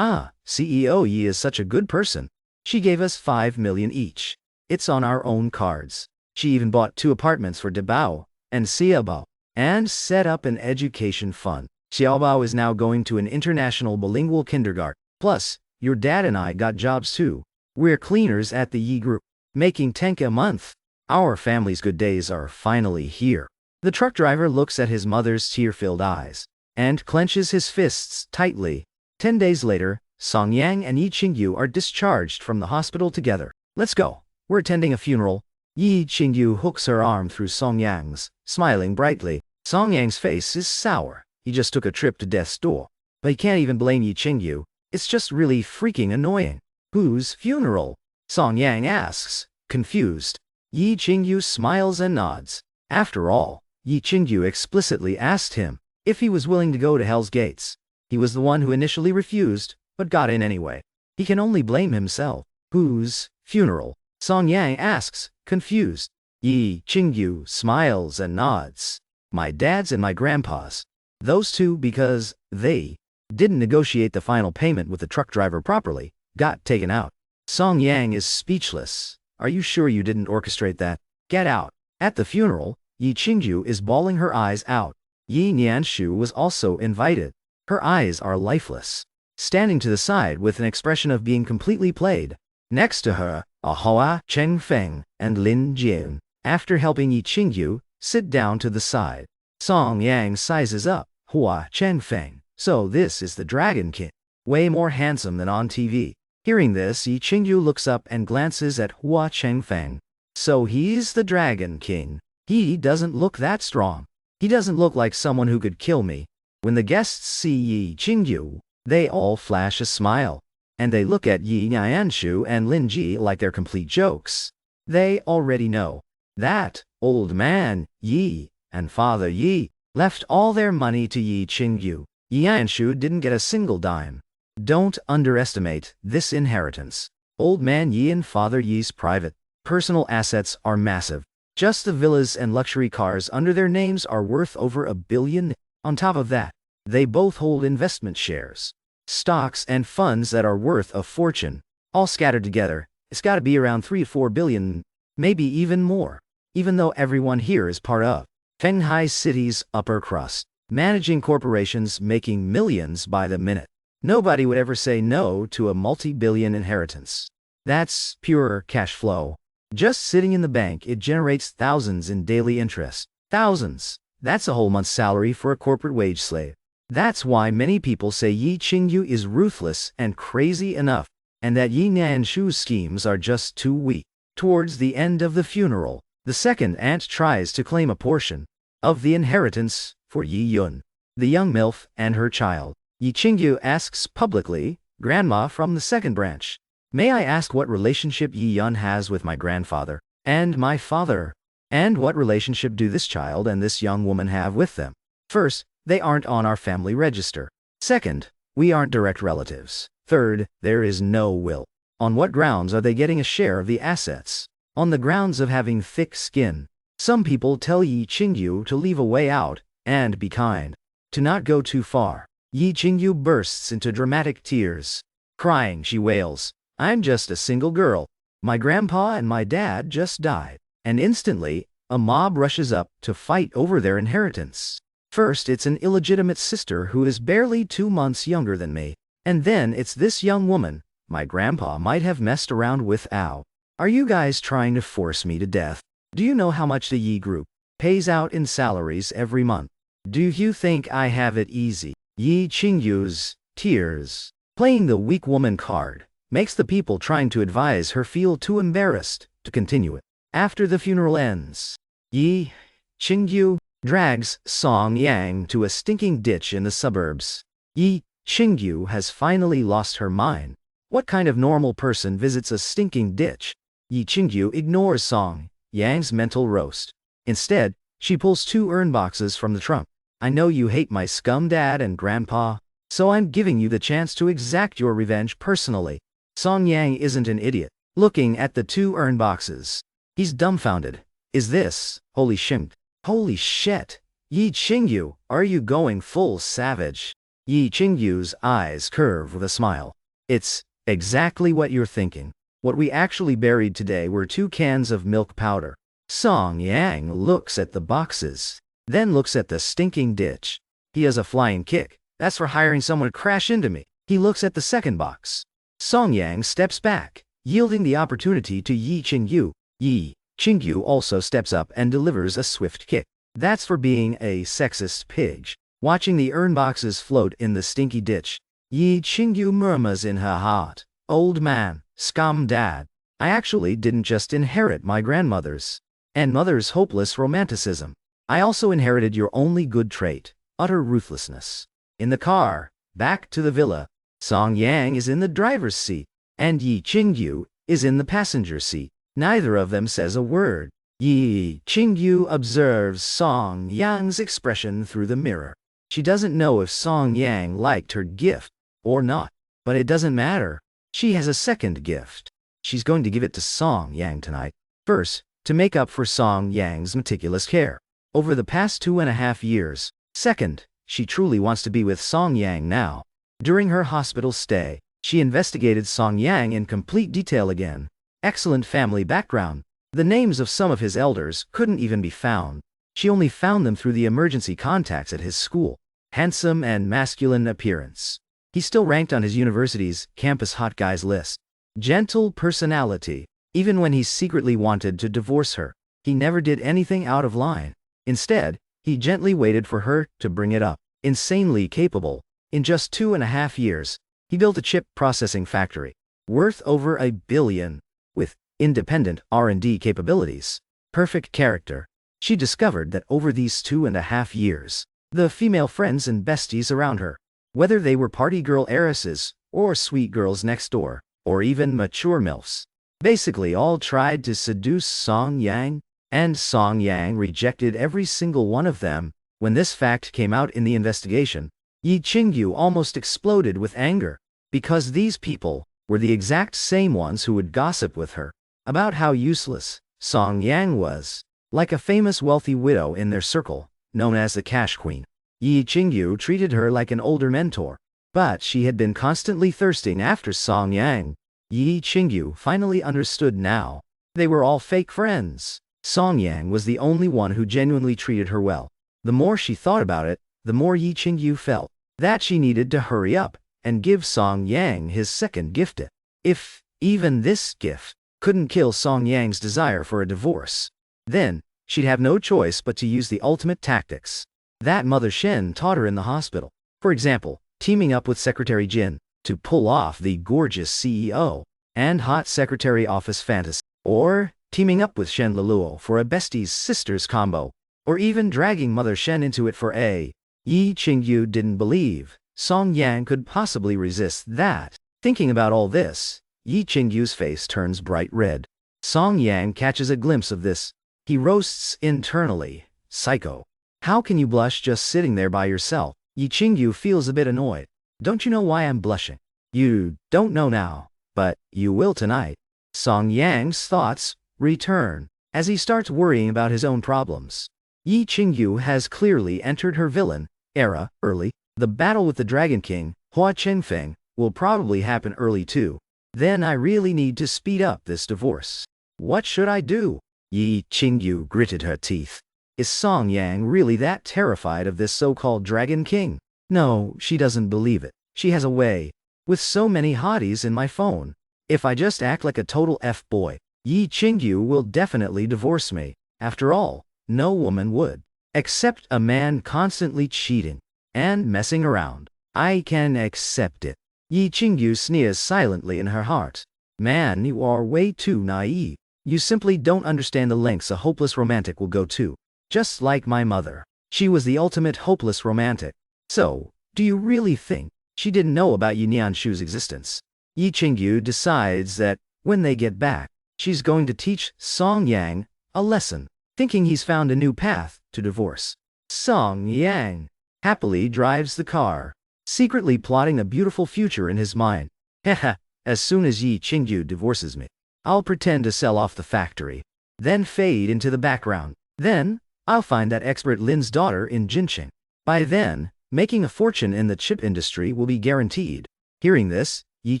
CEO Yi is such a good person. She gave us 5 million each. It's on our own cards. She even bought 2 apartments for Debao and Xiaobao and set up an education fund. Xiaobao is now going to an international bilingual kindergarten. Plus, your dad and I got jobs too. We're cleaners at the Yi Group, making 10K a month. Our family's good days are finally here." The truck driver looks at his mother's tear-filled eyes and clenches his fists tightly. 10 days later, Song Yang and Yi Qingyu are discharged from the hospital together. "Let's go. We're attending a funeral." Yi Qingyu hooks her arm through Song Yang's, smiling brightly. Song Yang's face is sour. He just took a trip to death's door. But he can't even blame Yi Qingyu. It's just really freaking annoying. "Whose funeral?" Song Yang asks, confused. Yi Qingyu smiles and nods. After all, Yi Qingyu explicitly asked him if he was willing to go to Hell's Gates. He was the one who initially refused, but got in anyway. He can only blame himself. "Whose funeral?" Song Yang asks, confused. Yi Qingyu smiles and nods. "My dad's and my grandpa's. Those two, because they didn't negotiate the final payment with the truck driver properly, got taken out." Song Yang is speechless. "Are you sure you didn't orchestrate that? Get out." At the funeral, Yi Qingyu is bawling her eyes out. Yi Nianshu was also invited. Her eyes are lifeless, standing to the side with an expression of being completely played. Next to her are Hua Chengfeng and Lin Jian. After helping Yi Qingyu sit down to the side, Song Yang sizes up Hua Chengfeng. "So this is the Dragon King. Way more handsome than on TV." Hearing this, Yi Qingyu looks up and glances at Hua Chengfeng. "So he's the Dragon King. He doesn't look that strong. He doesn't look like someone who could kill me." When the guests see Yi Qingyu, they all flash a smile, and they look at Yi Nianshu and Lin Ji like they're complete jokes. They already know that Old Man Yi and Father Yi left all their money to Yi Qingyu. Yi Nianshu didn't get a single dime. Don't underestimate this inheritance. Old Man Yi and Father Yi's private, personal assets are massive. Just the villas and luxury cars under their names are worth over $1 billion. On top of that, they both hold investment shares, stocks and funds that are worth a fortune. All scattered together, it's got to be around 3 to 4 billion, maybe even more. Even though everyone here is part of Shanghai City's upper crust, managing corporations making millions by the minute. Nobody would ever say no to a multi-billion inheritance. That's pure cash flow. Just sitting in the bank, it generates thousands in daily interest. Thousands. That's a whole month's salary for a corporate wage slave. That's why many people say Yi Qingyu is ruthless and crazy enough, and that Yi Nanshu's schemes are just too weak. Towards the end of the funeral, the second aunt tries to claim a portion of the inheritance for Yi Yun, the young MILF, and her child. Yi Qingyu asks publicly, "Grandma from the second branch, may I ask what relationship Yi Yun has with my grandfather and my father? And what relationship do this child and this young woman have with them? First, they aren't on our family register. Second, we aren't direct relatives. Third, there is no will. On what grounds are they getting a share of the assets? On the grounds of having thick skin. Some people tell Yi Qingyu to leave a way out and be kind, to not go too far." Yi Qingyu bursts into dramatic tears. Crying, she wails, "I'm just a single girl. My grandpa and my dad just died." And instantly, a mob rushes up to fight over their inheritance. First, it's an illegitimate sister who is barely 2 months younger than me. And then it's this young woman my grandpa might have messed around with. Ow. Are you guys trying to force me to death? Do you know how much the Yi Group pays out in salaries every month? Do you think I have it easy? Yi Qingyu's tears, playing the weak woman card, makes the people trying to advise her feel too embarrassed to continue it. After the funeral ends, Yi Qingyu drags Song Yang to a stinking ditch in the suburbs. Yi Qingyu has finally lost her mind. What kind of normal person visits a stinking ditch? Yi Qingyu ignores Song Yang's mental roast. Instead, she pulls 2 urn boxes from the trunk. "I know you hate my scum dad and grandpa, so I'm giving you the chance to exact your revenge personally." Song Yang isn't an idiot. Looking at the 2 urn boxes, he's dumbfounded. Is this? Holy shit. Holy shit. Yi Qingyu, are you going full savage? Yi Qingyu's eyes curve with a smile. It's exactly what you're thinking. What we actually buried today were 2 cans of milk powder. Song Yang looks at the boxes, then looks at the stinking ditch. He has a flying kick. That's for hiring someone to crash into me. He looks at the second box. Song Yang steps back, yielding the opportunity to Yi Qingyu. Yi Qingyu also steps up and delivers a swift kick. That's for being a sexist pig. Watching the urn boxes float in the stinky ditch, Yi Qingyu murmurs in her heart, "Old man, scum dad, I actually didn't just inherit my grandmother's and mother's hopeless romanticism. I also inherited your only good trait, utter ruthlessness." In the car, back to the villa, Song Yang is in the driver's seat, and Yi Qingyu is in the passenger seat. Neither of them says a word. Yi Qingyu observes Song Yang's expression through the mirror. She doesn't know if Song Yang liked her gift or not, but it doesn't matter. She has a second gift. She's going to give it to Song Yang tonight. First, to make up for Song Yang's meticulous care over the past 2.5 years. Second, she truly wants to be with Song Yang now. During her hospital stay, she investigated Song Yang in complete detail again. Excellent family background. The names of some of his elders couldn't even be found. She only found them through the emergency contacts at his school. Handsome and masculine appearance. He still ranked on his university's campus hot guys list. Gentle personality. Even when he secretly wanted to divorce her, he never did anything out of line. Instead, he gently waited for her to bring it up. Insanely capable. In just 2.5 years, he built a chip processing factory, worth over $1 billion, with independent R&D capabilities. Perfect character. She discovered that over these 2.5 years, the female friends and besties around her, whether they were party girl heiresses, or sweet girls next door, or even mature MILFs, basically all tried to seduce Song Yang, and Song Yang rejected every single one of them. When this fact came out in the investigation, Yi Qingyu almost exploded with anger, because these people were the exact same ones who would gossip with her about how useless Song Yang was, like a famous wealthy widow in their circle, known as the Cash Queen. Yi Qingyu treated her like an older mentor, but she had been constantly thirsting after Song Yang. Yi Qingyu finally understood now. They were all fake friends. Song Yang was the only one who genuinely treated her well. The more she thought about it, the more Yi Qingyu felt that she needed to hurry up and give Song Yang his second gift. If even this gift couldn't kill Song Yang's desire for a divorce, then she'd have no choice but to use the ultimate tactics that Mother Shen taught her in the hospital. For example, teaming up with Secretary Jin to pull off the gorgeous CEO and hot secretary office fantasy, or teaming up with Shen Leluo for a besties sisters combo, or even dragging Mother Shen into it for a. Yi Qingyu didn't believe Song Yang could possibly resist that. Thinking about all this, Yi Qingyu's face turns bright red. Song Yang catches a glimpse of this. He roasts internally. Psycho. How can you blush just sitting there by yourself? Yi Qingyu feels a bit annoyed. Don't you know why I'm blushing? You don't know now, but you will tonight. Song Yang's thoughts return as he starts worrying about his own problems. Yi Qingyu has clearly entered her villain era early. The battle with the Dragon King, Hua Chengfeng, will probably happen early too. Then I really need to speed up this divorce. What should I do? Yi Qingyu gritted her teeth. Is Song Yang really that terrified of this so-called Dragon King? No, she doesn't believe it. She has a way. With so many hotties in my phone. If I just act like a total F-boy, Yi Qingyu will definitely divorce me. After all, no woman would. Except a man constantly cheating and messing around. I can accept it. Yi Qingyu sneers silently in her heart. Man, you are way too naive. You simply don't understand the lengths a hopeless romantic will go to. Just like my mother. She was the ultimate hopeless romantic. So, do you really think she didn't know about Yi Nianshu's existence? Yi Qingyu decides that, when they get back, she's going to teach Song Yang a lesson, thinking he's found a new path to divorce. Song Yang happily drives the car, secretly plotting a beautiful future in his mind. Haha, as soon as Yi Qingyu divorces me, I'll pretend to sell off the factory, then fade into the background. Then, I'll find that expert Lin's daughter in Jinqing. By then, making a fortune in the chip industry will be guaranteed. Hearing this, Yi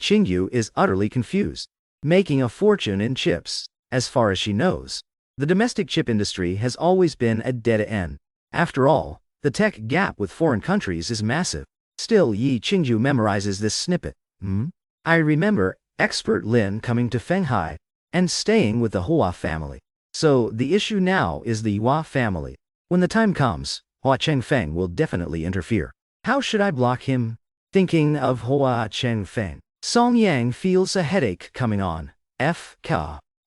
Qingyu is utterly confused. Making a fortune in chips, as far as she knows. The domestic chip industry has always been a dead end. After all, the tech gap with foreign countries is massive. Still, Yi Qingyu memorizes this snippet. I remember expert Lin coming to Fenghai and staying with the Hua family. So the issue now is the Hua family. When the time comes, Hua Chengfeng will definitely interfere. How should I block him? Thinking of Hua Chengfeng, Song Yang feels a headache coming on.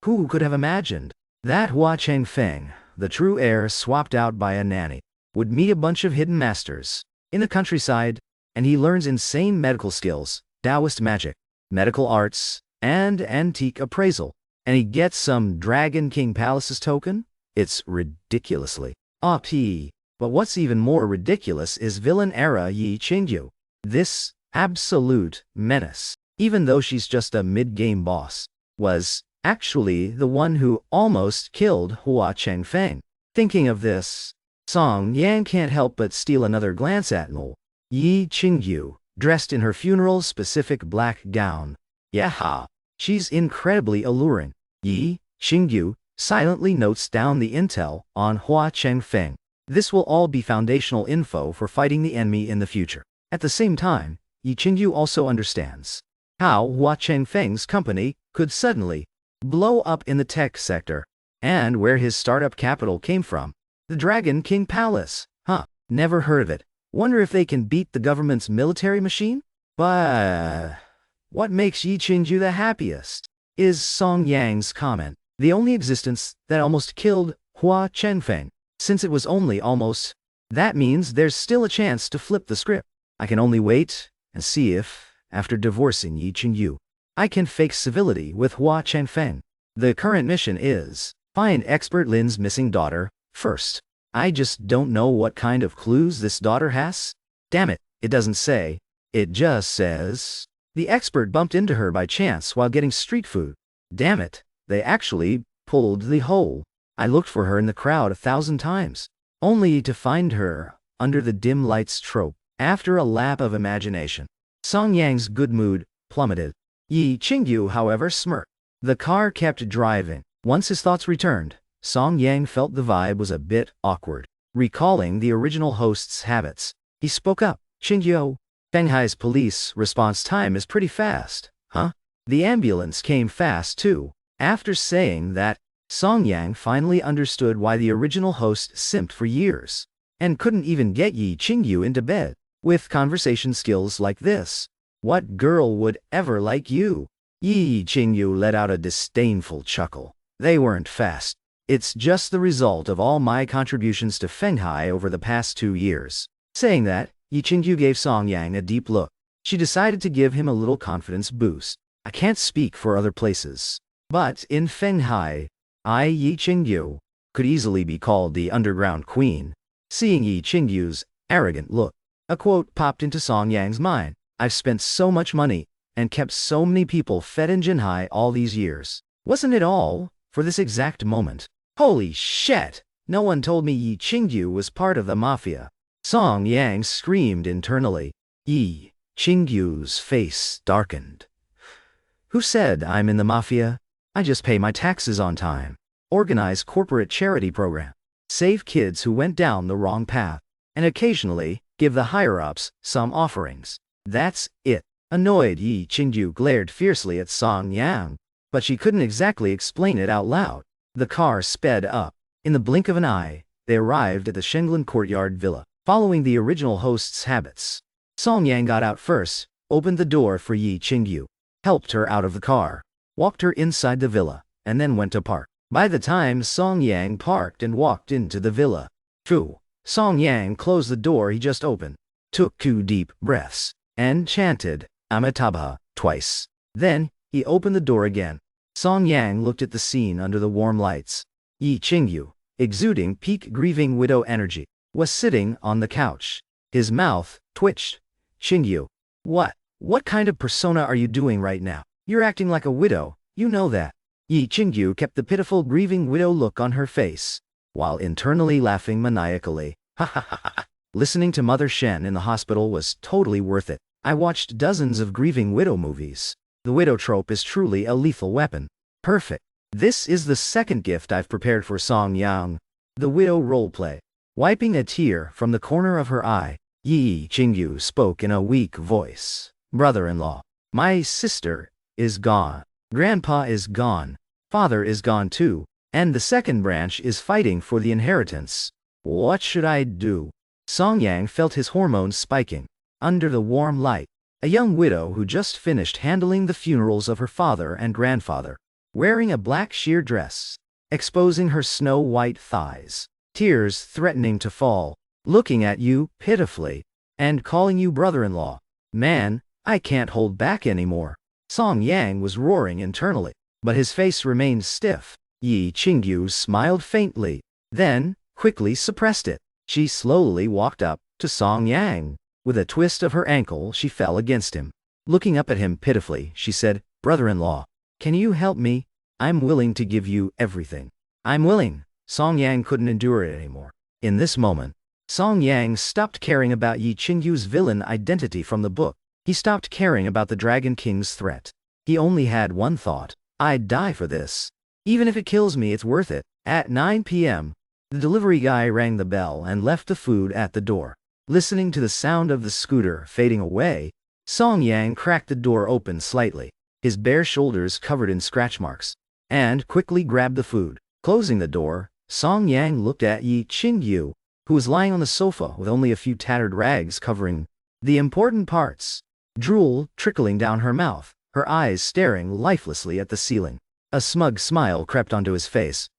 Who could have imagined that Hua Chengfeng, the true heir swapped out by a nanny, would meet a bunch of hidden masters in the countryside, and he learns insane medical skills, Taoist magic, medical arts, and antique appraisal, and he gets some Dragon King Palace's token? It's ridiculously OP. But what's even more ridiculous is villain era Yi Qingyu. This absolute menace, even though she's just a mid-game boss, was actually the one who almost killed Hua Chengfeng. Thinking of this, Song Yang can't help but steal another glance at Yi Qingyu, dressed in her funeral-specific black gown. Yaha! She's incredibly alluring. Yi Qingyu silently notes down the intel on Hua Chengfeng. This will all be foundational info for fighting the enemy in the future. At the same time, Yi Qingyu also understands how Hua Chengfeng's company could suddenly blow up in the tech sector, and where his startup capital came from. The Dragon King Palace. Never heard of it. Wonder if they can beat the government's military machine? But what makes Yi Qingyu the happiest is Song Yang's comment. The only existence that almost killed Hua Chengfeng, since it was only almost. That means there's still a chance to flip the script. I can only wait and see if, after divorcing Yi Qingyu, I can fake civility with Hua Chengfeng. The current mission is find expert Lin's missing daughter first. I just don't know what kind of clues this daughter has. Damn it, it doesn't say. It just says the expert bumped into her by chance while getting street food. Damn it, they actually pulled the whole. I looked for her in the crowd 1,000 times, only to find her under the dim lights trope. After a lap of imagination, Song Yang's good mood plummeted. Yi Qingyu, however, smirked. The car kept driving. Once his thoughts returned, Song Yang felt the vibe was a bit awkward. Recalling the original host's habits, he spoke up. Qingyu, Shanghai's police response time is pretty fast. The ambulance came fast too. After saying that, Song Yang finally understood why the original host simped for years and couldn't even get Yi Qingyu into bed. with conversation skills like this. What girl would ever like you? Yi Qingyu let out a disdainful chuckle. They weren't fast. It's just the result of all my contributions to Fenghai over the past 2 years. Saying that, Yi Qingyu gave Song Yang a deep look. She decided to give him a little confidence boost. I can't speak for other places, but in Fenghai, I, Yi Qingyu, could easily be called the underground queen. Seeing Yi Qingyu's arrogant look, a quote popped into Song Yang's mind. I've spent so much money and kept so many people fed in Jinhai all these years. Wasn't it all for this exact moment? Holy shit! No one told me Yi Qingyu was part of the mafia. Song Yang screamed internally. Yi Qingyu's face darkened. Who said I'm in the mafia? I just pay my taxes on time, organize corporate charity program, save kids who went down the wrong path, and occasionally give the higher-ups some offerings. That's it. Annoyed, Yi Qingyu glared fiercely at Song Yang, but she couldn't exactly explain it out loud. The car sped up. In the blink of an eye, they arrived at the Shenglin Courtyard Villa, following the original host's habits. Song Yang got out first, opened the door for Yi Qingyu, helped her out of the car, walked her inside the villa, and then went to park. By the time Song Yang parked and walked into the villa, Song Yang closed the door he just opened, took 2 deep breaths, and chanted Amitabha twice. Then, he opened the door again. Song Yang looked at the scene under the warm lights. Yi Qingyu, exuding peak grieving widow energy, was sitting on the couch. His mouth twitched. Qingyu, what kind of persona are you doing right now? You're acting like a widow, you know that. Yi Qingyu kept the pitiful grieving widow look on her face, while internally laughing maniacally. Ha ha ha ha. Listening to Mother Shen in the hospital was totally worth it. I watched dozens of grieving widow movies. The widow trope is truly a lethal weapon. Perfect. This is the second gift I've prepared for Song Yang. The widow roleplay. Wiping a tear from the corner of her eye, Yi Qingyu spoke in a weak voice. Brother-in-law, my sister is gone. Grandpa is gone. Father is gone too. And the second branch is fighting for the inheritance. What should I do? Song Yang felt his hormones spiking. Under the warm light, a young widow who just finished handling the funerals of her father and grandfather, wearing a black sheer dress, exposing her snow-white thighs, tears threatening to fall, looking at you pitifully, and calling you brother-in-law. Man, I can't hold back anymore. Song Yang was roaring internally, but his face remained stiff. Yi Qingyu smiled faintly, then quickly suppressed it. She slowly walked up to Song Yang. With a twist of her ankle, she fell against him. Looking up at him pitifully, she said, Brother-in-law, can you help me? I'm willing to give you everything. I'm willing. Song Yang couldn't endure it anymore. In this moment, Song Yang stopped caring about Yi Qingyu's villain identity from the book. He stopped caring about the Dragon King's threat. He only had one thought. I'd die for this. Even if it kills me, it's worth it. At 9 p.m., the delivery guy rang the bell and left the food at the door. Listening to the sound of the scooter fading away, Song Yang cracked the door open slightly, his bare shoulders covered in scratch marks, and quickly grabbed the food. Closing the door, Song Yang looked at Yi Qingyu, who was lying on the sofa with only a few tattered rags covering the important parts. Drool trickling down her mouth, her eyes staring lifelessly at the ceiling. A smug smile crept onto his face.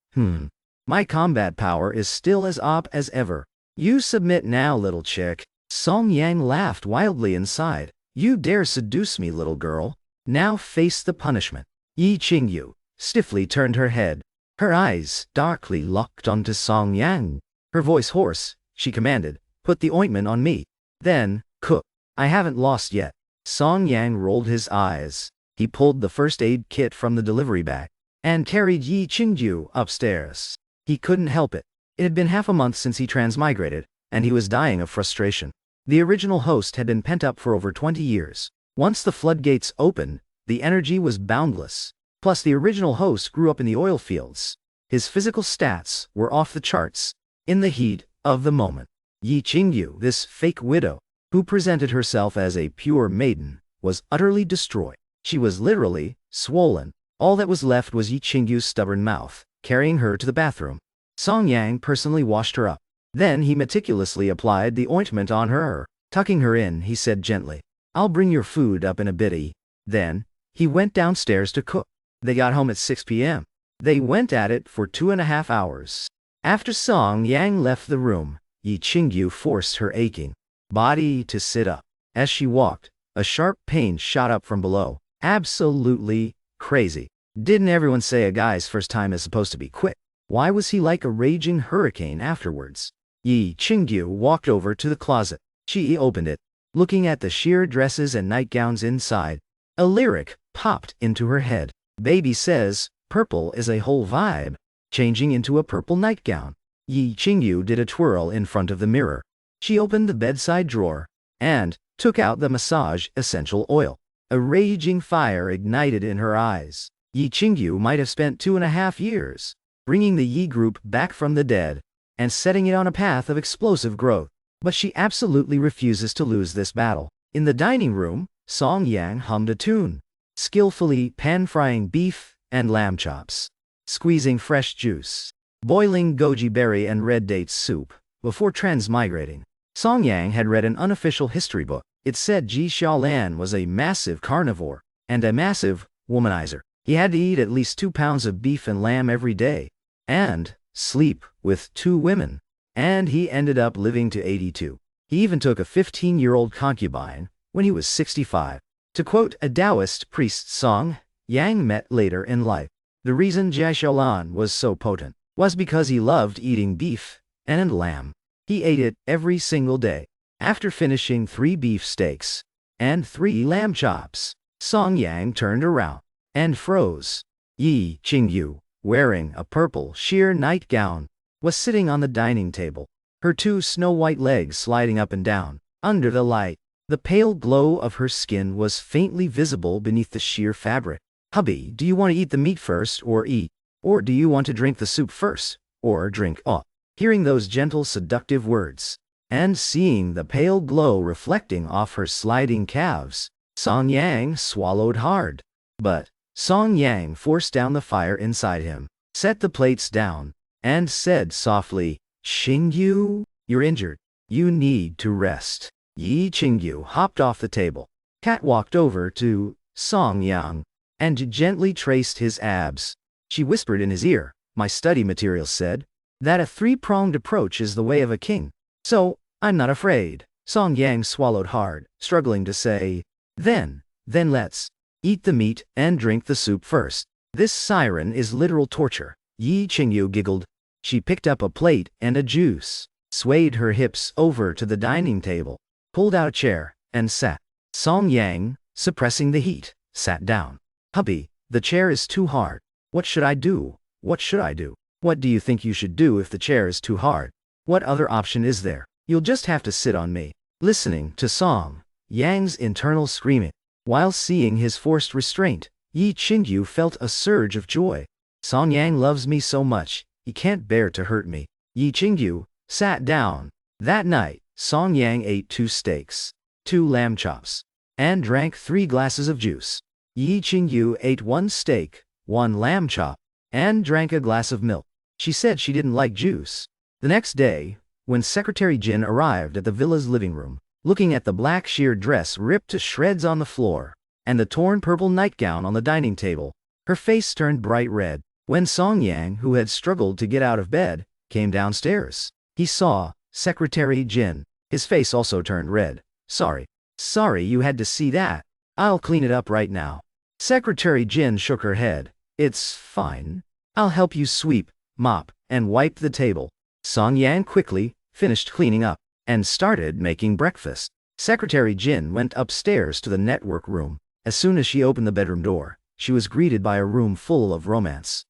My combat power is still as op as ever. You submit now, little chick. Song Yang laughed wildly inside. You dare seduce me, little girl. Now face the punishment. Yi Qingyu stiffly turned her head. Her eyes darkly locked onto Song Yang. Her voice hoarse, she commanded, put the ointment on me. Then, cook. I haven't lost yet. Song Yang rolled his eyes. He pulled the first aid kit from the delivery bag and carried Yi Qingyu upstairs. He couldn't help it. It had been half a month since he transmigrated, and he was dying of frustration. The original host had been pent up for over 20 years. Once the floodgates opened, the energy was boundless. Plus, the original host grew up in the oil fields. His physical stats were off the charts. In the heat of the moment, Yi Qingyu, this fake widow, who presented herself as a pure maiden, was utterly destroyed. She was literally swollen. All that was left was Yi Qingyu's stubborn mouth, carrying her to the bathroom. Song Yang personally washed her up. Then he meticulously applied the ointment on her. Tucking her in, he said gently, "I'll bring your food up in a bit." Then, he went downstairs to cook. They got home at 6 p.m. They went at it for 2.5 hours. After Song Yang left the room, Yi Qingyu forced her aching body to sit up. As she walked, a sharp pain shot up from below. Absolutely crazy. Didn't everyone say a guy's first time is supposed to be quick? Why was he like a raging hurricane afterwards? Yi Qingyu walked over to the closet. She opened it. Looking at the sheer dresses and nightgowns inside, a lyric popped into her head. Baby says, purple is a whole vibe. Changing into a purple nightgown. Yi Qingyu did a twirl in front of the mirror. She opened the bedside drawer and took out the massage essential oil. A raging fire ignited in her eyes. Yi Qingyu might have spent 2.5 years bringing the Yi group back from the dead and setting it on a path of explosive growth. But she absolutely refuses to lose this battle. In the dining room, Song Yang hummed a tune, skillfully pan-frying beef and lamb chops, squeezing fresh juice, boiling goji berry and red date soup, before transmigrating. Song Yang had read an unofficial history book. It said Ji Xiaolan was a massive carnivore and a massive womanizer. He had to eat at least 2 pounds of beef and lamb every day, and sleep with 2 women. And he ended up living to 82. He even took a 15-year-old concubine when he was 65. To quote a Taoist priest's song, Yang met later in life. The reason Ji Xiaolan was so potent was because he loved eating beef and lamb. He ate it every single day. After finishing 3 beef steaks and 3 lamb chops, Song Yang turned around and froze. Yi Qingyu, wearing a purple sheer nightgown, was sitting on the dining table, her 2 snow-white legs sliding up and down under the light. The pale glow of her skin was faintly visible beneath the sheer fabric. "Hubby, do you want to eat the meat first or eat? Or do you want to drink the soup first or drink all?" Hearing those gentle, seductive words, and seeing the pale glow reflecting off her sliding calves, Song Yang swallowed hard. But Song Yang forced down the fire inside him, set the plates down, and said softly, "Qingyu, you're injured. You need to rest." Yi Qingyu hopped off the table, catwalked over to Song Yang, and gently traced his abs. She whispered in his ear, "My study materials said that a 3-pronged approach is the way of a king. So, I'm not afraid." Song Yang swallowed hard, struggling to say, Then let's eat the meat and drink the soup first. This siren is literal torture." Yi Qingyu giggled. She picked up a plate and a juice, swayed her hips over to the dining table, pulled out a chair, and sat. Song Yang, suppressing the heat, sat down. "Hubby, the chair is too hard. What should I do? What should I do?" "What do you think you should do if the chair is too hard? What other option is there? You'll just have to sit on me." Listening to Song Yang's internal screaming, while seeing his forced restraint, Yi Qingyu felt a surge of joy. Song Yang loves me so much, he can't bear to hurt me. Yi Qingyu sat down. That night, Song Yang ate 2 steaks, 2 lamb chops, and drank 3 glasses of juice. Yi Qingyu ate 1 steak, 1 lamb chop, and drank a glass of milk. She said she didn't like juice. The next day, when Secretary Jin arrived at the villa's living room, looking at the black sheer dress ripped to shreds on the floor, and the torn purple nightgown on the dining table, her face turned bright red. When Song Yang, who had struggled to get out of bed, came downstairs, he saw Secretary Jin. His face also turned red. Sorry you had to see that. I'll clean it up right now." Secretary Jin shook her head. "It's fine. I'll help you sweep, mop, and wipe the table." Song Yang quickly finished cleaning up and started making breakfast. Secretary Jin went upstairs to the network room. As soon as she opened the bedroom door, she was greeted by a room full of romance.